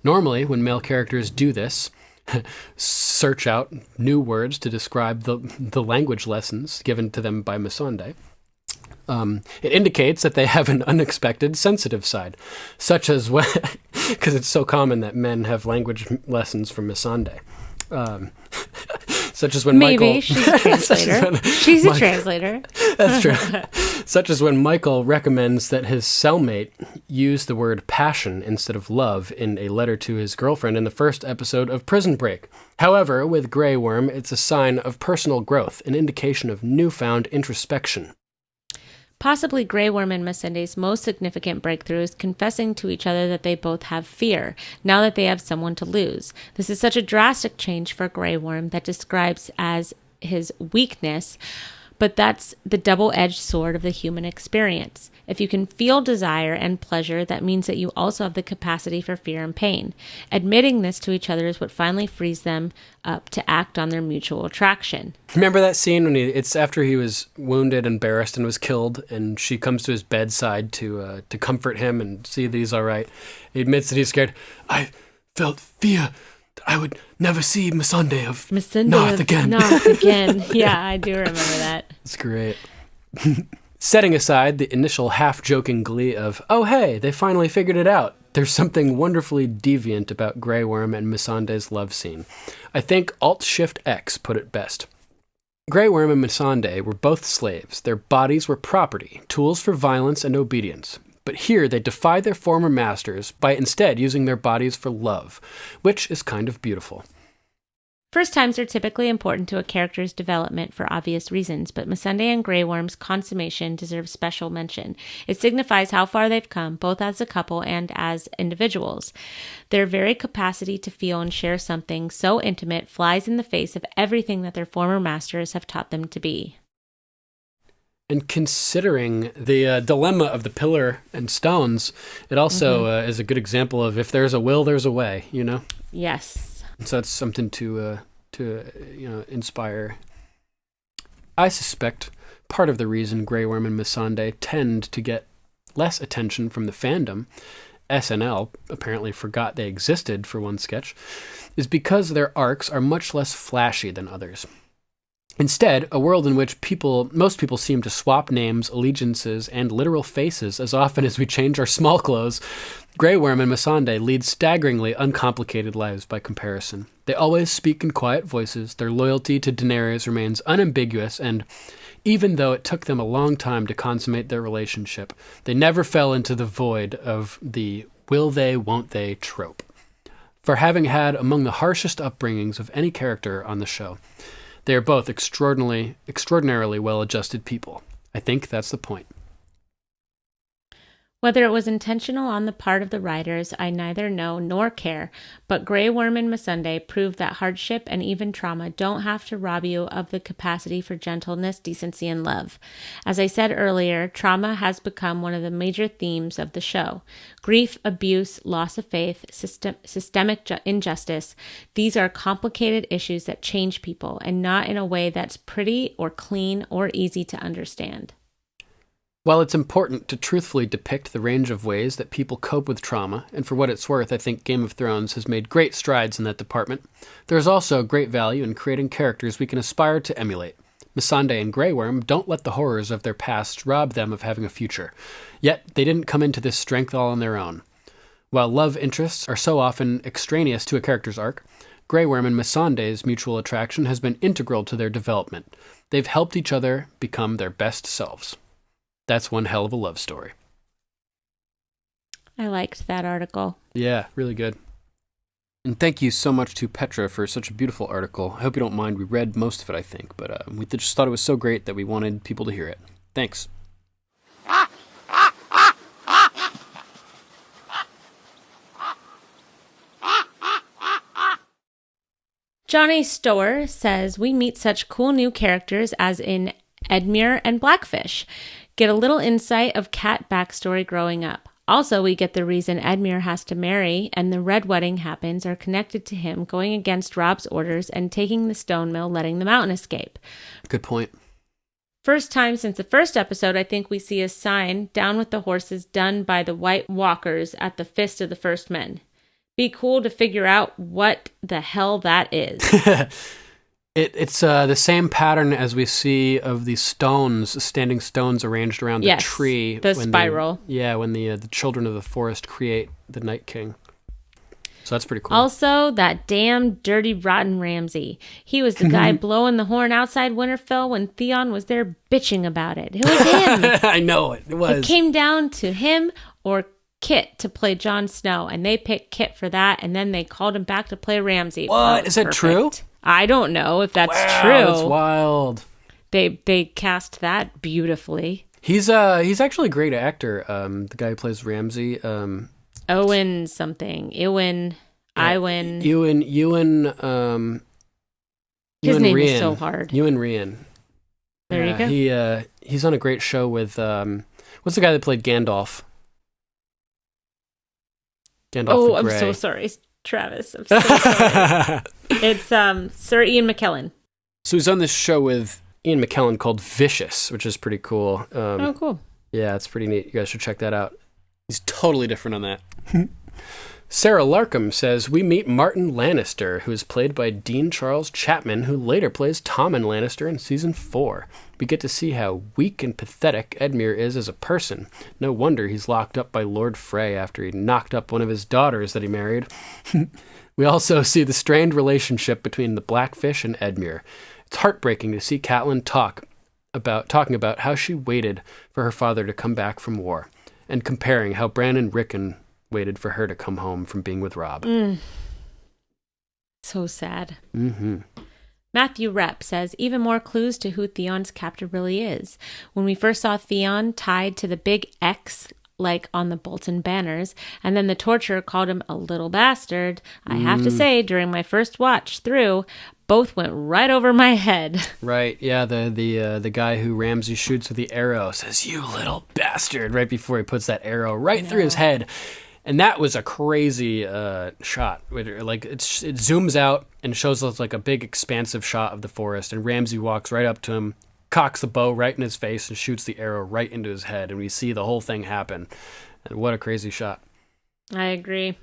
Normally, when male characters do this, search out new words to describe the language lessons given to them by Missandei, it indicates that they have an unexpected sensitive side, such as when, because it's so common that men have language lessons from Missandei. Such as when Maybe Michael... she's a translator. She's a translator. That's true. Such as when Michael recommends that his cellmate use the word passion instead of love in a letter to his girlfriend in the first episode of Prison Break. However, with Grey Worm, it's a sign of personal growth, an indication of newfound introspection. Possibly Grey Worm and Missandei's most significant breakthrough is confessing to each other that they both have fear, now that they have someone to lose. This is such a drastic change for Grey Worm that describes as his weakness, but that's the double-edged sword of the human experience. If you can feel desire and pleasure, that means that you also have the capacity for fear and pain. Admitting this to each other is what finally frees them up to act on their mutual attraction. Remember that scene when it's after he was wounded and embarrassed and was killed, and she comes to his bedside to comfort him and see that he's all right. He admits that he's scared. I felt fear that I would never see Missandei of North again. North again. Yeah, I do remember that. It's great. Setting aside the initial half-joking glee of, oh hey, they finally figured it out, there's something wonderfully deviant about Grey Worm and Missandei's love scene. I think Alt-Shift-X put it best. Grey Worm and Missandei were both slaves. Their bodies were property, tools for violence and obedience. But here they defy their former masters by instead using their bodies for love, which is kind of beautiful. First times are typically important to a character's development for obvious reasons, but Missandei and Grey Worm's consummation deserves special mention. It signifies how far they've come, both as a couple and as individuals. Their very capacity to feel and share something so intimate flies in the face of everything that their former masters have taught them to be. And considering the dilemma of the pillar and stones, it also is a good example of if there's a will, there's a way, you know? Yes. So that's something to inspire. I suspect part of the reason Grey Worm and Missandei tend to get less attention from the fandom, SNL apparently forgot they existed for one sketch, is because their arcs are much less flashy than others. Instead, a world in which most people seem to swap names, allegiances, and literal faces as often as we change our small clothes, Grey Worm and Missandei lead staggeringly uncomplicated lives by comparison. They always speak in quiet voices, their loyalty to Daenerys remains unambiguous, and even though it took them a long time to consummate their relationship, they never fell into the void of the will they, won't they trope. For having had among the harshest upbringings of any character on the show, they are both extraordinarily well-adjusted people. I think that's the point. Whether it was intentional on the part of the writers, I neither know nor care, but Grey Worm and Missandei prove that hardship and even trauma don't have to rob you of the capacity for gentleness, decency, and love. As I said earlier, trauma has become one of the major themes of the show. Grief, abuse, loss of faith, systemic injustice, these are complicated issues that change people, and not in a way that's pretty or clean or easy to understand. While it's important to truthfully depict the range of ways that people cope with trauma, and for what it's worth, I think Game of Thrones has made great strides in that department, there is also great value in creating characters we can aspire to emulate. Missandei and Grey Worm don't let the horrors of their past rob them of having a future. Yet, they didn't come into this strength all on their own. While love interests are so often extraneous to a character's arc, Grey Worm and Missandei's mutual attraction has been integral to their development. They've helped each other become their best selves. That's one hell of a love story. I liked that article. Yeah, really good. And thank you so much to Petra for such a beautiful article. I hope you don't mind. We read most of it, I think, but we just thought it was so great that we wanted people to hear it. Thanks. Johnny Stower says, we meet such cool new characters as in Edmure and Blackfish. Get a little insight of Cat backstory growing up. Also, we get the reason Edmure has to marry and the Red Wedding happens are connected to him going against Rob's orders and taking the stone mill, letting the mountain escape. Good point. First time since the first episode, I think we see a sign, down with the horses, done by the White Walkers at the Fist of the First Men. Be cool to figure out what the hell that is. It's the same pattern as we see of the standing stones arranged around the tree. The spiral. When the children of the forest create the Night King. So that's pretty cool. Also, that damn dirty, rotten Ramsay. He was the guy blowing the horn outside Winterfell when Theon was there bitching about it. It was him. I know it. It was. It came down to him or Kit to play Jon Snow, and they picked Kit for that, and then they called him back to play Ramsay. What? Is that true? I don't know if that's true. That's wild. They cast that beautifully. He's actually a great actor. The guy who plays Ramsay. Owen something. Ewan. Ewan. His name Rian. is so hard. Ewan Rian. There you go. He's on a great show with what's the guy that played Gandalf? Oh, I'm so sorry, Travis. I'm so sorry. It's Sir Ian McKellen. So he's on this show with Ian McKellen called Vicious, which is pretty cool. Oh, cool. Yeah, it's pretty neat. You guys should check that out. He's totally different on that. Sarah Larkham says, we meet Martin Lannister, who is played by Dean Charles Chapman, who later plays Tommen Lannister in Season 4. We get to see how weak and pathetic Edmure is as a person. No wonder he's locked up by Lord Frey after he knocked up one of his daughters that he married. We also see the strained relationship between the Blackfish and Edmure. It's heartbreaking to see Catelyn talking about how she waited for her father to come back from war, and comparing how Bran and Rickon waited for her to come home from being with Rob. So sad. Mm-hmm. Matthew Rep says, even more clues to who Theon's captor really is. When we first saw Theon tied to the big X, like on the Bolton banners, and then the torturer called him a little bastard, I have to say, during my first watch through, both went right over my head. Right, yeah, the guy who Ramsay shoots with the arrow says, you little bastard, right before he puts that arrow right through his head. And that was a crazy shot. Like it zooms out and shows us like a big expansive shot of the forest, and Ramsay walks right up to him, cocks the bow right in his face, and shoots the arrow right into his head, and we see the whole thing happen. And what a crazy shot. I agree.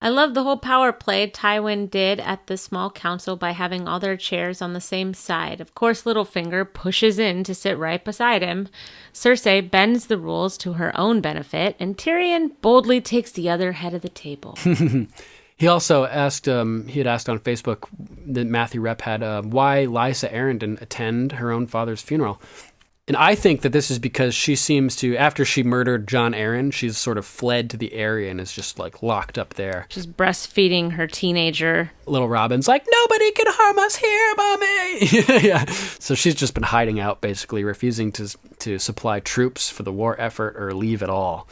I love the whole power play Tywin did at the small council by having all their chairs on the same side. Of course, Littlefinger pushes in to sit right beside him. Cersei bends the rules to her own benefit, and Tyrion boldly takes the other head of the table. He also asked, he had asked on Facebook that Matthew Rep had, why Lysa Arryn didn't attend her own father's funeral. And I think that this is because she seems to, after she murdered Jon Arryn, she's sort of fled to the area and is just like locked up there. She's breastfeeding her teenager. Little Robin's like, nobody can harm us here, Mommy! Yeah. So she's just been hiding out, basically, refusing to supply troops for the war effort or leave at all.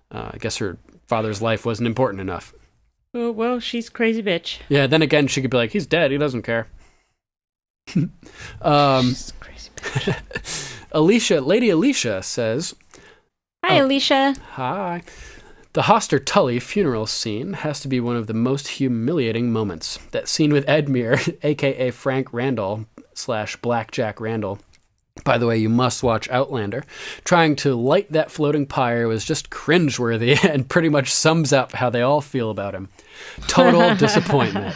I guess her father's life wasn't important enough. Oh, well, she's crazy bitch. Yeah, then again, she could be like, he's dead, he doesn't care. She's crazy bitch. Lady Alicia says, Hi, Alicia. Hi. The Hoster Tully funeral scene has to be one of the most humiliating moments. That scene with Edmure, a.k.a. Frank Randall / Blackjack Randall, By the way, you must watch Outlander. Trying to light that floating pyre was just cringeworthy and pretty much sums up how they all feel about him. Total disappointment.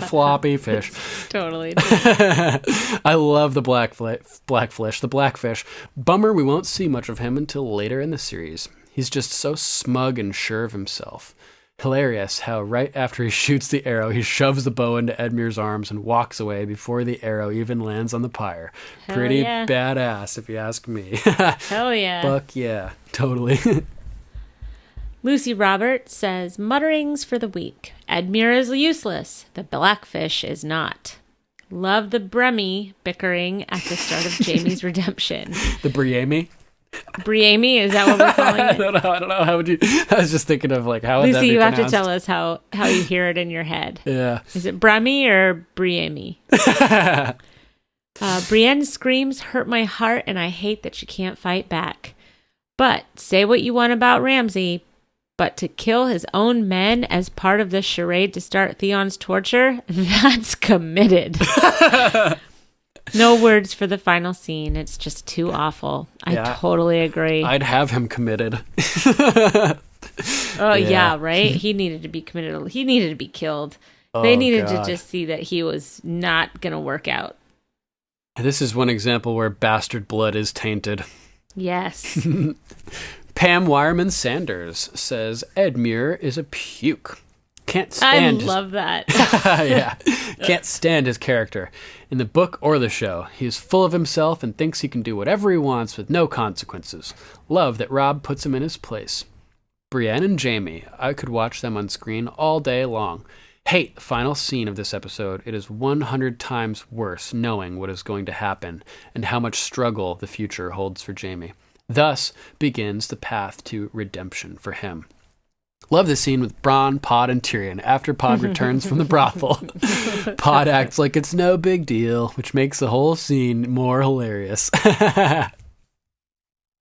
Floppy fish. Totally. I love the the blackfish. Bummer we won't see much of him until later in the series. He's just so smug and sure of himself. Hilarious how right after he shoots the arrow, he shoves the bow into Edmure's arms and walks away before the arrow even lands on the pyre. Hell Pretty yeah. badass, if you ask me. Hell yeah. Fuck yeah, totally. Lucy Roberts says, mutterings for the week. Edmure is useless. The blackfish is not. Love the Bremy bickering at the start of Jaime's redemption. The Brienne? Brienne, is that what we're calling it? I don't know. How would you? I was just thinking of like how would that Lucy, be you have to pronounced? tell us how you hear it in your head. Yeah. Is it Bremy or Brienne? Brienne screams, hurt my heart, and I hate that she can't fight back. But say what you want about Ramsay, but to kill his own men as part of the charade to start Theon's torture, that's committed. No words for the final scene. It's just too awful. I totally agree. I'd have him committed. Oh, yeah, right? He needed to be committed. He needed to be killed. They needed to just see that he was not going to work out. This is one example where bastard blood is tainted. Yes. Pam Wireman Sanders says, Edmure is a puke. Can't stand I love that. Yeah. Can't stand his character. In the book or the show, he is full of himself and thinks he can do whatever he wants with no consequences. Love that Rob puts him in his place. Brienne and Jaime, I could watch them on screen all day long. Hate the final scene of this episode. It is 100 times worse knowing what is going to happen and how much struggle the future holds for Jaime. Thus begins the path to redemption for him. Love the scene with Bronn, Pod, and Tyrion after Pod returns from the brothel. Pod acts like it's no big deal, which makes the whole scene more hilarious. I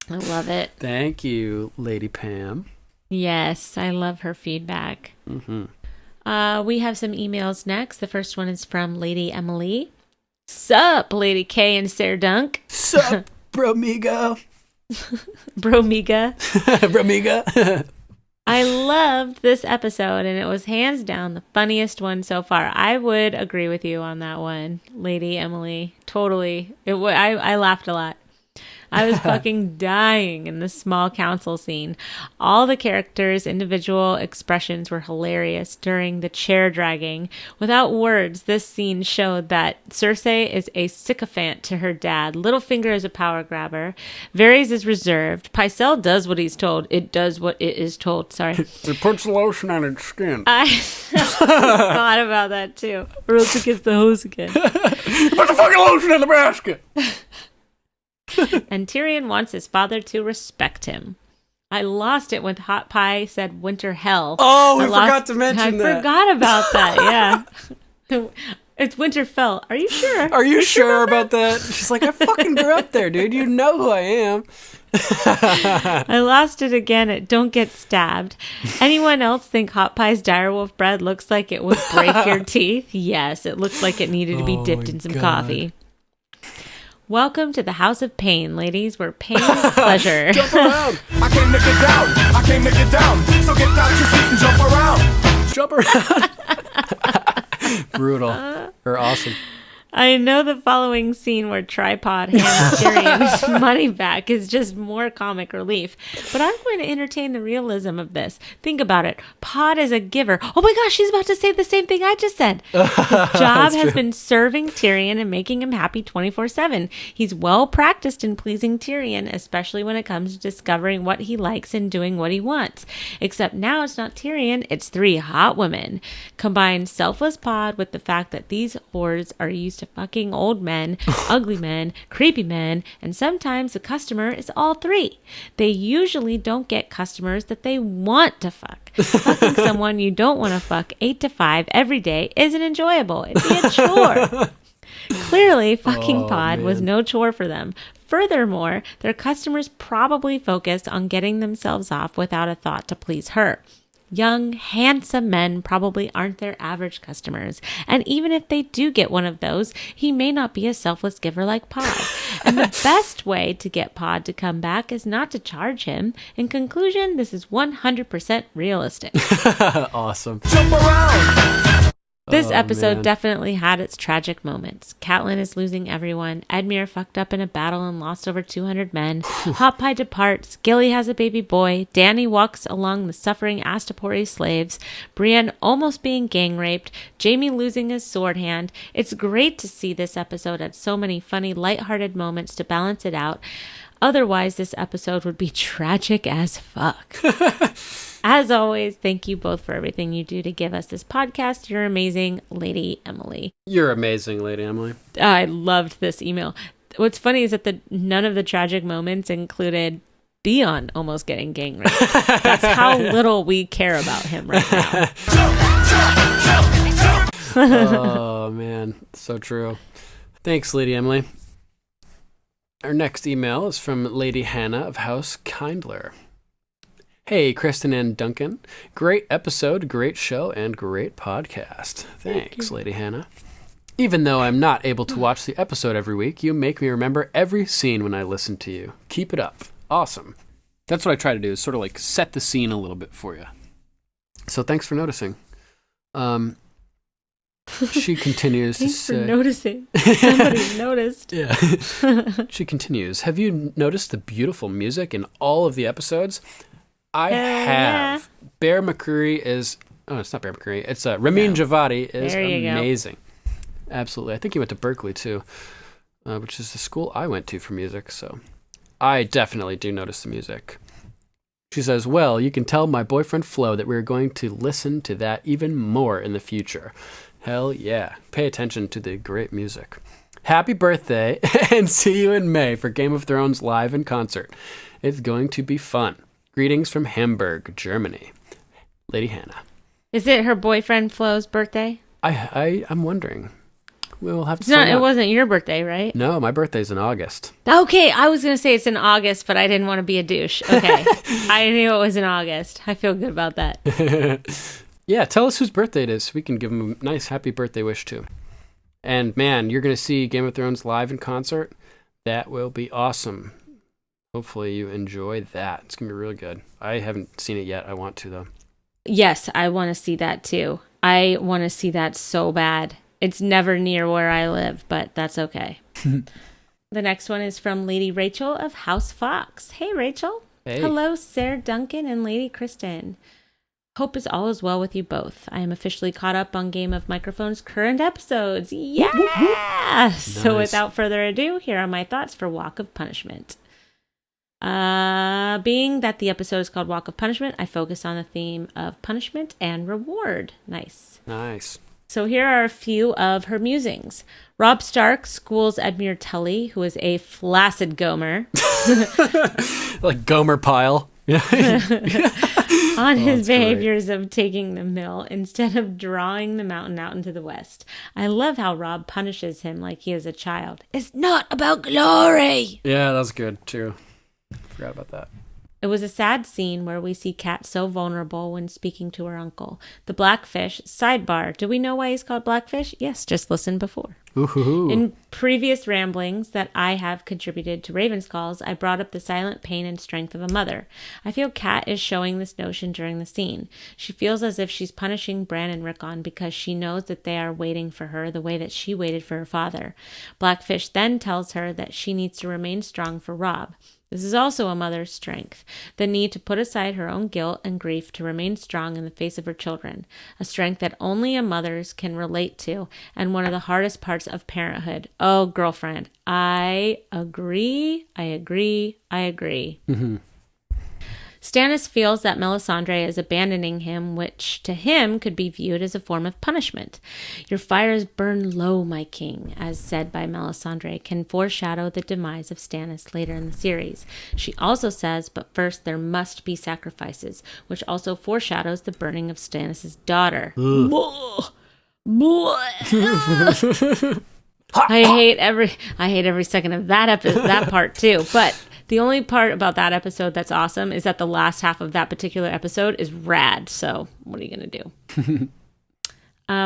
love it. Thank you, Lady Pam. Yes, I love her feedback. Mm-hmm. We have some emails next. The first one is from Lady Emily. Sup, Lady K and Sarah Dunk. Sup, bromigo. Bromiga. Bromiga. I loved this episode, and it was hands down the funniest one so far. I would agree with you on that one, Lady Emily. Totally. I laughed a lot. I was fucking dying in the small council scene. All the characters' individual expressions were hilarious during the chair dragging. Without words, this scene showed that Cersei is a sycophant to her dad. Littlefinger is a power grabber. Varys is reserved. Pycelle does what he's told. It does what it is told. Sorry. It puts lotion on its skin. I thought about that too. Or else it gets the hose again. Put the fucking lotion in the basket. And Tyrion wants his father to respect him. I lost it when Hot Pie said winter hell. Oh, we forgot to mention that. I forgot about that, yeah. It's Winterfell. Are you sure? Are you sure about that? She's like, I fucking grew up there, dude. You know who I am. I lost it again at Don't Get Stabbed. Anyone else think Hot Pie's direwolf bread looks like it would break your teeth? Yes, it looks like it needed to be dipped in some coffee. Welcome to the House of Pain, ladies, where pain is pleasure. Jump around. I can't make it down. I can't make it down. So get out your seat and jump around. Jump around. Brutal. Or awesome. I know the following scene where Tripod hands Tyrion his money back is just more comic relief, but I'm going to entertain the realism of this. Think about it. Pod is a giver. Oh my gosh, she's about to say the same thing I just said. His job has been serving Tyrion and making him happy 24/7. He's well practiced in pleasing Tyrion, especially when it comes to discovering what he likes and doing what he wants. Except now it's not Tyrion, it's 3 hot women. Combine selfless Pod with the fact that these whores are used to fucking old men, ugly men, creepy men, and sometimes the customer is all 3. They usually don't get customers that they want to fuck. Fucking someone you don't want to fuck 8 to 5 every day isn't enjoyable. It'd be a chore. Clearly, fucking Pod was no chore for them. Furthermore, their customers probably focused on getting themselves off without a thought to please her. Young, handsome men probably aren't their average customers. And even if they do get one of those, he may not be a selfless giver like Pod. And the best way to get Pod to come back is not to charge him. In conclusion, this is 100% realistic. Awesome. Jump around. This episode man. definitely had its tragic moments. Catelyn is losing everyone. Edmure fucked up in a battle and lost over 200 men. Hot Pie departs. Gilly has a baby boy. Dany walks along the suffering Astapori slaves. Brienne almost being gang raped. Jaime losing his sword hand. It's great to see this episode had so many funny, lighthearted moments to balance it out. Otherwise, this episode would be tragic as fuck. As always, thank you both for everything you do to give us this podcast. You're amazing, Lady Emily. You're amazing, Lady Emily. I loved this email. What's funny is that none of the tragic moments included Theon almost getting gang raped. That's how little we care about him right now. Oh, man. So true. Thanks, Lady Emily. Our next email is from Lady Hannah of House Kindler. Hey, Kristen and Duncan. Great episode, great show, and great podcast. Thanks, Lady Hannah. Even though I'm not able to watch the episode every week, you make me remember every scene when I listen to you. Keep it up. Awesome. That's what I try to do, is sort of like set the scene a little bit for you. So thanks for noticing. She continues to say... Thanks for noticing. Somebody noticed. Yeah. She continues, have you noticed the beautiful music in all of the episodes? I have. Yeah. Bear McCreary is... Oh, it's not Bear McCreary. It's Ramin Djawadi is amazing. Absolutely. I think he went to Berkeley, too, which is the school I went to for music, so I definitely do notice the music. She says, well, you can tell my boyfriend Flo that we're going to listen to that even more in the future. Hell yeah. Pay attention to the great music. Happy birthday, and see you in May for Game of Thrones live in concert. It's going to be fun. Greetings from Hamburg, Germany. Lady Hannah. Is it her boyfriend Flo's birthday? I'm wondering. We'll have to find out. It wasn't your birthday, right? No, my birthday's in August. Okay, I was going to say it's in August, but I didn't want to be a douche. Okay. I knew it was in August. I feel good about that. Yeah, tell us whose birthday it is. We can give him a nice happy birthday wish, too. And, man, you're going to see Game of Thrones live in concert. That will be awesome. Hopefully you enjoy that. It's going to be really good. I haven't seen it yet. I want to, though. Yes, I want to see that, too. I want to see that so bad. It's never near where I live, but that's okay. The next one is from Lady Rachel of House Fox. Hey, Rachel. Hey. Hello, Sarah Duncan and Lady Kristen. Hope is all is well with you both. I am officially caught up on Game of Microphone's current episodes. Yeah! Nice. So without further ado, here are my thoughts for Walk of Punishment. Being that the episode is called Walk of Punishment, I focus on the theme of punishment and reward. Nice. So here are a few of her musings. Robb Stark schools Edmure Tully, who is a flaccid Gomer. Like Gomer Pyle. On his behaviors of taking the mill instead of drawing the mountain out into the west. I love how Robb punishes him like he is a child. It's not about glory. Yeah, that's good, too. Forgot about that. It was a sad scene where we see Kat so vulnerable when speaking to her uncle. The Blackfish, sidebar, do we know why he's called Blackfish? Yes, just listen before. Ooh-hoo-hoo. In previous ramblings that I have contributed to Ravenscalls, I brought up the silent pain and strength of a mother. I feel Kat is showing this notion during the scene. She feels as if she's punishing Bran and Rickon because she knows that they are waiting for her the way that she waited for her father. Blackfish then tells her that she needs to remain strong for Robb. This is also a mother's strength, the need to put aside her own guilt and grief to remain strong in the face of her children, a strength that only a mother's can relate to, and one of the hardest parts of parenthood. Oh, girlfriend, I agree. Mm-hmm. Stannis feels that Melisandre is abandoning him, which to him could be viewed as a form of punishment. Your fires burn low, my king, as said by Melisandre, can foreshadow the demise of Stannis later in the series. She also says, but first there must be sacrifices, which also foreshadows the burning of Stannis' daughter. I hate every second of that part too, but The only part about that episode that's awesome is that the last half of that particular episode is rad. So what are you going to do?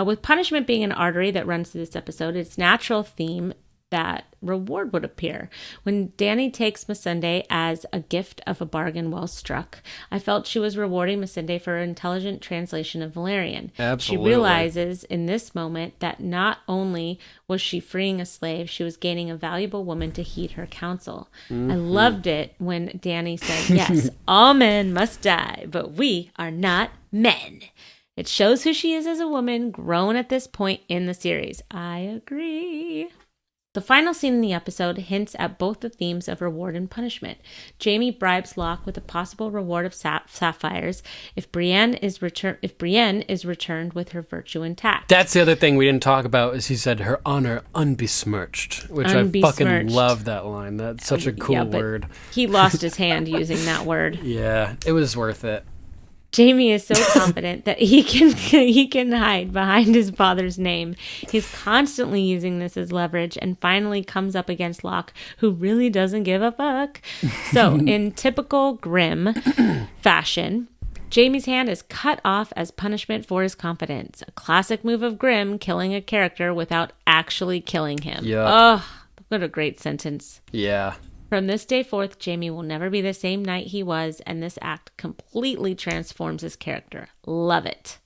With punishment being an artery that runs through this episode, it's natural theme that reward would appear. When Dany takes Missandei as a gift of a bargain well struck, I felt she was rewarding Missandei for her intelligent translation of Valyrian. Absolutely. She realizes in this moment that not only was she freeing a slave, she was gaining a valuable woman to heed her counsel. I loved it when Dany said, yes, all men must die, but we are not men. It shows who she is as a woman, grown at this point in the series. I agree. The final scene in the episode hints at both the themes of reward and punishment. Jaime bribes Locke with a possible reward of sapphires if Brienne is returned with her virtue intact. That's the other thing we didn't talk about is he said her honor unbesmirched, which I fucking love that line. That's such a cool word. He lost his hand using that word. Yeah, it was worth it. Jaime is so confident that he can hide behind his father's name. He's constantly using this as leverage and finally comes up against Locke, who really doesn't give a fuck. So, in typical Grimm fashion, Jaime's hand is cut off as punishment for his confidence. A classic move of Grimm, killing a character without actually killing him. Yep. Oh, what a great sentence. Yeah. From this day forth, Jaime will never be the same knight he was, and this act completely transforms his character. Love it.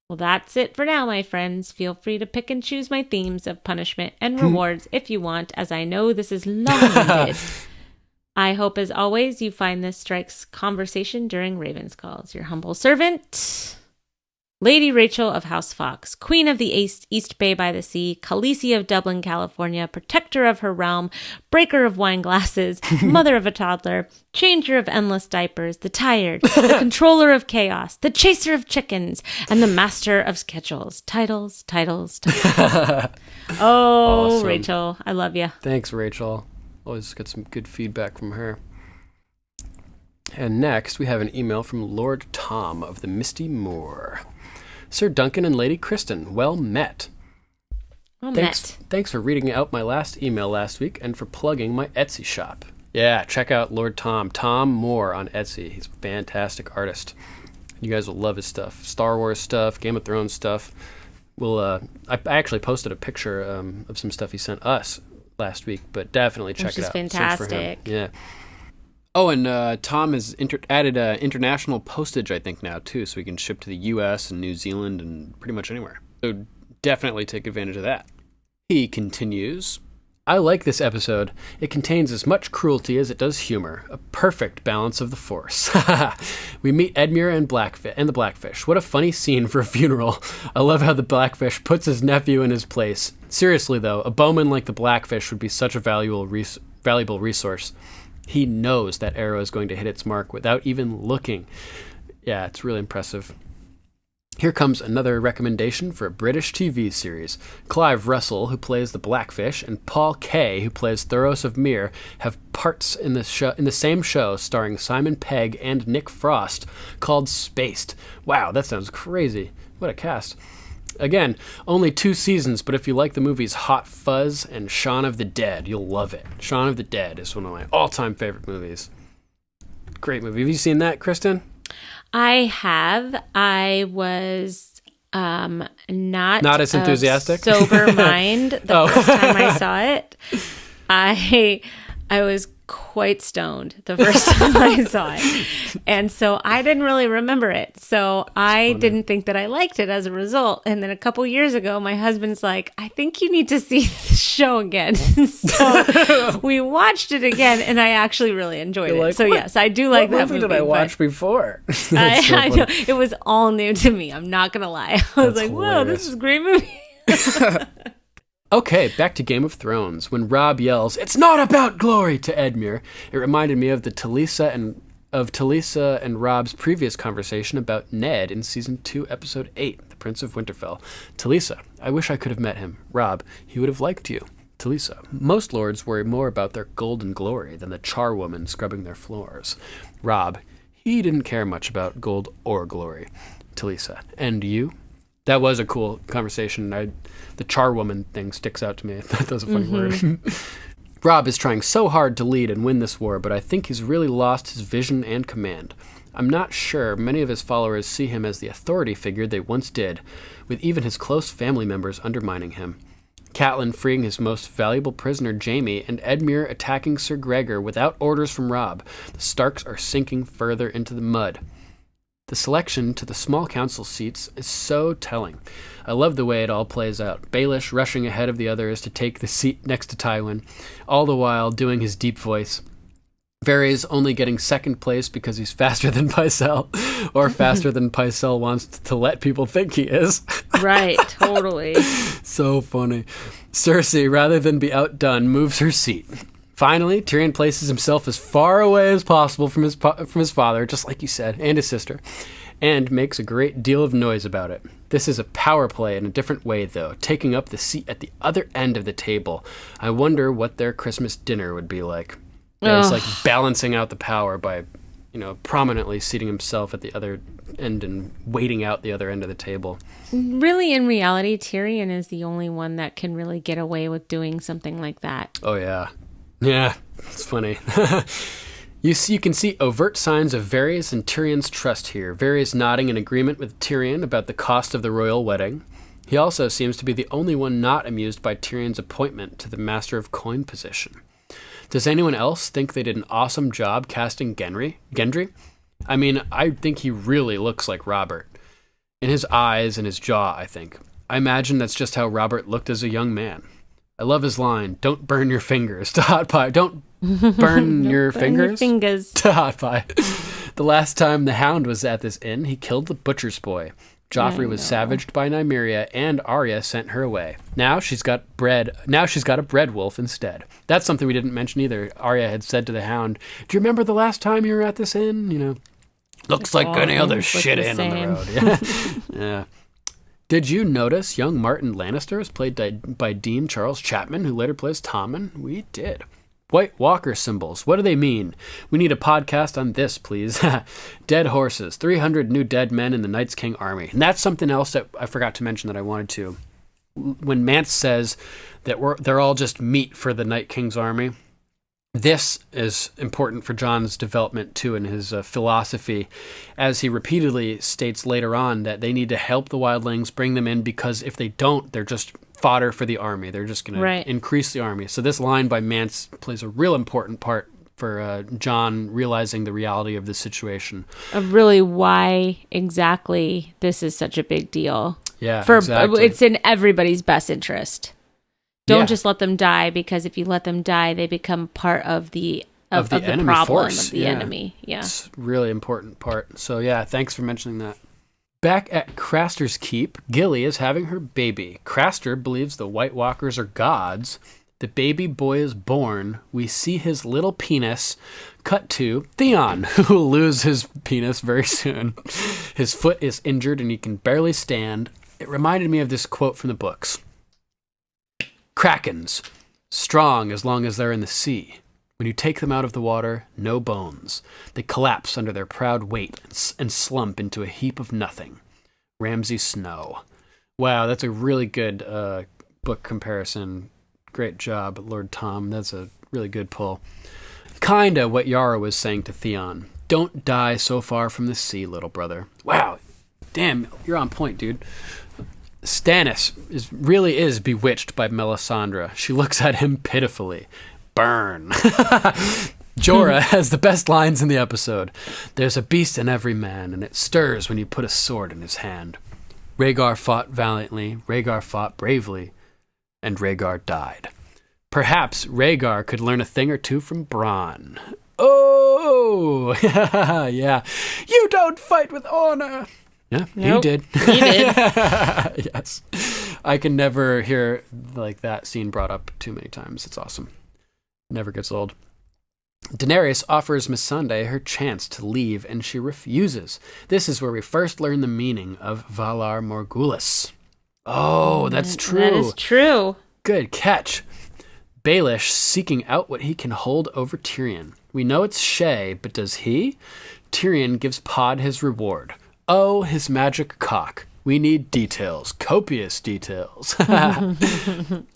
Well, that's it for now, my friends. Feel free to pick and choose my themes of punishment and rewards if you want, as I know this is long-winded. I hope, as always, you find this strikes conversation during Raven's Calls. Your humble servant, Lady Rachel of House Fox, Queen of the East Bay by the Sea, Khaleesi of Dublin, California, protector of her realm, breaker of wine glasses, mother of a toddler, changer of endless diapers, the tired, the controller of chaos, the chaser of chickens, and the master of schedules. Titles. Oh, awesome. Rachel, I love you. Thanks, Rachel. Always get some good feedback from her. And next, we have an email from Lord Tom of the Misty Moor. Sir Duncan and Lady Kristen, well met. Thanks for reading out my last email last week and for plugging my Etsy shop. Yeah, check out Lord Tom, Tom Moore on Etsy. He's a fantastic artist. You guys will love his stuff. Star Wars stuff, Game of Thrones stuff. I actually posted a picture of some stuff he sent us last week, but definitely check it out. Which is fantastic. Yeah. Oh, and Tom has added international postage, I think, now, too, so we can ship to the U.S. and New Zealand and pretty much anywhere. So definitely take advantage of that. He continues, I like this episode. It contains as much cruelty as it does humor. A perfect balance of the Force. We meet Edmure and the Blackfish. What a funny scene for a funeral. I love how the Blackfish puts his nephew in his place. Seriously, though, a bowman like the Blackfish would be such a valuable resource. He knows that arrow is going to hit its mark without even looking. Yeah, it's really impressive. Here comes another recommendation for a British TV series. Clive Russell, who plays the Blackfish, and Paul Kay, who plays Thoros of Myr, have parts in the same show starring Simon Pegg and Nick Frost, called Spaced. Wow, that sounds crazy. What a cast. Again, only 2 seasons, but if you like the movies Hot Fuzz and Shaun of the Dead, you'll love it. Shaun of the Dead is one of my all-time favorite movies. Great movie. Have you seen that, Kristen? I have. I was not as enthusiastic. Sober mind the first time I saw it. I was quite stoned the first time I saw it. And so I didn't really remember it. So I didn't think that I liked it as a result. And then a couple years ago, my husband's like, I think you need to see this show again. So we watched it again and I actually really enjoyed it. Like, so yes, I do like that movie. What movie did I watch before? I know. It was all new to me. I'm not going to lie. I was like, whoa, this is a great movie. Okay, back to Game of Thrones. When Robb yells, "It's not about glory!" to Edmure, it reminded me of Talisa and Robb's previous conversation about Ned in Season 2, Episode 8, The Prince of Winterfell. Talisa, I wish I could have met him. Robb, he would have liked you. Talisa, most lords worry more about their golden glory than the charwoman scrubbing their floors. Robb, he didn't care much about gold or glory. Talisa, and you? That was a cool conversation. The charwoman thing sticks out to me. That was a funny word. Robb is trying so hard to lead and win this war, but I think he's really lost his vision and command. I'm not sure many of his followers see him as the authority figure they once did, with even his close family members undermining him. Catelyn freeing his most valuable prisoner, Jaime, and Edmure attacking Sir Gregor without orders from Robb. The Starks are sinking further into the mud. The selection to the small council seats is so telling. I love the way it all plays out. Baelish rushing ahead of the others to take the seat next to Tywin, all the while doing his deep voice. Varys only getting second place because he's faster than Pycelle, or faster than Pycelle wants to let people think he is. Right, totally. So funny. Cersei, rather than be outdone, moves her seat. Finally, Tyrion places himself as far away as possible from his father, just like you said, and his sister, and makes a great deal of noise about it. This is a power play in a different way, though, taking up the seat at the other end of the table. I wonder what their Christmas dinner would be like. He's like balancing out the power by, prominently seating himself at the other end and waiting out the other end of the table. Really, in reality, Tyrion is the only one that can really get away with doing something like that. Oh, yeah. Yeah, it's funny. You can see overt signs of Varys and Tyrion's trust here. Varys nodding in agreement with Tyrion about the cost of the royal wedding. He also seems to be the only one not amused by Tyrion's appointment to the Master of Coin position. Does anyone else think they did an awesome job casting Gendry? I mean, I think he really looks like Robert. In his eyes and his jaw, I think. I imagine that's just how Robert looked as a young man. I love his line, "Don't burn your fingers to hot pie." Don't burn your fingers to hot pie. The last time the Hound was at this inn, he killed the butcher's boy. Joffrey was savaged by Nymeria, and Arya sent her away. Now she's got a bread wolf instead. That's something we didn't mention either. Arya had said to the Hound, "Do you remember the last time you were at this inn? Looks like any other shit inn on the road." Yeah. Yeah. Did you notice young Martin Lannister is played by Dean Charles Chapman, who later plays Tommen? We did. White Walker symbols. What do they mean? We need a podcast on this, please. Dead horses. 300 new dead men in the Night's King army. And that's something else that I forgot to mention that I wanted to. When Mance says that they're all just meat for the Night King's army, this is important for Jon's development, too, in his philosophy, as he repeatedly states later on that they need to help the wildlings, bring them in, because if they don't, they're just fodder for the army. They're just going to increase the army. So this line by Mance plays a real important part for Jon realizing the reality of the situation. Of really why exactly this is such a big deal. Yeah, exactly. It's in everybody's best interest. Don't just let them die, because if you let them die, they become part of the enemy problem force. Of the enemy. Yeah, it's a really important part. So yeah, thanks for mentioning that. Back at Craster's Keep, Gilly is having her baby. Craster believes the White Walkers are gods. The baby boy is born. We see his little penis. Cut to Theon, who will lose his penis very soon. His foot is injured and he can barely stand. It reminded me of this quote from the books. Krakens, strong as long as they're in the sea. When you take them out of the water, no bones. They collapse under their proud weight and slump into a heap of nothing. Ramsay Snow. Wow, that's a really good book comparison. Great job, Lord Tom. That's a really good pull. Kinda what Yara was saying to Theon. Don't die so far from the sea, little brother. Wow, damn, you're on point, dude. Stannis really is bewitched by Melisandre. She looks at him pitifully. Burn. Jorah has the best lines in the episode. There's a beast in every man, and it stirs when you put a sword in his hand. Rhaegar fought valiantly, Rhaegar fought bravely, and Rhaegar died. Perhaps Rhaegar could learn a thing or two from Bronn. Oh, yeah. You don't fight with honor. Yeah, nope. He did. He did. Yes. I can never hear like that scene brought up too many times. It's awesome. Never gets old. Daenerys offers Missandei her chance to leave, and she refuses. This is where we first learn the meaning of Valar Morghulis. Oh, that's true. That is true. Good catch. Baelish seeking out what he can hold over Tyrion. We know it's Shay, but does he? Tyrion gives Pod his reward. Oh, his magic cock. We need details, copious details.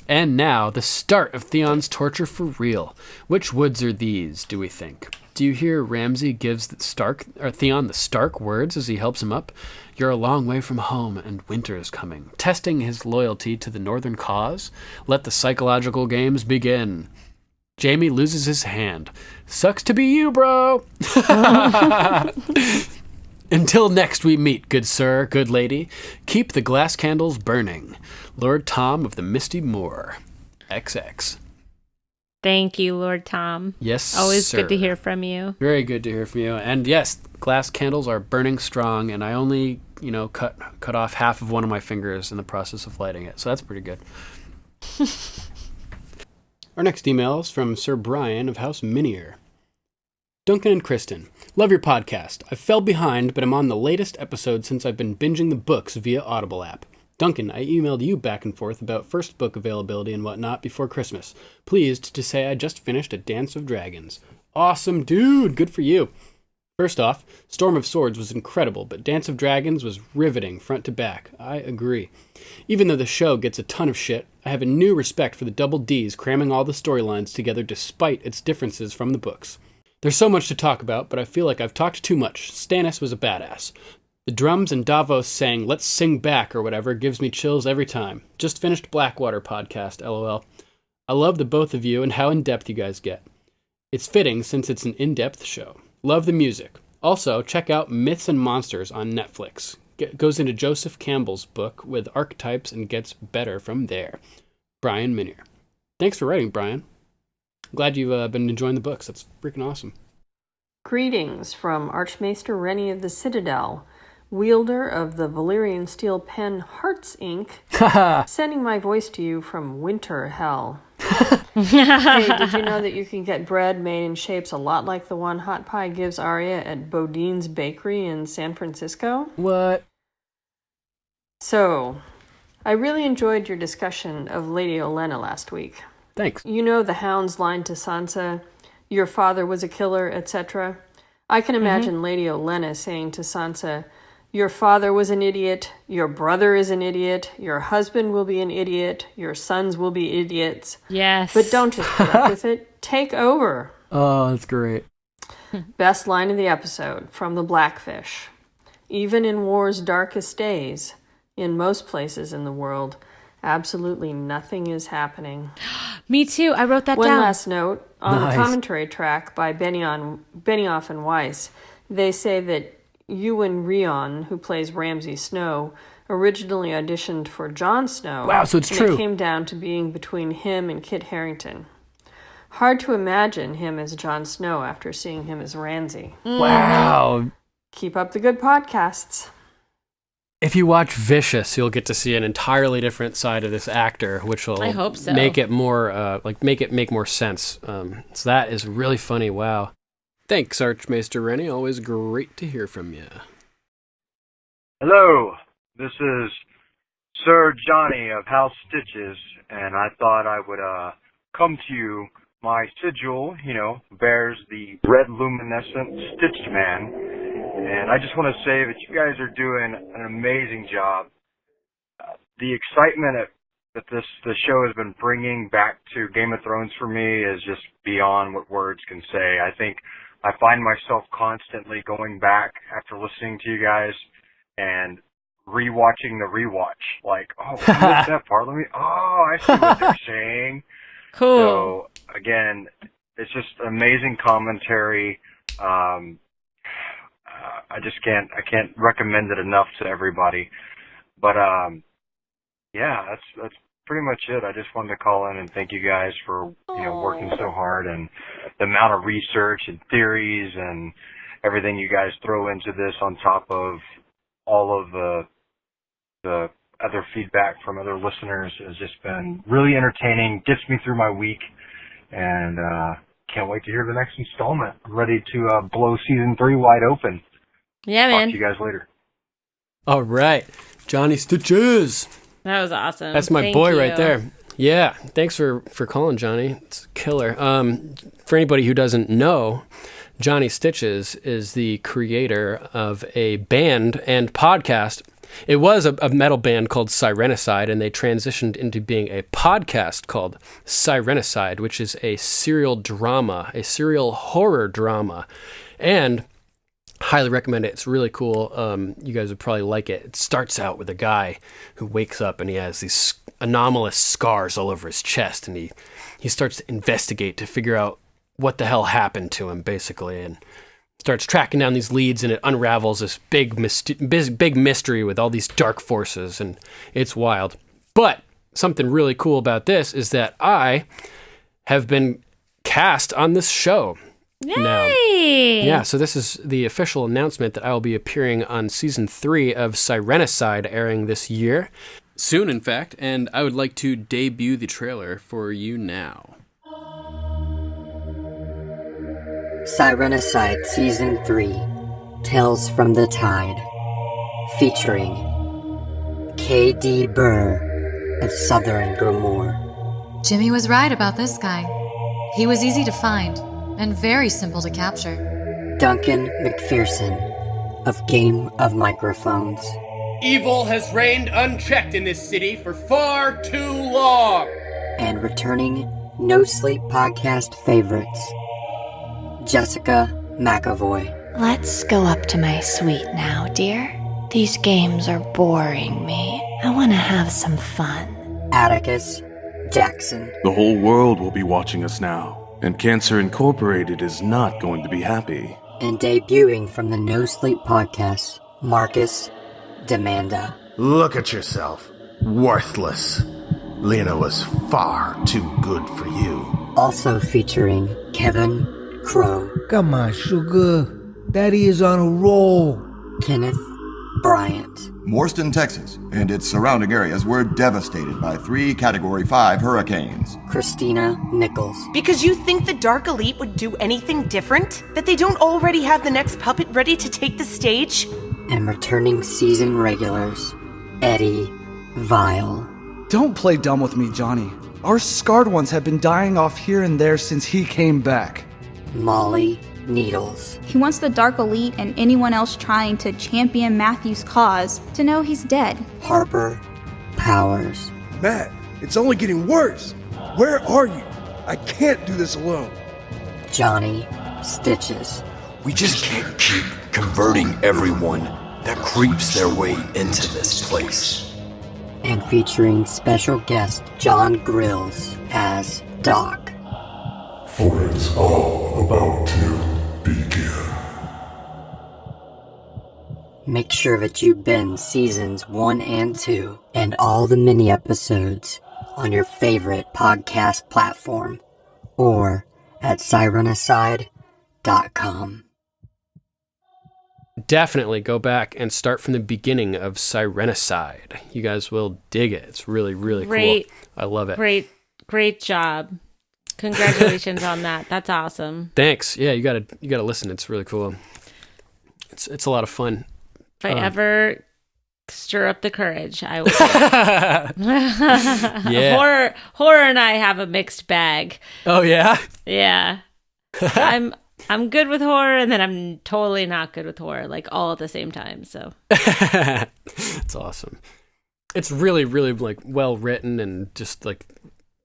And now, the start of Theon's torture for real. Which woods are these, do we think? Do you hear Ramsay gives Theon the stark words as he helps him up? You're a long way from home, and winter is coming. Testing his loyalty to the northern cause? Let the psychological games begin. Jaime loses his hand. Sucks to be you, bro! Until next we meet, good sir, good lady, keep the glass candles burning. Lord Tom of the Misty Moor. XX. Thank you, Lord Tom. Yes, Always sir. good to hear from you. Very good to hear from you. And yes, glass candles are burning strong, and I only, cut off half of one of my fingers in the process of lighting it. So that's pretty good. Our next email is from Sir Brian of House Minier. Duncan and Kristen, love your podcast. I fell behind, but I'm on the latest episode since I've been binging the books via Audible app. Duncan, I emailed you back and forth about first book availability and whatnot before Christmas. Pleased to say I just finished A Dance of Dragons. Awesome, dude! Good for you. First off, Storm of Swords was incredible, but Dance of Dragons was riveting front to back. I agree. Even though the show gets a ton of shit, I have a new respect for the Double Ds cramming all the storylines together despite its differences from the books. There's so much to talk about, but I feel like I've talked too much. Stannis was a badass. The drums and Davos saying, let's sing back or whatever, gives me chills every time. Just finished Blackwater podcast, lol. I love the both of you and how in-depth you guys get. It's fitting since it's an in-depth show. Love the music. Also, check out Myths and Monsters on Netflix. Goes into Joseph Campbell's book with archetypes and gets better from there. Brian Minier. Thanks for writing, Brian. Glad you've been enjoying the books. That's freaking awesome. Greetings from Archmaester Rennie of the Citadel, wielder of the Valyrian steel pen Hearts Ink, sending my voice to you from Winter Hell. Hey, did you know that you can get bread made in shapes a lot like the one Hot Pie gives Arya at Bodine's Bakery in San Francisco? What? So, I really enjoyed your discussion of Lady Olenna last week. Thanks. You know the Hound's line to Sansa, your father was a killer, etc. I can imagine Lady Olenna saying to Sansa, your father was an idiot, your brother is an idiot, your husband will be an idiot, your sons will be idiots. Yes. But don't just put up with it. Take over. Oh, that's great. Best line of the episode, from the Blackfish. Even in war's darkest days, in most places in the world, absolutely nothing is happening. Me too. I wrote that One down. last note. On Nice. the commentary track by Benioff and Weiss, they say that Ewan Rion, who plays Ramsay Snow, originally auditioned for Jon Snow. Wow, so it's true. It came down to being between him and Kit Harington. Hard to imagine him as Jon Snow after seeing him as Ramsay. Wow. Keep up the good podcasts. If you watch Vicious, you'll get to see an entirely different side of this actor, which will I hope so. make it more make more sense. So that is really funny. Wow. Thanks, Archmaester Rennie. Always great to hear from you. Hello, this is Sir Johnny of House Stitches, and I thought I would come to you. My sigil, bears the red luminescent Stitched Man, and I just want to say that you guys are doing an amazing job. The excitement that the show has been bringing back to Game of Thrones for me is just beyond what words can say. I think I find myself constantly going back after listening to you guys and rewatching the rewatch. Like, oh, I missed that part. I see what they're saying. Cool. So, again, it's just amazing commentary. I can't recommend it enough to everybody. But, yeah, that's pretty much it. I just wanted to call in and thank you guys for, working so hard and the amount of research and theories and everything you guys throw into this on top of all of the other feedback from other listeners has just been really entertaining, gets me through my week, and can't wait to hear the next installment. I'm ready to blow season 3 wide open. Yeah, Talk man. to you guys later. All right. Johnny Stitches. That was awesome. That's my Thank boy you. right there. Yeah. Thanks for calling, Johnny. It's killer. For anybody who doesn't know, Johnny Stitches is the creator of a band and podcast. It was a metal band called Sirenicide, and they transitioned into being a podcast called Sirenicide, which is a serial drama, a serial horror drama. And highly recommend it. It's really cool. You guys would probably like it. It starts out with a guy who wakes up and he has these anomalous scars all over his chest, and he starts to investigate to figure out what the hell happened to him, basically, and starts tracking down these leads, and it unravels this big mystery with all these dark forces, and it's wild. But something really cool about this is that I have been cast on this show. Yay! Now. Yeah, so this is the official announcement that I will be appearing on season 3 of Sirenicide, airing this year. Soon, in fact, and I would like to debut the trailer for you now. Sirenicide Season 3, Tales from the Tide, featuring K.D. Burr of Southern Grimoire. Jimmy was right about this guy. He was easy to find and very simple to capture. Duncan McPherson of Game of Microphones. Evil has reigned unchecked in this city for far too long. And returning No Sleep podcast favorites, Jessica McAvoy. Let's go up to my suite now, dear. These games are boring me. I want to have some fun. Atticus Jackson. The whole world will be watching us now, and Cancer Incorporated is not going to be happy. And debuting from the No Sleep podcast, Marcus Demanda. Look at yourself. Worthless. Lena was far too good for you. Also featuring Kevin Crow. Come on, sugar. Daddy is on a roll. Kenneth Bryant. Morston, Texas, and its surrounding areas were devastated by 3 Category 5 hurricanes. Christina Nichols. Because you think the Dark Elite would do anything different? That they don't already have the next puppet ready to take the stage? And returning season regulars, Eddie Vile. Don't play dumb with me, Johnny. Our scarred ones have been dying off here and there since he came back. Molly Needles. He wants the Dark Elite and anyone else trying to champion Matthew's cause to know he's dead. Harper Powers. Matt, it's only getting worse. Where are you? I can't do this alone. Johnny Stitches. We just can't keep converting everyone that creeps their way into this place. And featuring special guest John Grills as Doc. For it's all about to begin. Make sure that you binge seasons 1 and 2 and all the mini episodes on your favorite podcast platform or at Sirenicide.com. Definitely go back and start from the beginning of Sirenicide. You guys will dig it. It's really, really cool. I love it. Great job. Congratulations on that. That's awesome. Thanks. Yeah, you gotta listen. It's really cool. It's a lot of fun. If I ever stir up the courage, I will. Yeah. Horror and I have a mixed bag. Oh yeah? Yeah. I'm good with horror, and then I'm totally not good with horror, like all at the same time. So it's awesome. It's really, really like well written, and just like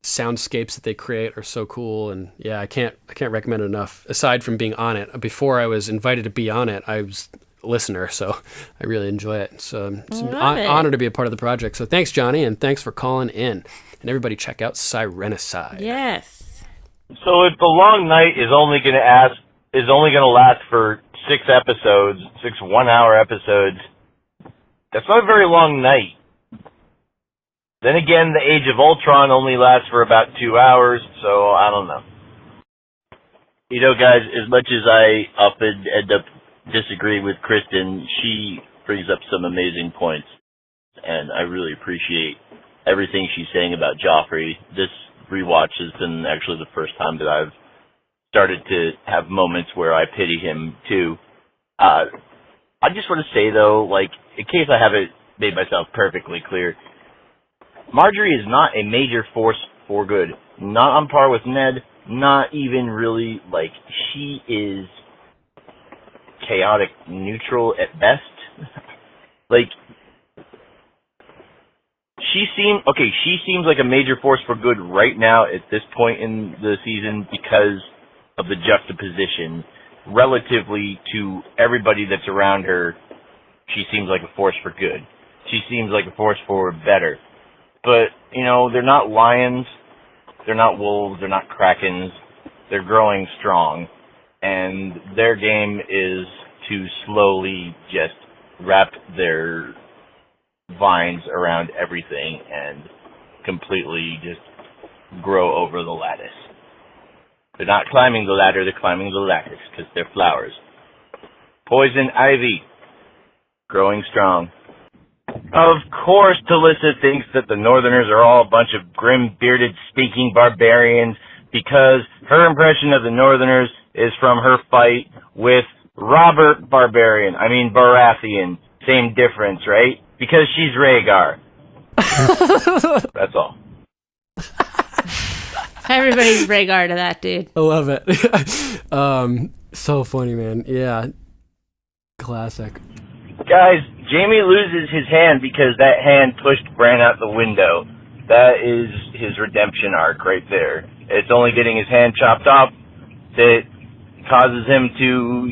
soundscapes that they create are so cool. And yeah, I can't recommend it enough. Aside from being on it, before I was invited to be on it, I was a listener, so I really enjoy it. So it's an honor to be a part of the project. So thanks, Johnny, and thanks for calling in. And everybody, check out Sirenicide. Yes. So if the long night is only going to last for 6 episodes, 6 one-hour episodes, that's not a very long night. Then again, the Age of Ultron only lasts for about 2 hours, so I don't know. You know, guys, as much as I often end up disagreeing with Kristen, she brings up some amazing points, and I really appreciate everything she's saying about Joffrey. This rewatch has been actually the first time that I've started to have moments where I pity him, too. I just want to say, though, like, in case I haven't made myself perfectly clear, Marjorie is not a major force for good. Not on par with Ned. Not even really, like, she is chaotic neutral at best. Like, she seems like a major force for good right now at this point in the season because of the juxtaposition relatively to everybody that's around her. She seems like a force for good. She seems like a force for better. But, they're not lions, they're not wolves, they're not krakens. They're growing strong. And their game is to slowly just wrap their vines around everything and completely just grow over the lattice. They're not climbing the ladder, they're climbing the lattice because they're flowers. Poison ivy, growing strong. Of course, Talissa thinks that the Northerners are all a bunch of grim-bearded, stinking barbarians because her impression of the Northerners is from her fight with Robert Baratheon. Same difference, right? Because she's Rhaegar. That's all. Everybody's Rhaegar to that, dude. I love it. So funny, man. Yeah. Classic. Guys, Jaime loses his hand because that hand pushed Bran out the window. That is his redemption arc right there. It's only getting his hand chopped off that causes him to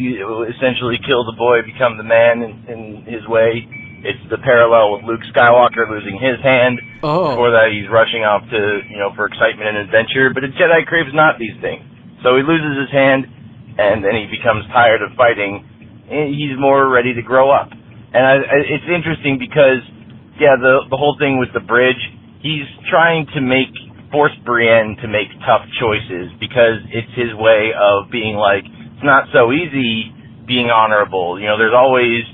essentially kill the boy, become the man in his way. It's the parallel with Luke Skywalker losing his hand. Before that, he's rushing off to, for excitement and adventure. But a Jedi craves not these things. So he loses his hand, and then he becomes tired of fighting. And he's more ready to grow up. And it's interesting because, the whole thing with the bridge, he's trying to force Brienne to make tough choices because it's his way of being like, it's not so easy being honorable. There's always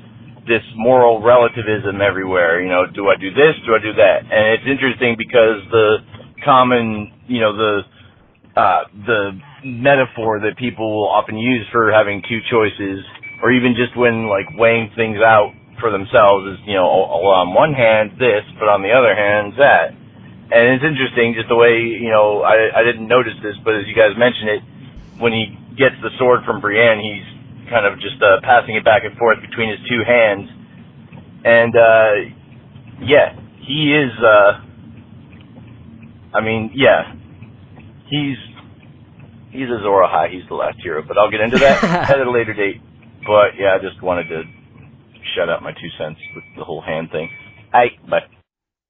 this moral relativism everywhere. Do I do this? Do I do that? And it's interesting because the common, the metaphor that people will often use for having two choices, or even just when weighing things out for themselves is, on one hand this, but on the other hand that. And it's interesting just the way, I didn't notice this, but as you guys mentioned it, when he gets the sword from Brienne, he's kind of just passing it back and forth between his two hands. And, he is, he's Azor Ahai, he's the last hero, but I'll get into that at a later date. But, I just wanted to shut out my 2 cents with the whole hand thing. Bye.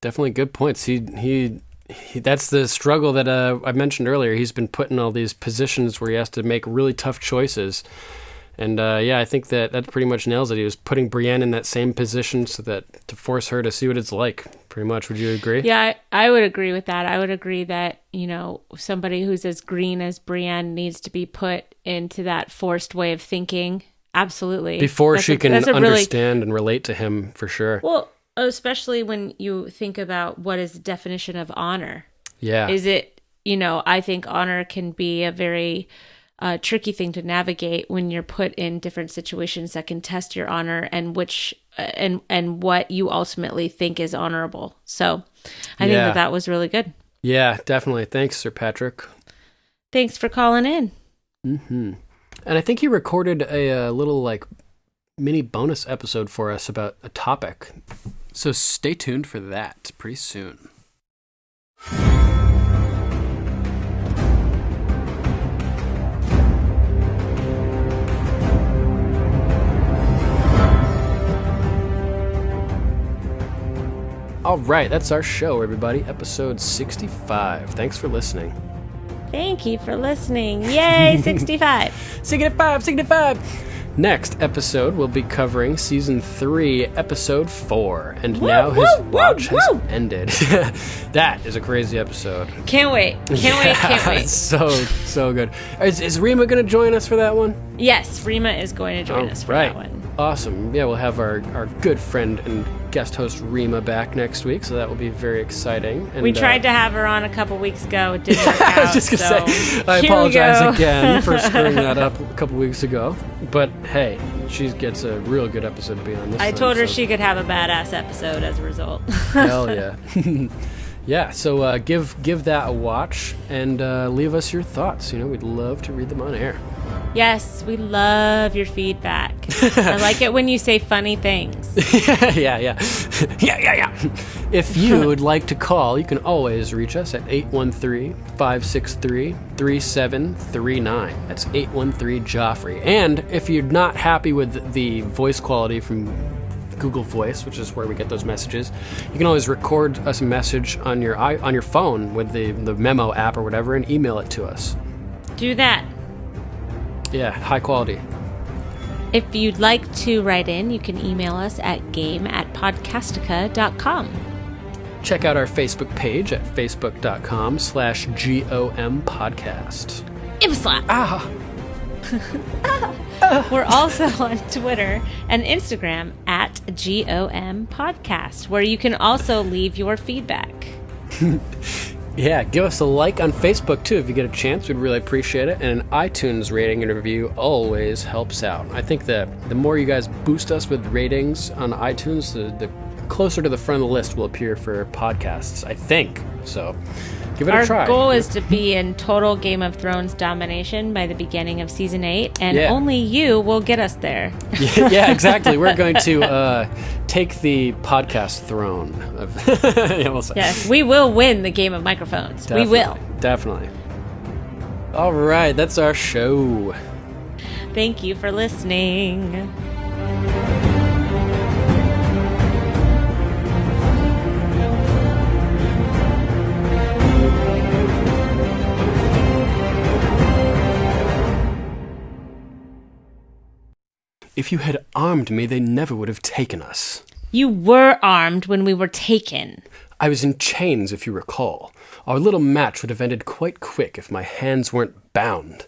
Definitely good points. He that's the struggle that I mentioned earlier. He's been put in all these positions where he has to make really tough choices. And I think that pretty much nails it. He was putting Brienne in that same position to force her to see what it's like, pretty much. Would you agree? Yeah, I would agree with that. I would agree that, somebody who's as green as Brienne needs to be put into that forced way of thinking. Absolutely. She can understand and relate to him, for sure. Well, especially when you think about what is the definition of honor. Yeah. Is it, I think honor can be a very tricky thing to navigate when you're put in different situations that can test your honor and and what you ultimately think is honorable. So I think that was really good. Yeah, definitely. Thanks, Sir Patrick. Thanks for calling in. Mm-hmm. And I think he recorded a little mini bonus episode for us about a topic. So stay tuned for that pretty soon. All right, that's our show, everybody. Episode 65. Thanks for listening. Thank you for listening. Yay, 65. 65. Next episode, we'll be covering Season 3, Episode 4. And now his watch has ended. That is a crazy episode. Can't wait. Can't wait. So good. Is Rima going to join us for that one? Yes, Rima is going to join us for that one. Awesome. Yeah, we'll have our good friend and guest host Rima back next week, so that will be very exciting. And, we tried to have her on a couple weeks ago. It didn't work out. I was just going to say, I apologize again for screwing that up a couple weeks ago. But hey, she gets a real good episode to be on this I told her she could have a badass episode as a result. Hell yeah. Yeah, so give that a watch and leave us your thoughts. We'd love to read them on air. Yes, we love your feedback. I like it when you say funny things. Yeah. If you would like to call, you can always reach us at 813-563-3739. That's 813-JOFFREY. And if you're not happy with the voice quality from Google Voice, which is where we get those messages, you can always record us a message on your phone with the memo app or whatever and email it to us. Do that. Yeah, high quality. If you'd like to write in, you can email us at game@podcastica.com. Check out our Facebook page at facebook.com/GOM podcast. Slap. We're also on Twitter and Instagram at GOM podcast, where you can also leave your feedback. Yeah, give us a like on Facebook, too, if you get a chance. We'd really appreciate it. And an iTunes rating and review always helps out. I think that the more you guys boost us with ratings on iTunes, the closer to the front of the list will appear for podcasts, I think. So give it a try. Our goal is to be in total Game of Thrones domination by the beginning of Season 8, and only you will get us there. Yeah, exactly. We're going to take the podcast throne. Yes, we will win the game of microphones. Definitely, we will. Definitely. All right, that's our show. Thank you for listening. If you had armed me, they never would have taken us. You were armed when we were taken. I was in chains, if you recall. Our little match would have ended quite quick if my hands weren't bound.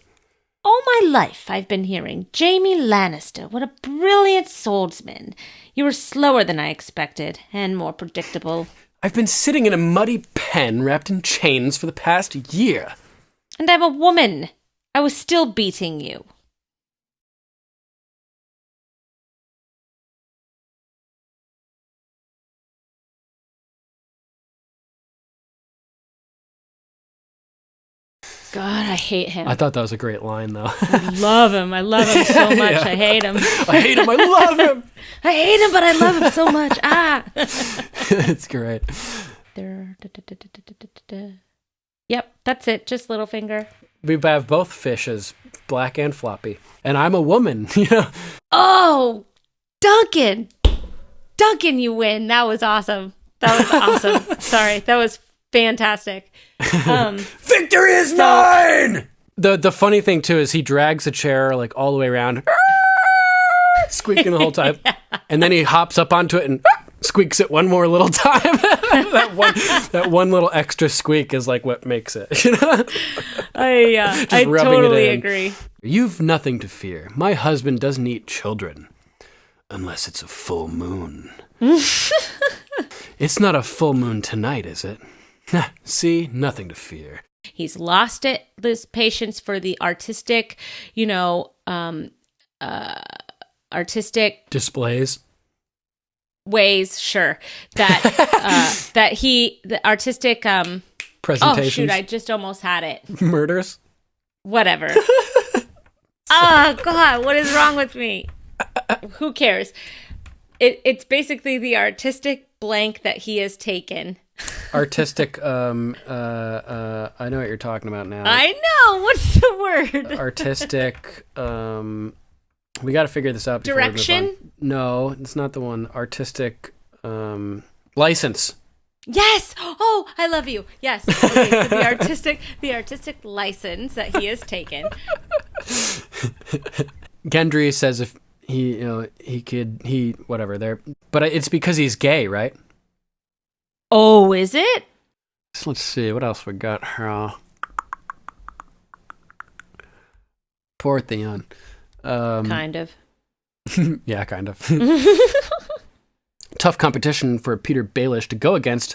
All my life I've been hearing, Jaime Lannister, what a brilliant swordsman. You were slower than I expected, and more predictable. I've been sitting in a muddy pen wrapped in chains for the past year. And I'm a woman. I was still beating you. God, I hate him. I thought that was a great line, though. I love him. I love him so much. Yeah. I hate him. I hate him. I love him. I hate him, but I love him so much. It's great. Yep, that's it. Just Littlefinger. We have both fishes, black and floppy. And I'm a woman, you know. Oh, Duncan. Duncan, you win. That was awesome. That was awesome. Sorry, that was fantastic. Victory is mine! The funny thing, too, is he drags a chair like all the way around, squeaking the whole time. Yeah. And then he hops up onto it and squeaks it one more little time. that one little extra squeak is like what makes it. You know? I totally agree. You've nothing to fear. My husband doesn't eat children. Unless it's a full moon. It's not a full moon tonight, is it? See, nothing to fear. He's lost this patience for the artistic, artistic displays, ways. Sure, that the artistic presentations. Oh shoot! I just almost had it. Murders. Whatever. Oh God, what is wrong with me? Who cares? It's basically the artistic blank that he has taken. Artistic, I know what you're talking about now. I know. What's the word? Artistic, we got to figure this out. Direction? No, it's not the one. Artistic, license. Yes. Oh, I love you. Yes. Okay, so the artistic license that he has taken. Gendry says if he whatever there, but it's because he's gay, right? Oh, is it? So let's see what else we got here. Poor Theon. Kind of. Yeah, kind of. Tough competition for Peter Baelish to go against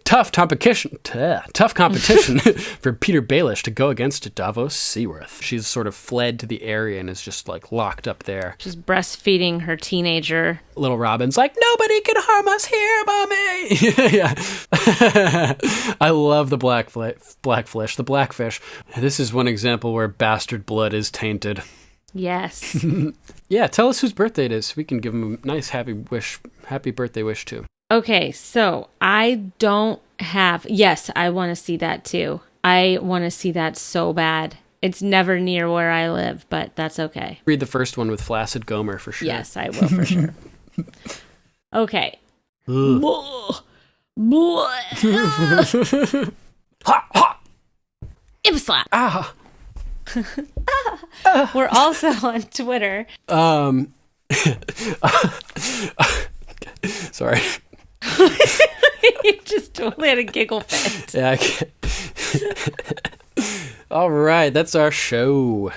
Tough competition for Peter Baelish to go against Davos Seaworth. She's sort of fled to the area and is just like locked up there. She's breastfeeding her teenager. Little Robin's like, nobody can harm us here, mommy. Yeah. I love the blackfish. This is one example where bastard blood is tainted. Yes. Yeah, tell us whose birthday it is. We can give him a nice happy birthday wish too. Okay, so I don't have... Yes, I want to see that too. I want to see that so bad. It's never near where I live, but that's okay. Read the first one with Flaccid Gomer for sure. Yes, I will for sure. Okay. Ipslap. Ah. We're also on Twitter. Sorry. You just totally had a giggle fit. Yeah, I can't. All right, that's our show.